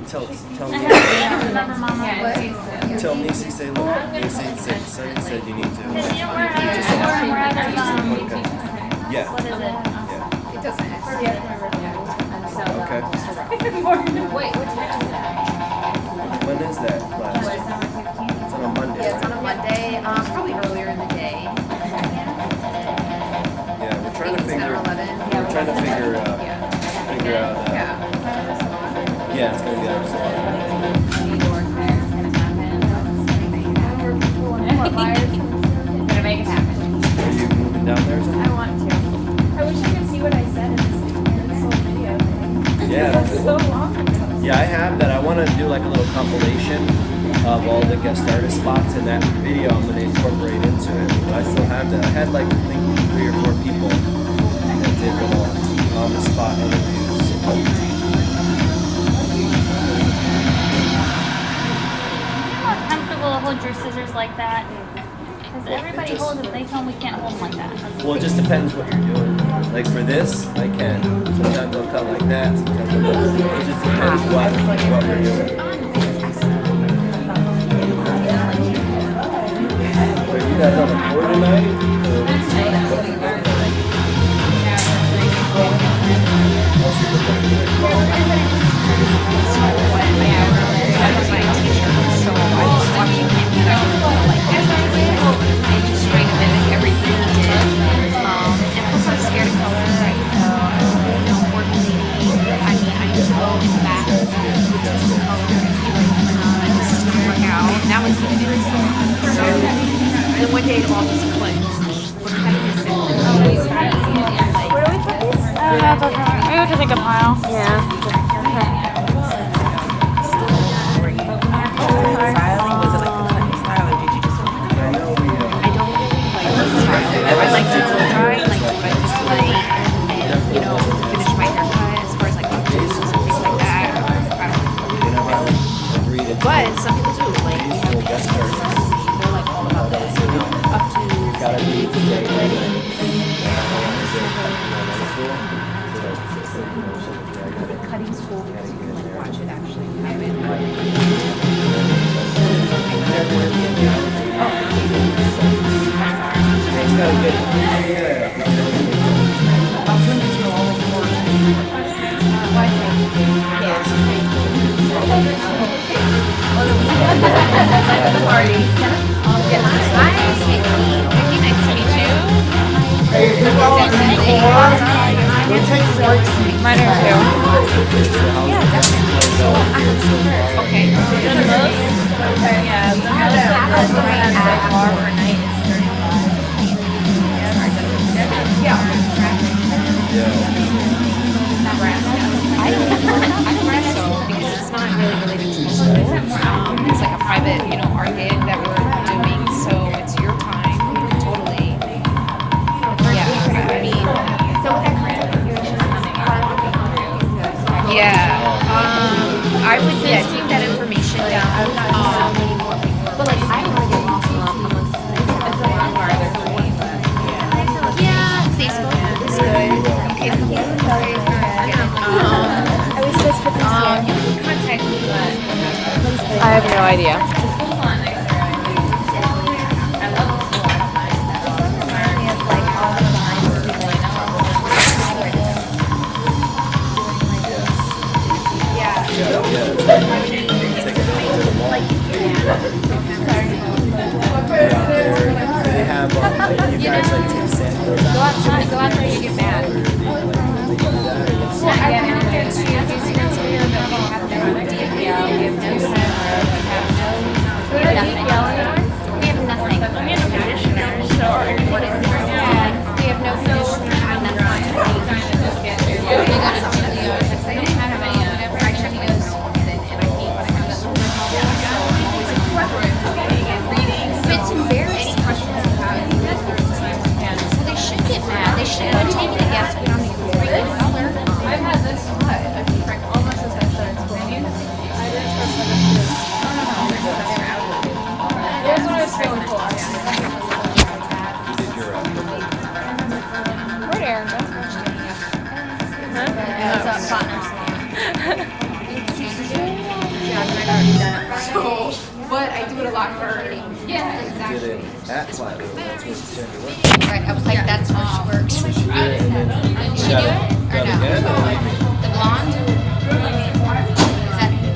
Tell I me. have remember Mama. Tell Nisi, say look. Nisi said, Sonny said you need to. Because you know we're at Okay. Yeah. what is it? Yeah. It doesn't have Okay. Wait, which day is it? When is that class? It's on a Monday, Yeah, it's on right? a Monday, probably earlier in the day. Yeah, we're trying to 10 figure. or 11. We're trying to figure out. Yeah. Yeah, it's gonna be our salon. Gonna make it happen. Are you moving down there or something? I want to. I wish I could see what I said in this whole video thing. Yeah. That's so long ago. Yeah, I have that. I want to do like a little compilation of all the guest artist spots in that video. I'm going to incorporate into it. But I still have that. I had like I think 3 or 4 people that did little on the spot interviews. comfortable to hold your scissors like that? Because everybody holds them, they tell them we can't hold them like that. Well, it just depends what you're doing. Like for this, I can. Sometimes I'll cut like that. Sometimes I'll cut. It just depends what we're doing. So you guys on the floor tonight? One day it all just clicked. Where do we put these? Maybe we'll just make a pile. I like to blow dry, like I just like, you know, finish my haircut as far as like pictures and things like that. But some people do, like, you know, they're like all about this, you know, up to the cutting school because you can like watch it actually happen. Mine are too. Okay. Because it's not really related to the school. It's like a private, you know, art gig that we're doing, so it's your time. You can totally. Yeah, I mean. Yeah. I would take that information down. But like I don't get lost amongst yeah, Facebook is good. Okay, you can contact me, but I have no idea. They have, you guys like take samples. go out there and you get mad. Well, I went out there to do students here that we have no DPL, we have no center, we have nothing. We have nothing. We have no conditioners, so what is it? We have no conditioner, nothing. We go to Julio's, I don't have any, whatever, I check those, and I hate when I have that. It's embarrassing. Well, they should get mad. They should have taken it. Yes, we don't need to bring it color. I've had this what? I think like almost since I started school. I didn't trust them. It was when I was really cool. Where'd Aaron go? But I do it a lot for yeah, exactly. Did it at Platinum. That's where she works. Right, I was like, that's where she works. Did she do it? Or no? The blonde?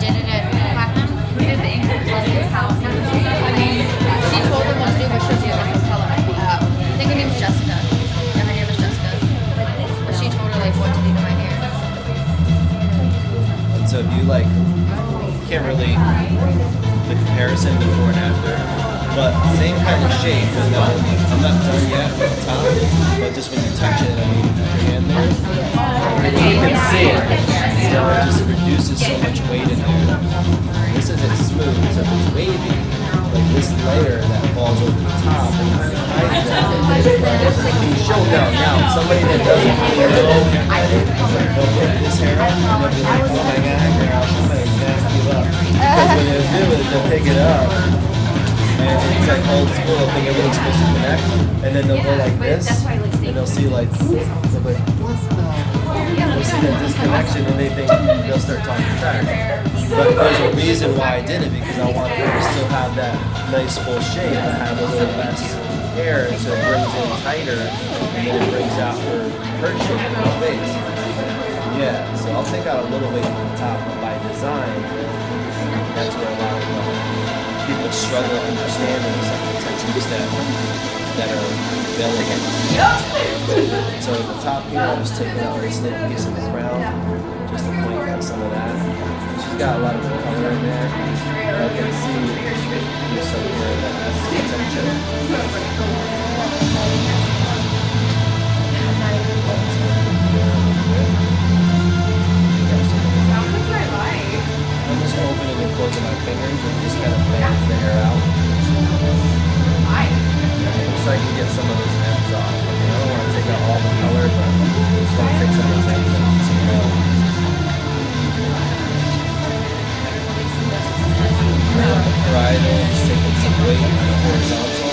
Did it at Platinum? We did the English house. She told them what to do, but she was the other color. I think her name was Jessica. Yeah, her name was Jessica. But she told her like what to do to my hair. And so do you like, can't really, the comparison before and after, but same kind of shape, but no, I'm not done yet with the top, but just when you touch it, I mean, your hand there, you can see it, so it just reduces so much weight in there. This isn't smooth, so if it's wavy, like this layer that falls over the top, and kind of hides that, she'll know. Now, somebody that doesn't really know, they'll pick this hair up, and they'll be like, oh my god, girl, somebody back you up. Because when they do it, they'll pick it up, And it's like old school, they'll think everything's supposed to connect, and then they'll go like this, and they'll see like, they'll see that disconnection, and they think they'll start talking back. But there's a reason why I did it, because I want her to still have that nice full shape, but have a little less hair, so it brings in tighter, and then it brings out her shape in her face. Yeah, so I'll take out a little weight from the top, but by design, that's where a lot of people struggle understanding some of the techniques that are available. So at the top here, I'm just taking out this little piece of the crown, just to point out some of that. She's got a lot of color in there. I can see there's some here that has texture. I'm just opening and closing my fingers and just kind of fans the hair out. So I can get some of those ends off. I mean, I don't want to take out all the color, but I just want to take some of those ends and some more. Parietal, just taking some weight on the horizontal.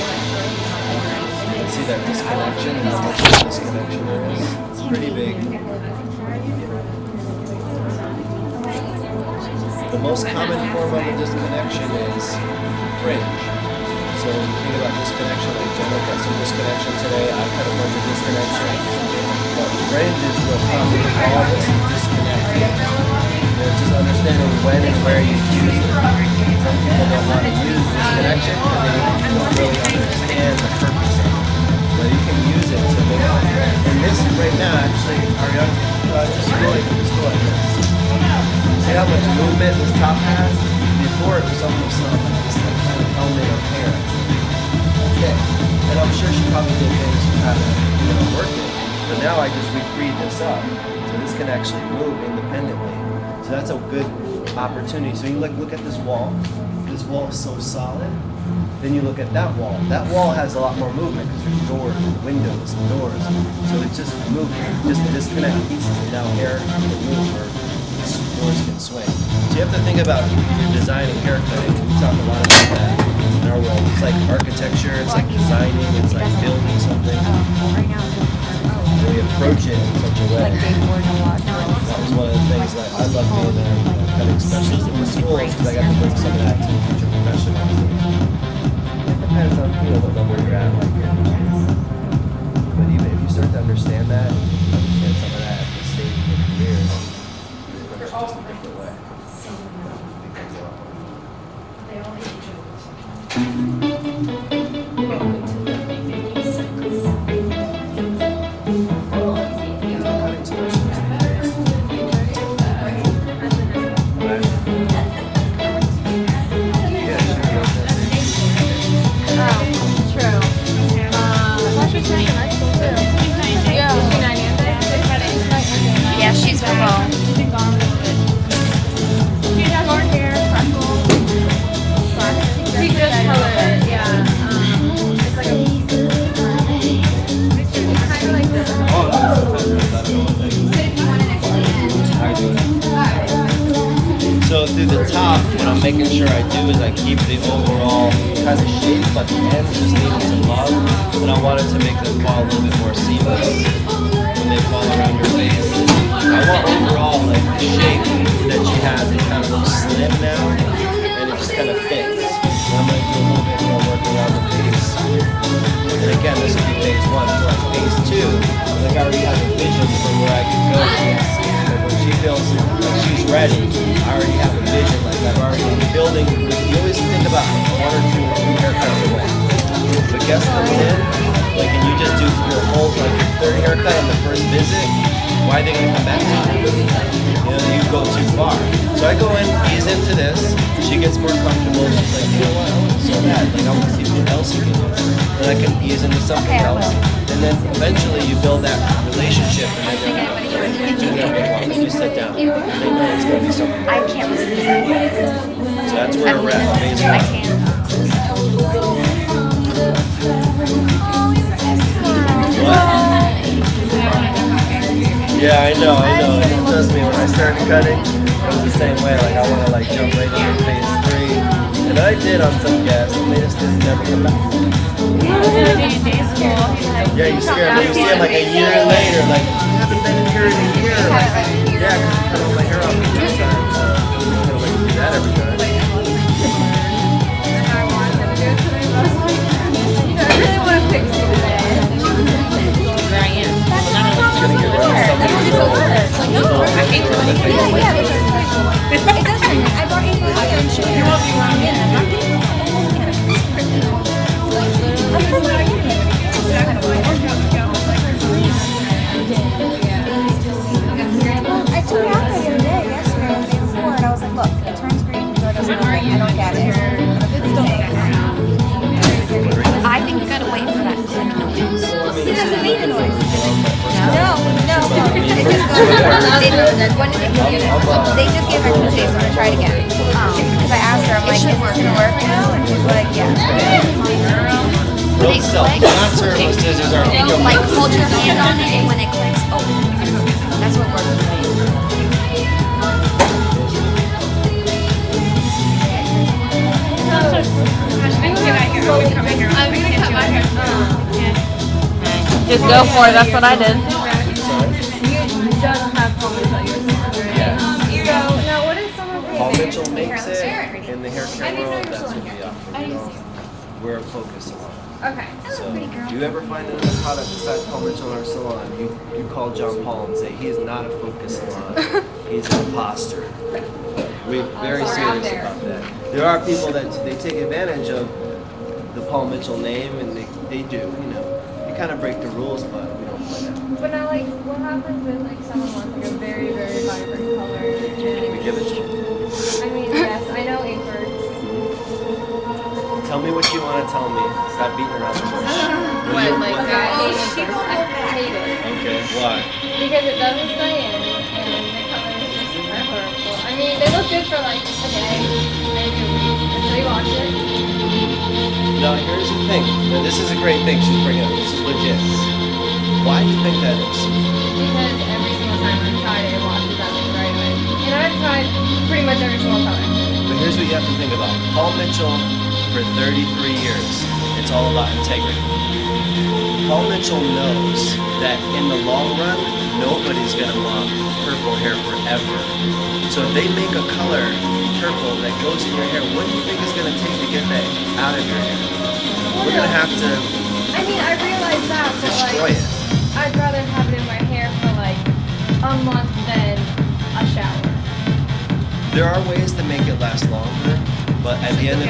You can see that disconnection and how much of a disconnection there is. It's pretty big. The most common form of a disconnection is fringe. So when you think about disconnection, like Jenna got some disconnection today, I cut a bunch of disconnection. But fringe is what probably all this is disconnected. It's just understanding when and where you use it. Some people don't want to use disconnection because they don't really understand the purpose of it. But you can use it to make it. And this right now, actually, Ariana, just go like this. See how much movement this top has? Before it was almost this kind of helmet of hair. That's it. And I'm sure she probably did things to kind of work it. But now I just refreed this up. So this can actually move independently. So that's a good opportunity. So you look at this wall. This wall is so solid. Then you look at that wall. That wall has a lot more movement because there's doors and windows and doors. So it's just moving. Just disconnect pieces and now hair can move or doors can swing. So you have to think about your designing haircutting. We talk a lot about that in our world. It's like architecture, it's like designing, it's like building something. We approach it in such a way. That was one of the things that I love being a cutting specialist in the schools because I got to bring some of that to future professionals. It depends on what level you're at. But even if you start to understand that, understand some of that at this stage of your career, it's just a different way. Yeah, she's from home. She has short hair, freckles. She just colored it, yeah. It's like a kind of like this. So through the top, what I'm making sure I do is I keep the overall kind of shape, but the ends just needing some love. And I wanted to make them fall a little bit more seamless when they fall around your face. I want overall like the shape that she has. It kind of looks slim now, and it just kind of fits. So I'm going to do a little bit more work around the face. And again, this will be phase one. So like phase two, like I already have a vision for where I can go next. Like when she feels like she's ready, I already have a vision. Like I've already been building. You always think about 1 or 2 or 3 haircuts away. The guest comes in, like, and you just do your whole, like your third haircut on the first visit. Why are they gonna come back to you? You know, you go too far. So I go in, ease into this. She gets more comfortable. She's like, you know what? I wasn't so bad. Like I want to see what else you can do. And I can ease into something else. And then eventually you build that relationship. And then do whatever you want. Then you sit down. They know it's gonna be something. I can't listen to that. So that's where we're at. Phase one. I can't. Yeah, I know. And trust me, when I started cutting, it was the same way. Like I want to like jump right into phase 3, and And I did on some guests, and they just didn't never come back. Yeah, you scare me. You see him like a year later, like, you haven't been in here in a year. Like, yeah, because you cut all my hair off the first time, so you kind of like do that every time. And I wanted to do it today, but I was like, I really want to fix it today. Where I am. It's gonna get rid of something. I hate to Yeah, it does hurt me. I brought Ava here and she was I took it out the other day, yesterday, or the day before, and I was like, look, it turns green, and it doesn't work. I don't get it. I think you gotta wait for that click noise. It doesn't make a noise. No. It just goes. When did it give it? They just gave it today, so I'm gonna try it again. Because I asked her, I'm like, is this gonna work now? And she's like, yeah. Real self, not turbo scissors are Like, hold your hand on it, and when it clicks, open. That's what works for me. I'm gonna cut my hair. Just go for it. That's what I did. You just have ponytail yourself. Yeah. So, now what is some of the Paul Mitchell makes it in the hair care world, that's what we offer. We're a focus salon. Okay. So, if you ever find another product besides Paul Mitchell in our salon, you call John Paul and say, he is not a focus salon, he's an imposter. We're very serious about that. There are people that they take advantage of the Paul Mitchell name, and they do, you know. You kind of break the rules, but we don't play that. But now, like, what happens if, like, someone wants, like, a very, very vibrant color? And, We give it to you. I mean, yes, I know ink works. Tell me what you want to tell me. Stop beating around the bush. What, like that? I hate it. Okay, why? Because it doesn't stay in, and the colors just are horrible. I mean, they look good for, like, a day, maybe a week, until you wash it. Now, here's the thing. Now, this is a great thing she's bringing up. This is legit. Why do you think that is? Because every single time I've tried it, it washes out right away. And I've tried pretty much every single color. But here's what you have to think about. Paul Mitchell, for 33 years, it's all about integrity. Paul Mitchell knows that in the long run, nobody's going to want purple hair forever. So if they make a color purple that goes in your hair, what do you think it's going to take to get that out of your hair? We're going to have to I mean, I realize that, but destroy like, it. I'd rather have it in my hair for like a month than a shower. There are ways to make it last longer, but at the end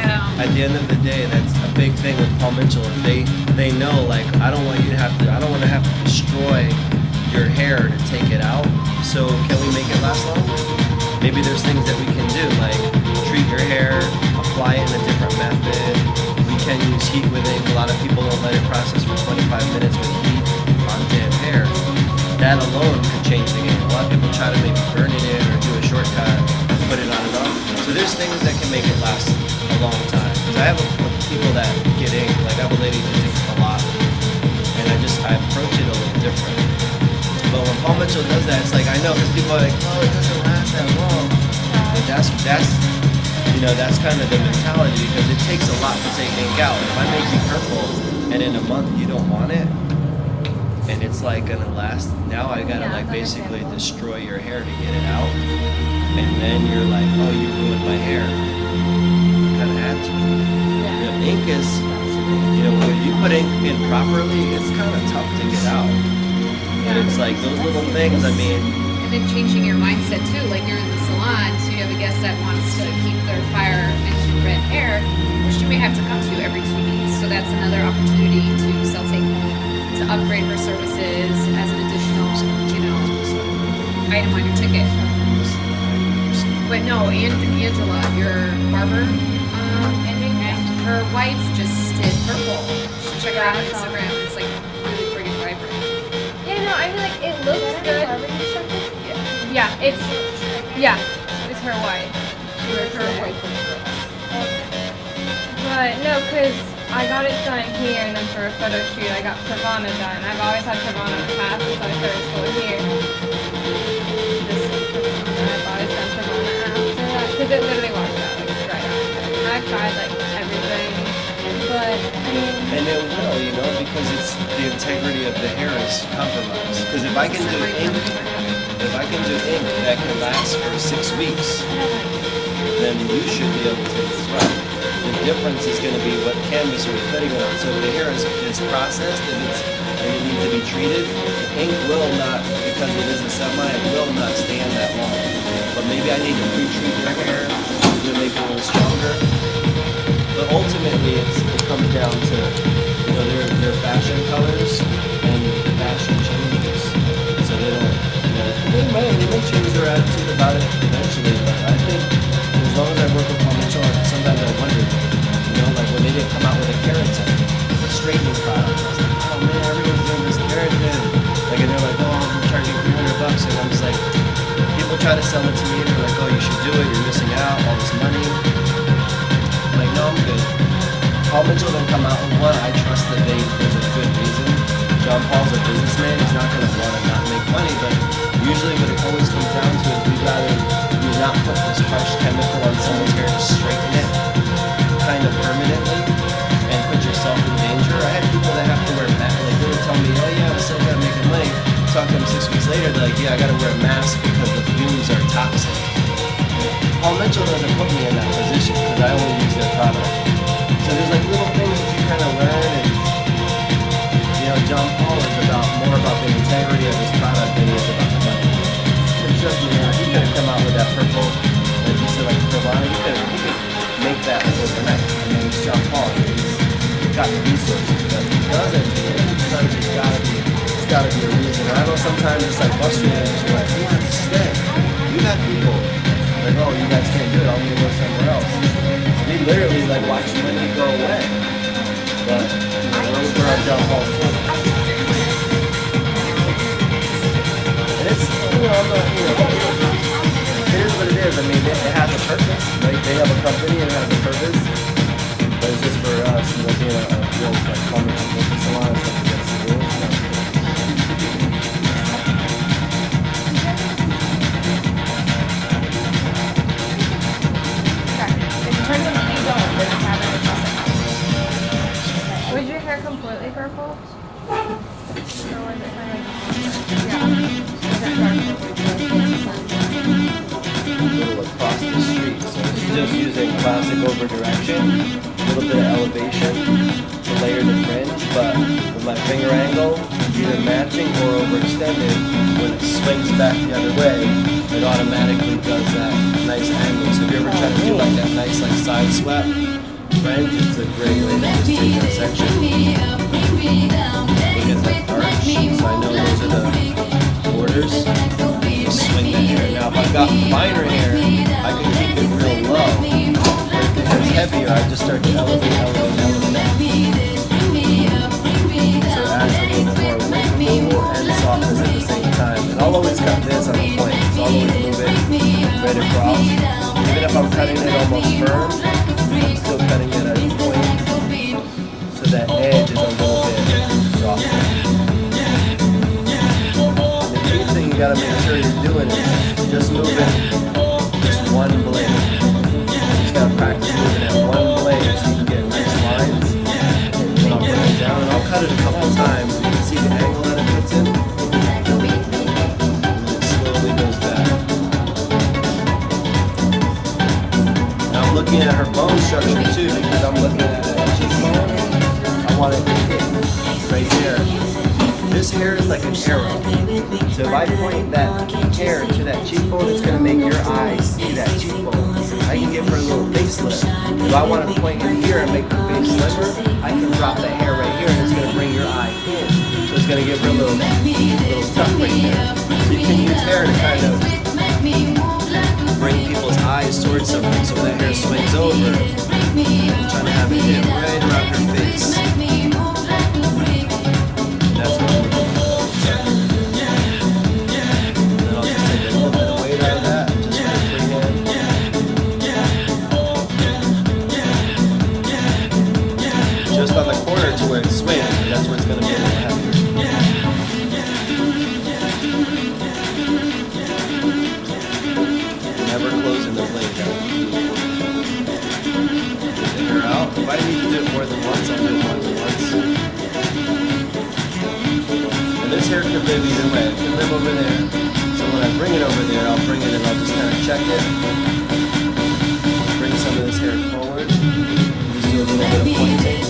of the day, that's a big thing with Paul Mitchell. Is they know, like, I don't want to have to destroy your hair to take it out. So can we make it last longer? Maybe there's things that we can do, like treat your hair, apply it in a different method. We can use heat with ink. A lot of people don't let it process for 25 minutes with heat on damp hair. That alone could change the game. A lot of people try to maybe burn it in or do a shortcut, put it on and off. So there's things that can make it last a long time. Because I have people that get ink, like I have a lady that takes a lot, and I approach it a little different. But when Paul Mitchell does that, it's like, I know, because people are like, oh, it doesn't last that long. But that's kind of the mentality, because it takes a lot to take ink out. If I make you purple, and in a month you don't want it, and it's like gonna last, now I gotta like basically destroy your hair to get it out. And then you're like, oh, you ruined my hair. You kind of had to. You know, ink is, when you put ink in properly, it's kind of tough to get out. But it's like those little things, I mean. And then changing your mindset too. Like you're in the salon, so you have a guest that wants to keep their fire engine red hair, which you may have to come to every 2 weeks. So that's another opportunity to sell take home, to upgrade her services as an additional, item on your ticket. But no, Angela, your barber, her wife just did purple. Check her out on Instagram. It's like really friggin' vibrant. Yeah, no, I mean like it looks good. Yeah, it's her wife. Her wife. But no, cause I got it done here, and then for a photo shoot, I got Pravana done. I've always had Pravana in the past since I started school here. I've always done Pravana after that, cause it literally washed out like right after. I guy like everything. But I mean, And it will, you know, because it's the integrity of the hair is compromised. Because if I can do ink that can last for 6 weeks, then you should be able to as well. The difference is going to be what canvas are we putting it on. So if the hair is processed and it needs to be treated, the ink will not, because it is a semi, it will not stand that long. But maybe I need to pre-treat your hair to make it a little stronger. But ultimately, it comes down to, you know, their fashion colors and the fashion changes. So they don't, you know, they may change their attitude about it eventually. But I think as long as I work with Palmicho, sometimes I wonder, you know, like when they didn't come out with a keratin, a straightening product, I was like, oh man, everyone's doing this keratin. Like, and they're like, oh, I'm charging $300, and I'm just like, people try to sell it to me, and they're like, oh, you should do it, you're missing out, all this money. I'm like, no, I'm good. Paul Mitchell didn't come out with one. I trust that there's a good reason. John Paul's a businessman. He's not going to want to not make money, but usually what it always comes down to is we'd rather you not put this harsh chemical on someone's hair to straighten it kind of permanently and put yourself in danger. I had people that have to wear masks. Like, they would tell me, oh yeah, I'm still going to make money. Talk to them 6 weeks later, they're like, yeah, I got to wear a mask because the fumes are toxic. Paul Mitchell doesn't put me in that position because I only use their product. So there's like little things that you kind of learn, and you know, John Paul is more about the integrity of his product than he is about the money. And trust me, he could have come out with that purple, like you said, like Pravana, he could make that overnight. I mean, it's John Paul, he's got the resources, but he doesn't. Sometimes it's gotta be a reason. And I know sometimes it's like frustrating because you're like, you have to stay. You got people like, oh, you guys can't do it, I'm gonna go somewhere else. We literally like watch money go away. But we're on John Paul's team. And it's, you know, it is what it is. I mean, it has a purpose, right? They have a company and it has a purpose. But it's just for us, you know, being a real like plumbing salon and stuff against the rules. was your hair completely purple? Or was it kind A little across the street. So she's just using classic over direction, a little bit of elevation to layer the fringe, but with my finger angle, either matching or overextended, when it swings back the other way, it automatically does that nice angle. So if you ever try to do like that nice like side swept fringe, it's a great way to just take that section. Look at that arch, so I know those are the borders. Swing the hair. Now if I've got finer hair, I can keep it real low. But if it's heavier, I just start to elevate. So it adds a little bit more wiggle and softness at the same time. And I'll always cut this on the point, so I'll always move it right across. Even if I'm cutting it almost firm, I'm still cutting it at a point, so that edge is a little bit softer. You gotta make sure you're doing is just moving just one blade. You just gotta practice moving at one blade so you can get nice lines. And I'll bring it down and I'll cut it a couple times. You can see the angle that it puts in. And it slowly goes back. Now I'm looking at her bone structure too, because I'm looking at that cheekbone. I want it to hit right there. This hair is like an arrow. So if I point that hair to that cheekbone, it's going to make your eye see that cheekbone. I can give her a little facelift. If I want to point in here and make her face slimmer, I can drop that hair right here and it's going to bring your eye in. So it's going to give her a little tuck right there. So you can use hair to kind of bring people's eyes towards something. So when that hair swings over, I'm trying to have it hit right around her face. That's what I'm looking for. And then I'll just take a little bit of weight out of that, just for the freehand. Just on the corner to where it swings, that's where it's going to be a little heavier. Never closing the blade down. hair could live either way. It could live over there. So when I bring it over there, I'll bring it and I'll just kind of check it. Bring some of this hair forward. Just do a little bit of pointing.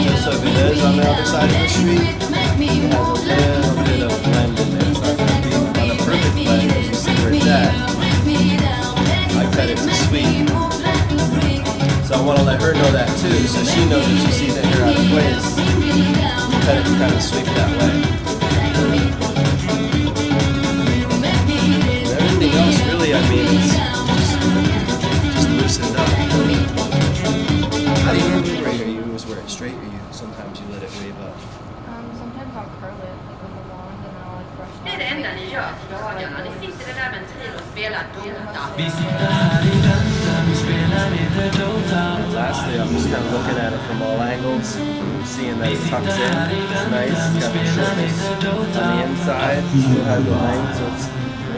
Just so if it is on the other side of the street, it has a little bit of blend in there. It's not going to be on a perfect blend, as you see where it's at. I cut it to sweep. So I want to let her know that too, so she knows if she sees the hair out of place, cut it to kind of sweep that way. And everything else really, I mean, it's just loosened up. How do you normally wear it? You always wear it straight, or you sometimes you let it wave up? Sometimes I'll curl it like with a wand and I'll like brush it. And lastly, I'm just kind of looking at it from all angles, seeing that it tucks in. It's nice. It's got the shortness on the inside. Still has the length, so it's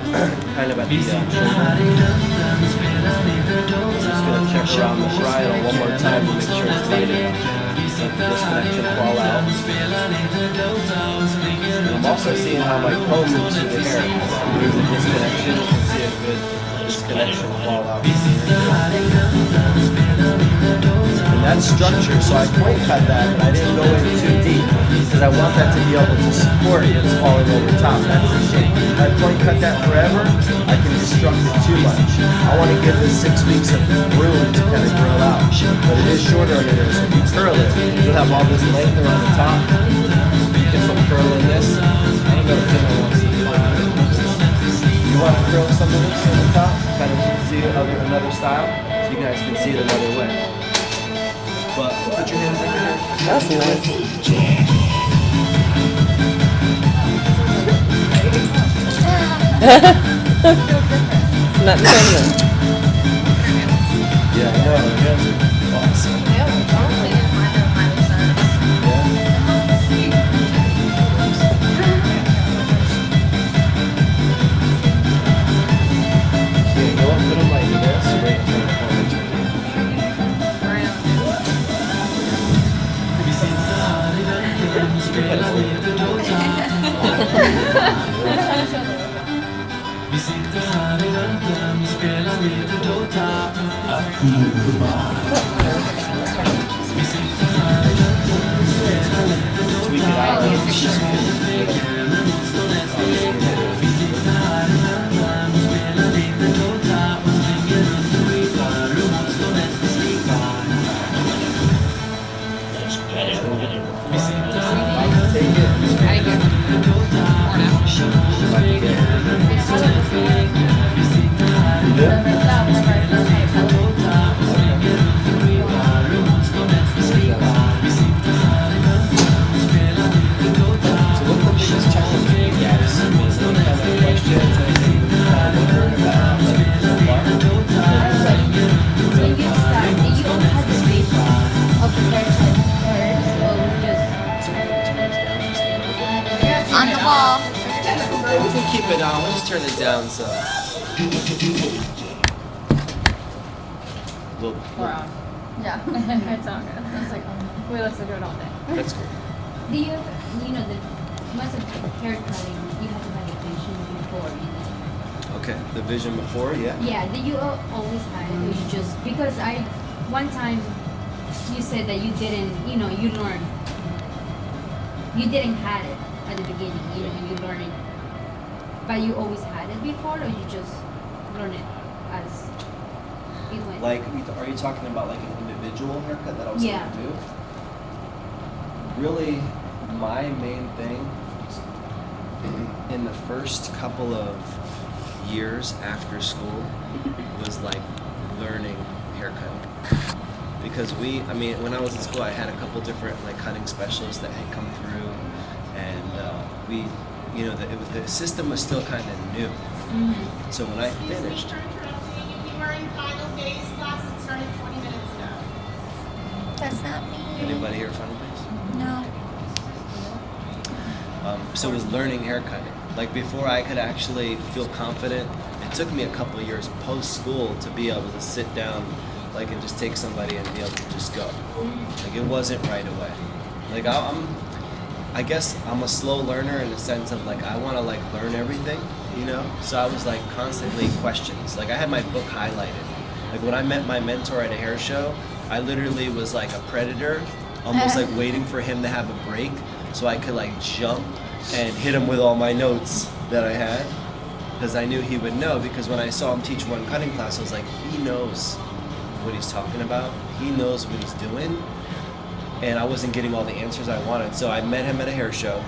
kind of at the shoulder. I'm just going to check around the trial one more time to make sure it's tight enough. Let the disconnection fall out. And I'm also seeing how my comb moves through the hair. There's a disconnection. You can see a good disconnection fall out. And that's structure, so I point cut that, but I didn't go in too deep because I want that to be able to support it. It's falling over top. That's the shape. If I point cut that forever, I can destruct it too much. I want to give this 6 weeks of room to kind of grow out. But it is shorter under there, so if you curl it, you'll have all this length around the top. Get some curl in this. I don't know if anyone wants to do that. You want to curl some of this on the top, kind of see another style, so you guys can see it another way. But put your hands in your hair. That's nice. Not permanent. Yeah, I know. Yeah. Awesome. Yeah, go up, put them like this, right in front of the tweak it out. On the wall. We can keep it on. We'll just turn it down so. Yeah. It's all good. It's like, we listen to it all day. That's cool. Do you, most of hair cutting, you have to have a vision before, Okay, the vision before, yeah. Yeah, did you always have it, or you just, because one time, you said that you didn't, you learned, you didn't have it at the beginning, you learned it, but you always had it before, or you just learned it as it went? Like, are you talking about like an individual haircut that I was going to do? Really, my main thing in the first couple of years after school was like learning haircutting. Because when I was in school, I had a couple different like cutting specialists that had come through, and the system was still kind of new. Mm-hmm. So when I finished, That's not me. anybody here final days? No. So it was learning haircutting. Like before I could actually feel confident, it took me a couple of years post school to be able to sit down like and just take somebody and be able to just go. Like it wasn't right away. Like I guess I'm a slow learner in the sense of like I want to like learn everything, you know. So I was like constantly questions. Like I had my book highlighted. Like when I met my mentor at a hair show, I literally was like a predator, almost like waiting for him to have a break so I could like jump and hit him with all my notes that I had, because I knew he would know. Because when I saw him teach one cutting class, I was like, he knows what he's talking about. He knows what he's doing. And I wasn't getting all the answers I wanted. So I met him at a hair show.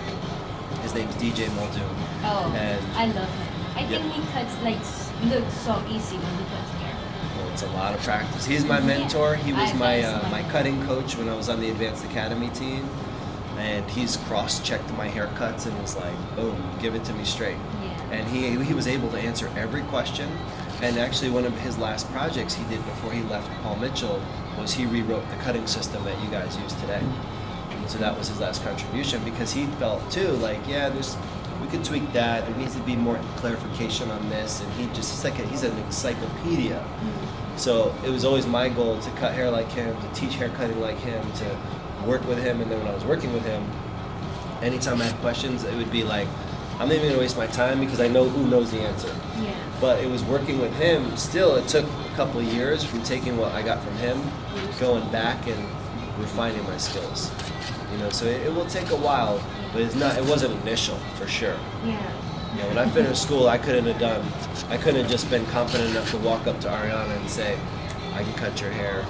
His name's DJ Muldoon. Oh, and I love him. I think he cuts looks so easy when he cuts hair. well, it's a lot of practice. He's my mentor. He was my cutting coach when I was on the Advanced Academy team. And he's cross-checked my haircuts and was like, boom, give it to me straight. Yeah. And he was able to answer every question. And actually one of his last projects he did before he left Paul Mitchell was he rewrote the cutting system that you guys use today. And so that was his last contribution, because he felt too like, yeah, we could tweak that. There needs to be more clarification on this. And he's an encyclopedia. So it was always my goal to cut hair like him, to teach hair cutting like him, to work with him. And then when I was working with him, anytime I had questions, it would be like, I'm not even gonna waste my time because I know who knows the answer. Yeah. But it was working with him. Still, it took a couple of years from taking what I got from him, going back and refining my skills. You know, so it will take a while, but it wasn't initial for sure. Yeah. You know, when I finished school, I couldn't have just been confident enough to walk up to Ariana and say, I can cut your hair.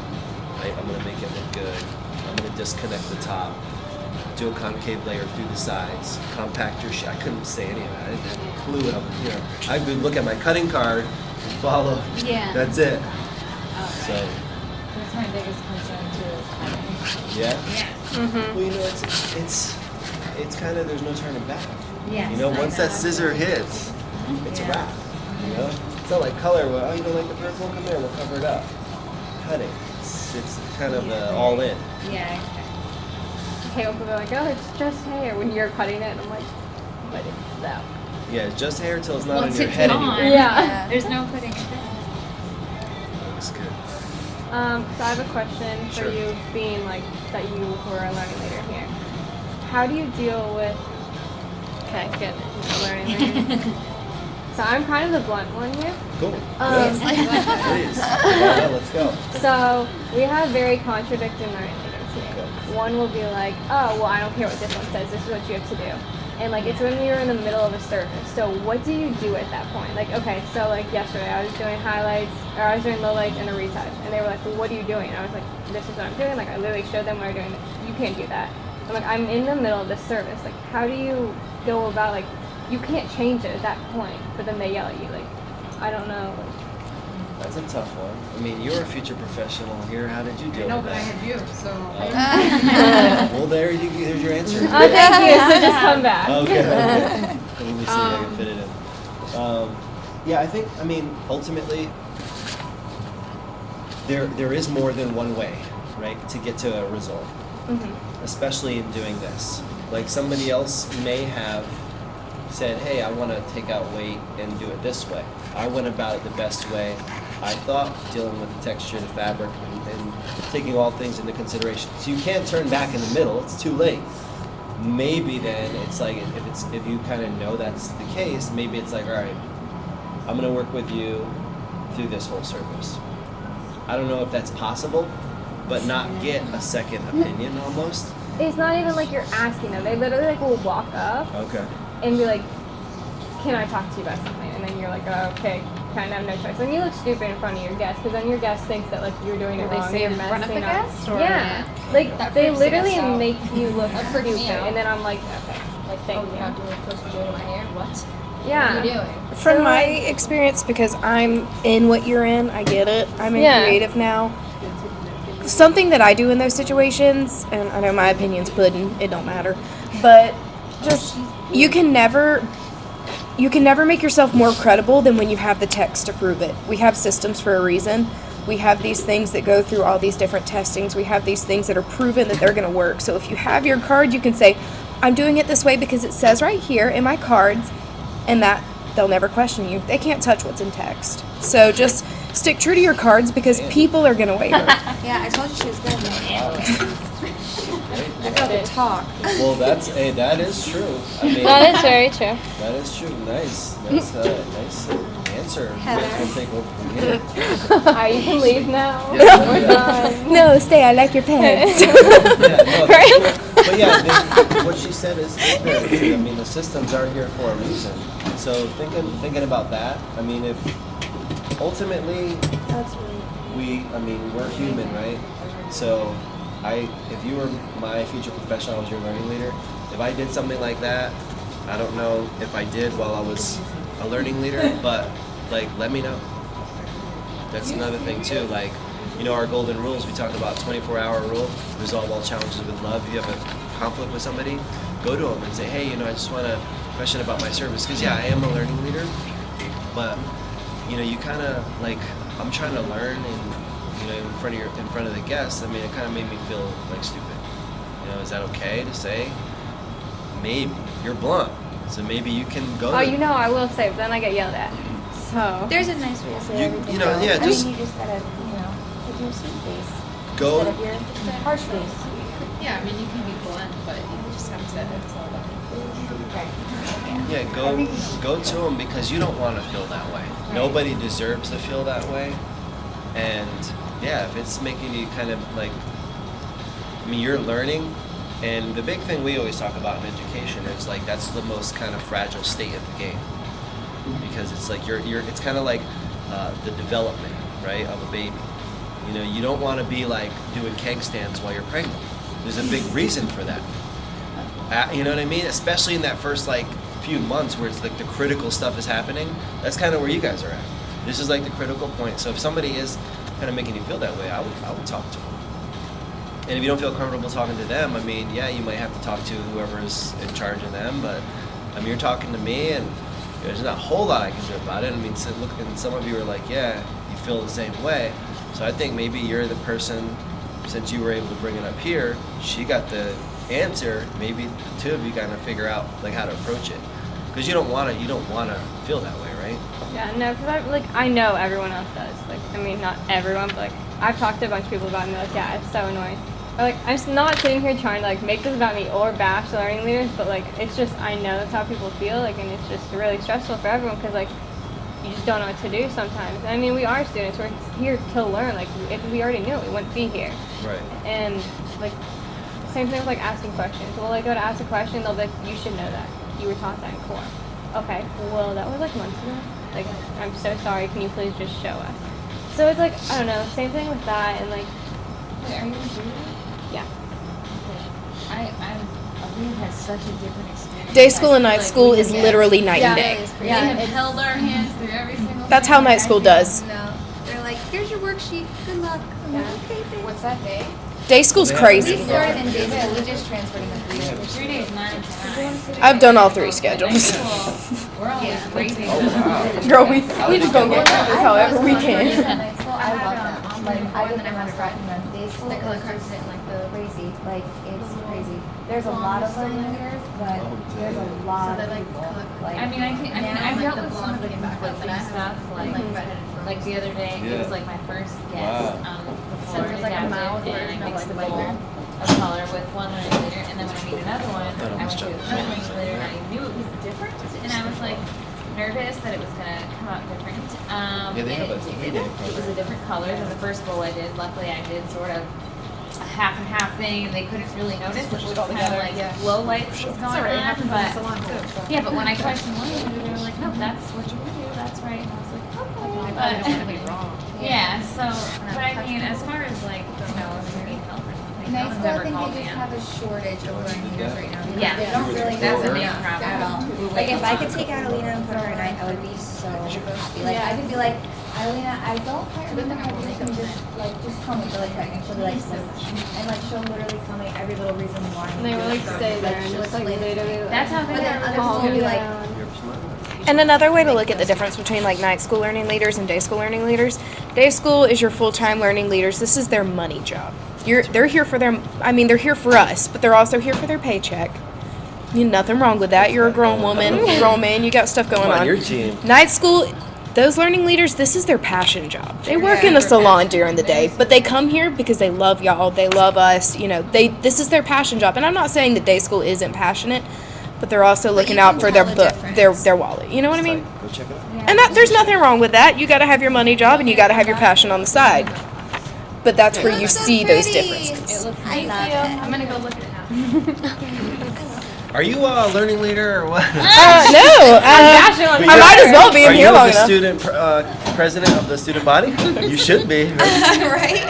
I'm gonna make it look good. I'm gonna disconnect the top. Do a concave layer through the sides, compact your I couldn't say any of that. I didn't have a clue what I could look at my cutting card and follow. Yeah. That's it. So. That's my biggest concern too, is cutting. Yeah. Well, you know, it's kind of, there's no turning back. Yes, You know, once that scissor hits, it's a wrap. You know, it's not like color. Well, oh, you don't like the purple? Come here, we'll cover it up. Cutting, it's kind of all in. Yeah. Okay, people are like, oh, it's just hair when you're cutting it. And I'm like, but it's out. Yeah, it's just hair till it's not Once on your it's head gone, anymore. Yeah. There's no putting it back. Looks good. So I have a question for Sure. you, being like that you were learning later here. How do you deal with? Okay, good. Learning later. So I'm kind of the blunt one here. Cool. Please. Yeah, let's go. So we have very contradicting learning leaders here. One will be like, oh, well, I don't care what this one says. This is what you have to do. And like, it's when you're in the middle of a service. So what do you do at that point? Like, okay, so like yesterday I was doing highlights, or I was doing lowlights and a retouch. And they were like, well, what are you doing? And I was like, this is what I'm doing. Like, I literally showed them what I'm doing. You can't do that. I'm like, I'm in the middle of this service. Like, how do you go about, like, you can't change it at that point, but then they yell at you. Like, I don't know. That's a tough one. I mean, you're a future professional here. How did you deal No, with but I that? had you, so. Well, there's your answer. Oh, thank you. So just come back. Okay. Let me see if I can fit it in. Yeah, I mean, ultimately, there is more than one way, right, to get to a result. Especially in doing this. Like, somebody else may have said, hey, I want to take out weight and do it this way. I went about it the best way, I thought, dealing with the texture, the fabric, and taking all things into consideration. So you can't turn back in the middle, it's too late. Maybe then it's like, if you kind of know that's the case, maybe it's like, all right, I'm going to work with you through this whole service. I don't know if that's possible, but not get a second opinion almost. It's not even like you're asking them. They literally like will walk up Okay. and be like, can I talk to you about something? And then you're like, oh, okay, kind of have no choice. And you look stupid in front of your guest, because then your guest thinks that like you're doing it They wrong. say You're in front of the messing up. guest, or? Yeah. Like, That they freaks the literally guest out. make you look That freaks me stupid. out. And then I'm like, okay, like, thank you. supposed to be doing my hair? What? Yeah. What are you doing? From my experience, because I'm in what you're in, I get it. I'm in Yeah. creative now. Something that I do in those situations, and I know my opinion's pudding, it don't matter, but just you can never make yourself more credible than when you have the text to prove it. We have systems for a reason. We have these things that go through all these different testings. We have these things that are proven that they're going to work. So if you have your card, you can say, I'm doing it this way because it says right here in my cards, and that they'll never question you. They can't touch what's in text. So just stick true to your cards, because people are going to waver. Yeah, I told you she was good. Right? got to talk. Well, that is true. I mean, That is very true. that is true. Nice answer. Heather. We'll take over from here. Alright, you can leave now. Yeah. We're done. No, stay. I like your pants. Yeah, no, that's cool. But yeah, what she said is very true. I mean, the systems are here for a reason. So thinking about that, I mean, if ultimately we're human, right? So if you were my future professional, I was your learning leader. If I did something like that, I don't know if I did while I was a learning leader, but like, let me know. That's another thing too. Like, our golden rules, we talk about 24-hour rule, resolve all challenges with love. If you have a conflict with somebody, go to them and say, hey, I just want to question about my service. Because yeah, I am a learning leader, but you kind of like, I'm trying to learn, and in front of the guests. I mean, it kind of made me feel like stupid. Is that okay to say? Maybe you're blunt, so maybe you can go. I will say, but then I get yelled at. So There's a nice way to say You- everything. yeah, I just- mean, you just gotta, put your sweet face Go. instead of your harsh face. Yeah, I mean, you can be blunt, but you just have to. Yeah, go to them, because you don't want to feel that way. Nobody deserves to feel that way. And yeah, if it's making you kind of like, you're learning, and the big thing we always talk about in education is like, that's the most kind of fragile state of the game, because it's like it's kind of like the development, right, of a baby. You don't want to be like doing keg stands while you're pregnant. There's a big reason for that. You know what I mean? Especially in that first like few months where it's like the critical stuff is happening. That's kind of where you guys are at. This is like the critical point. So if somebody is kind of making you feel that way, I would talk to them. And if you don't feel comfortable talking to them, yeah, you might have to talk to whoever's in charge of them. But you're talking to me, and there's not a whole lot I can do about it. So look, and some of you are like, yeah, you feel the same way. So I think maybe you're the person, since you were able to bring it up here, she got the answer. Maybe the two of you kind of figure out like how to approach it, because you don't want to feel that way, right? yeah, no, because I know everyone else does. Not everyone, but I've talked to a bunch of people about it, and they're like, yeah, it's so annoying. Or, I'm just not sitting here trying to make this about me or bash the learning leaders, but it's just, I know that's how people feel, and it's just really stressful for everyone, because you just don't know what to do sometimes. We are students, we're here to learn. If we already knew it, we wouldn't be here. Right. And same thing with asking questions. Well, I go to ask a question, they'll be like, you should know that. You were taught that in core. Okay, well, that was months ago. I'm so sorry, can you please just show us? So it's I don't know, same thing with that, and Wait, are you in Julia? yeah. We've had such a different experience. Day school and night school is literally night and Yeah. day. We have held our hands through every single That's thing. how night school does. No. They're like, here's your worksheet. Good luck. I'm like, okay, thanks. What's that day? Day school's We crazy. started in day school. We just transferred in the 3 years. 3 days, 9 and 10. I've done all 3 schedules. We're always crazy. Girl, we just gonna get through this however we can. Night school, I love that. I didn't have to start in the day school. It's crazy. It's crazy. There's a lot of learning leaders, but there's a lot of people. I've dealt with some of the conflicting stuff, like the other day, it was my first guest on the floor and adapted, and I mixed the bowl of color with one learning leader, and then when I meet another one, I went to another learning leader, and I knew it was different, and I was nervous that it was gonna come out different. It was a different color than the first bowl I did. Luckily, I did sort of a half and half thing, and they couldn't really notice. It was kind of low lights was going on, but yeah. But when I questioned one, they were like, "No, that's what you're gonna do. That's right." And I was like, "Okay." But yeah. So, but as far as if you need help or something, no Night one's school, I ever think called they me just out. have a shortage of learning leaders right now. Yeah. They don't really That's know the main enough problem. at all. If I could take Adelina and put her at night, I would be so happy. I could be like, Adelina, I don't quite remember how to do this, just tell me really quick. And she'll be like, and she'll literally tell me every little reason why. And they will stay there and just literally That's how they But then other are. people will be like, And another way to look at the difference between night school learning leaders and day school learning leaders, day school is your full-time learning leaders. This is their money job. They're here for they're here for us, but they're also here for their paycheck. Nothing wrong with that. You're a grown woman, grown man, you got stuff going Come on, on. your team. Night school, those learning leaders, this is their passion job. They work in the salon during the day, but they come here because they love y'all. They love us. You know, this is their passion job. And I'm not saying that day school isn't passionate, but they're also looking out for their wallet. You know what I mean? Go check it out. And there's nothing wrong with that. You got to have your money job and you got to have your passion on the side. But that's where you see those differences. I love it. I'm gonna go look at it now. Are you a learning leader or what? No, I might as well be in here long enough. Are you the student president of the student body? You should be. Right?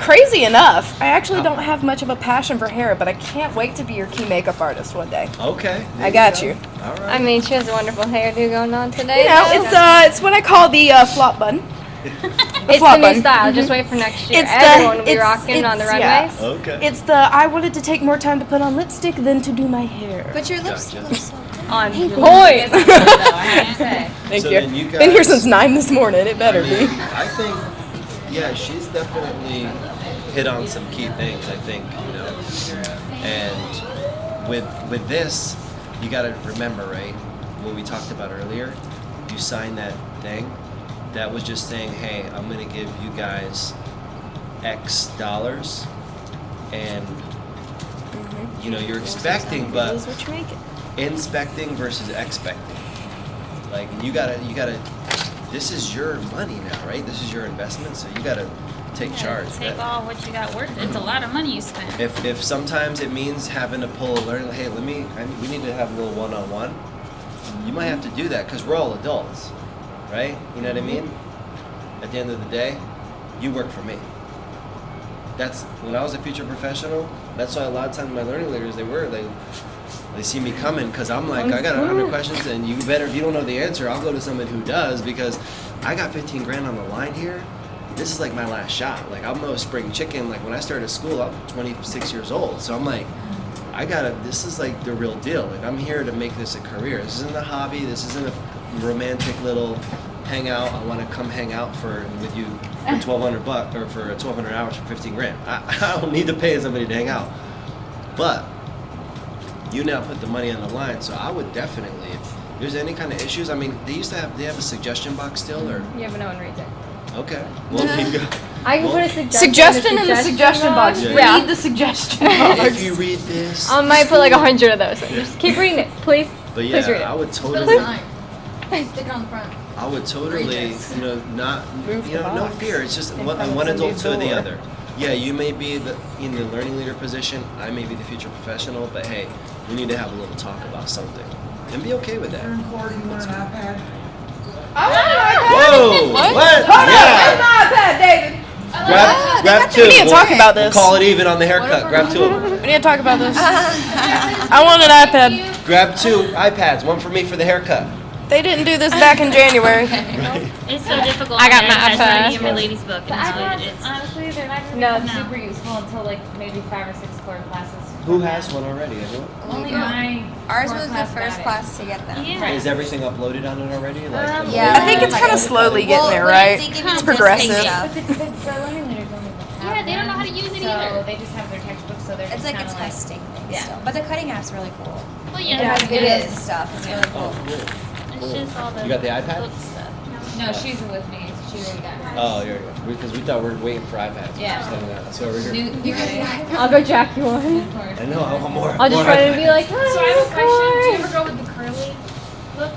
Crazy enough, I actually don't have much of a passion for hair, but I can't wait to be your key makeup artist one day. Okay. I got you. All right. I mean, she has a wonderful hairdo going on today. You know, it's what I call the flop bun. It's the new style. Just wait for next year. Everyone will be rocking on the runways. Okay. It's I wanted to take more time to put on lipstick than to do my hair. But your lips look so good. On point. Thank So you. then you guys- Been here since 9 this morning. It better be. I think, yeah, she's definitely hit on some key things. I think, you know, and with this, you got to remember, right? What we talked about earlier. You signed that thing. That was just saying, hey, I'm gonna give you guys X dollars, and you know you're expecting, but Is what you make it. inspecting versus expecting. Like you gotta. This is your money now, right? This is your investment, so you gotta take charge. Take all what you got worth. It's a lot of money you spend. If sometimes it means having to pull a learning, hey, we need to have a little one-on-one. You might have to do that because we're all adults, right? You know what I mean? At the end of the day, you work for me. That's when I was a future professional. That's why a lot of times my learning leaders they see me coming because I'm like, I got 100 questions and you better, if you don't know the answer, I'll go to someone who does because I got 15 grand on the line here. This is like my last shot. Like I'm a spring chicken. Like when I started school, I'm 26 years old. So I'm like, this is like the real deal. Like I'm here to make this a career. This isn't a hobby. This isn't a romantic little hangout. I want to come hang out with you for $1,200 or for 1,200 hours for 15 grand. I don't need to pay somebody to hang out. But you now put the money on the line. So I would definitely, if there's any kind of issues, I mean, they have a suggestion box still or? Yeah, but no one reads it. Okay. Well, you go. I can put a Suggestion in the suggestion box. Yeah. Read the suggestion box. If you read this. I might put like 100 of those. So just keep reading it, please. But Please read it. yeah, I would totally. Stick it on the front. I would totally, no fear. It's just one adult to the other. Yeah, you may be in the learning leader position. I may be the future professional. But hey, we need to have a little talk about something and be okay with that. Recording on an iPad. Whoa! What? Hold Yeah. on, where's my iPad, David? Grab two. We need to talk about this. We'll call it even on the haircut. Grab two of them. We need to talk about this. I want an iPad. Grab two iPads. One for me for the haircut. They didn't do this back in January. It's so difficult. I got my That's iPad. not even my ladies book. Honestly, they're not going No, to it's come super useful until like maybe 5 or 6 core classes. Who has one already? Everyone? Only my Ours core was the class first got it. class to get them. Yeah. Is everything uploaded on it already? Like, Yeah. I think it's kind of slowly getting there, right? It's progressive. But the learning leaders don't even have Yeah, they don't know how to use it so either. they just have their textbooks, so they're It's just like a kinda testing thing yeah. still. But the cutting app's really cool. Well, It yeah, has it videos is. and stuff. It's really Oh, cool. cool. It's just all the You got the iPad? book stuff. No, she's with me. She already got hers. Oh, here we go. Because we thought we were waiting for iPads. Yeah. So we're here. I'll go jack you one. I know, I want more. I'll just more run in and be iPads. like, So I have a question. Do you ever go with the curly look?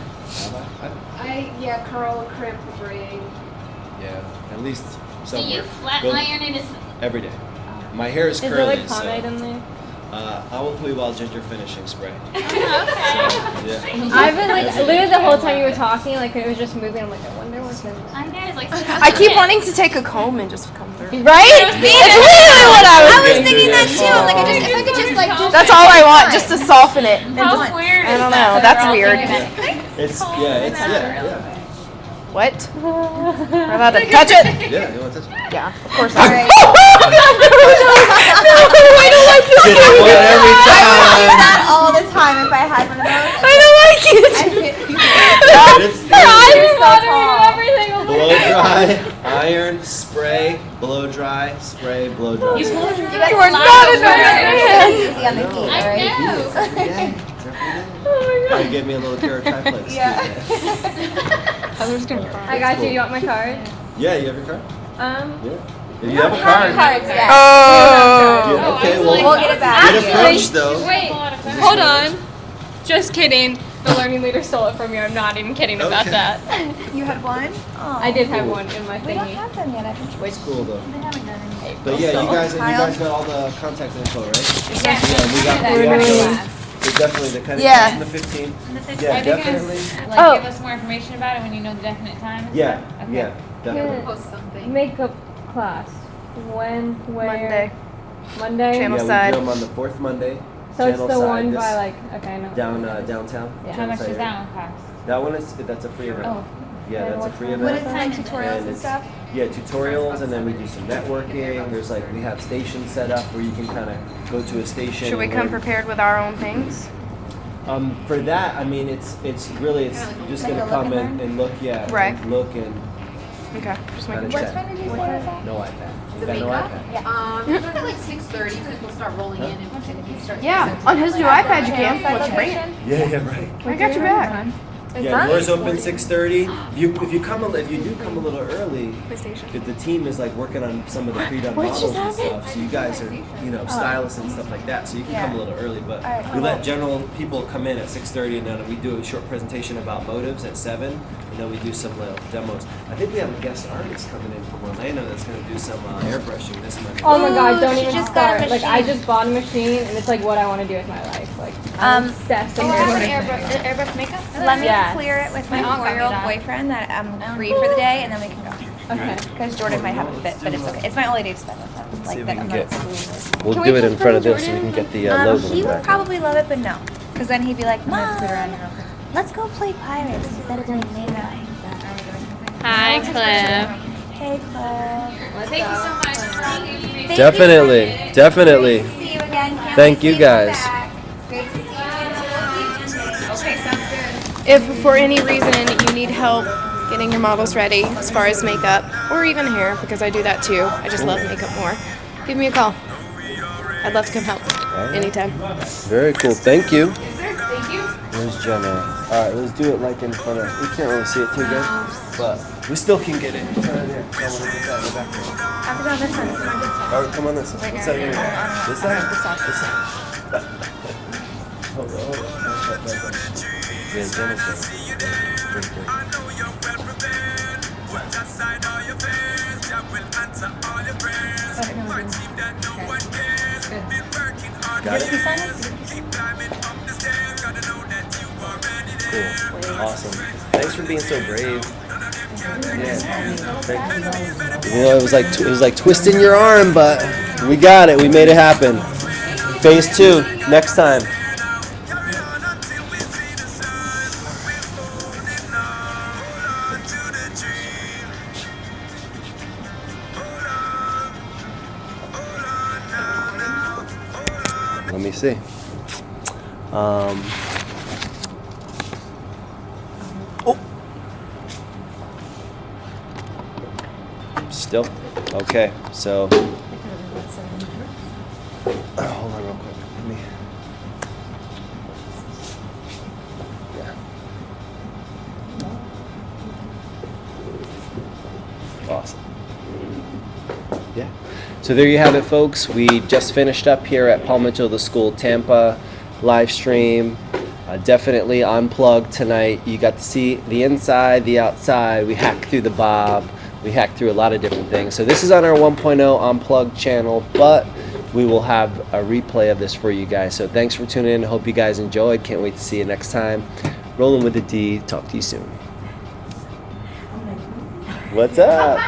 curl, crimp, braid. Yeah, at least Do somewhere. you flat Go- iron it? Every day. My hair is Is curly, there like so pomade in there? I will put Wild Ginger finishing spray. Okay. Yeah. I've been like, literally the whole time you were talking, like it was just moving. I'm like, I wonder what's in there. I know, it's like I keep wanting to take a comb and just come through. Right? It's literally what I was I was Okay. thinking that too. I'm like, if I could just like do That's all I want, just to soften it. How weird I is don't that? know. That's They're all weird. thinking that. It's yeah. What? We're allowed to touch it? Yeah, you want to touch it? Yeah, of course not. Right. Oh, no, I don't like this. Get it one every I would do time. that all the time if I had one of those. I don't like it. It's I'm watering everything. I'm blow dry, iron, spray, blow dry, spray, blow dry. You guys You are not a man. easy on the feet, I right? know. It's every day. It's every day. You give me a little carrot triplex. Yeah. I I'm just gonna cry. I got you. You want my card? Yeah, you have your card? Yeah. If you have a card. Cards, yeah. Oh. Yeah, okay, well, We'll get it back. get a punch though. Wait, hold on. Just kidding. The learning leader stole it from you. I'm not even kidding about Okay. that. You had one? Oh. I did have one in my We don't thingy. have them yet, I think. It's cool though. They haven't done any. But yeah, you guys Kyle? got all the contact info, right? Yeah. We got We're we doing also- class. we're definitely the kind of Yeah. class in the 15th. Yeah, Are they gonna definitely. like Oh. give us more information about it when you know the definite time? and Yeah, stuff? Okay. yeah, definitely. Post something. Makeup class. When? Where? Monday. Monday. Channel Yeah, side. we do them on the fourth Monday. So it's channel the side, one this- by like. Okay, I know. down downtown. Yeah. How Channel much side does area. that one cost? That one is that's a free event. Oh. Yeah, And that's a what free time? event. What is time tutorials and it's- stuff? Yeah, tutorials, and then we do some networking. There's like we have stations set up where you can kind of go to a station. Should we and come learn. prepared with our own things? For that, I mean, it's really it's just Like a gonna look come and and look, yeah, Right. and look and Okay. Just kind making of sure. What time did you say it was at? No iPad. The Got no makeup? iPad. You start at like 6:30 because we'll start rolling in and we start. Yeah, on his new iPad you can. Let's bring it. Yeah, right. I got your back. Yeah, doors open 6:30. If you do come a little early, PlayStation. if the team is like working on some of the pre-done models and stuff, so you guys are stylists and stuff like that, so you can come a little early. But we let general people come in at 6:30, and then we do a short presentation about motives at 7, and then we do some little demos. I think we have a guest artist coming in from Orlando that's going to do some airbrushing this Monday. Oh my god, don't she even just got a start. Like I machine. just bought a machine and it's like what I want to do with my life. Like I'm obsessed with airbrushing. Airbrush makeup? Let me Yes. clear it with my My aunt got me 4-year-old that. boyfriend that I'm free for the day, and then we can go. Okay. Because Jordan might have a fit, but it's okay. It's my only day to spend with him. See Like if that we I'm can not get- screwing We'll Can do we it in just front of bring this so we can get the with. logo He in the would back. probably love it, but no. Because then he'd be like, Mom, let's go play Pirates instead of doing makeup. Hi, Cliff. Hey, Claire. Thank you so much for all the information. Definitely, definitely. See you again. Can't Thank wait you to see guys. back. Great to see you. Okay, sounds good. If for any reason you need help getting your models ready as far as makeup or even hair, because I do that too, I just love makeup more, give me a call. I'd love to come help anytime. Very cool. Thank you. Thank you. Where's Jenna? All right, let's do it like in front of. We can't really see it too good, but we still can get it. It's right there. I want to get that in the background. I have to go on this one. All right, come on this side. What side are you on? This side? This side. Hold on, hold on. Yeah, Jenna's there. Great, great. Got it? Cool. Awesome. Thanks for being so brave. Yeah. You know, it was like twisting your arm, but we got it. We made it happen. Phase 2 next time. Let me see. Oh. Still? Okay, so. Hold on real quick. Let me. Yeah. Awesome. Yeah. So there you have it, folks. We just finished up here at Paul Mitchell, the school, Tampa, live stream. Definitely unplugged tonight. You got to see the inside, the outside. We hacked through the bob. We hacked through a lot of different things. So this is on our 1.0 Unplugged channel, but we will have a replay of this for you guys. So thanks for tuning in. Hope you guys enjoyed. Can't wait to see you next time. Rolling with the D. Talk to you soon. What's up?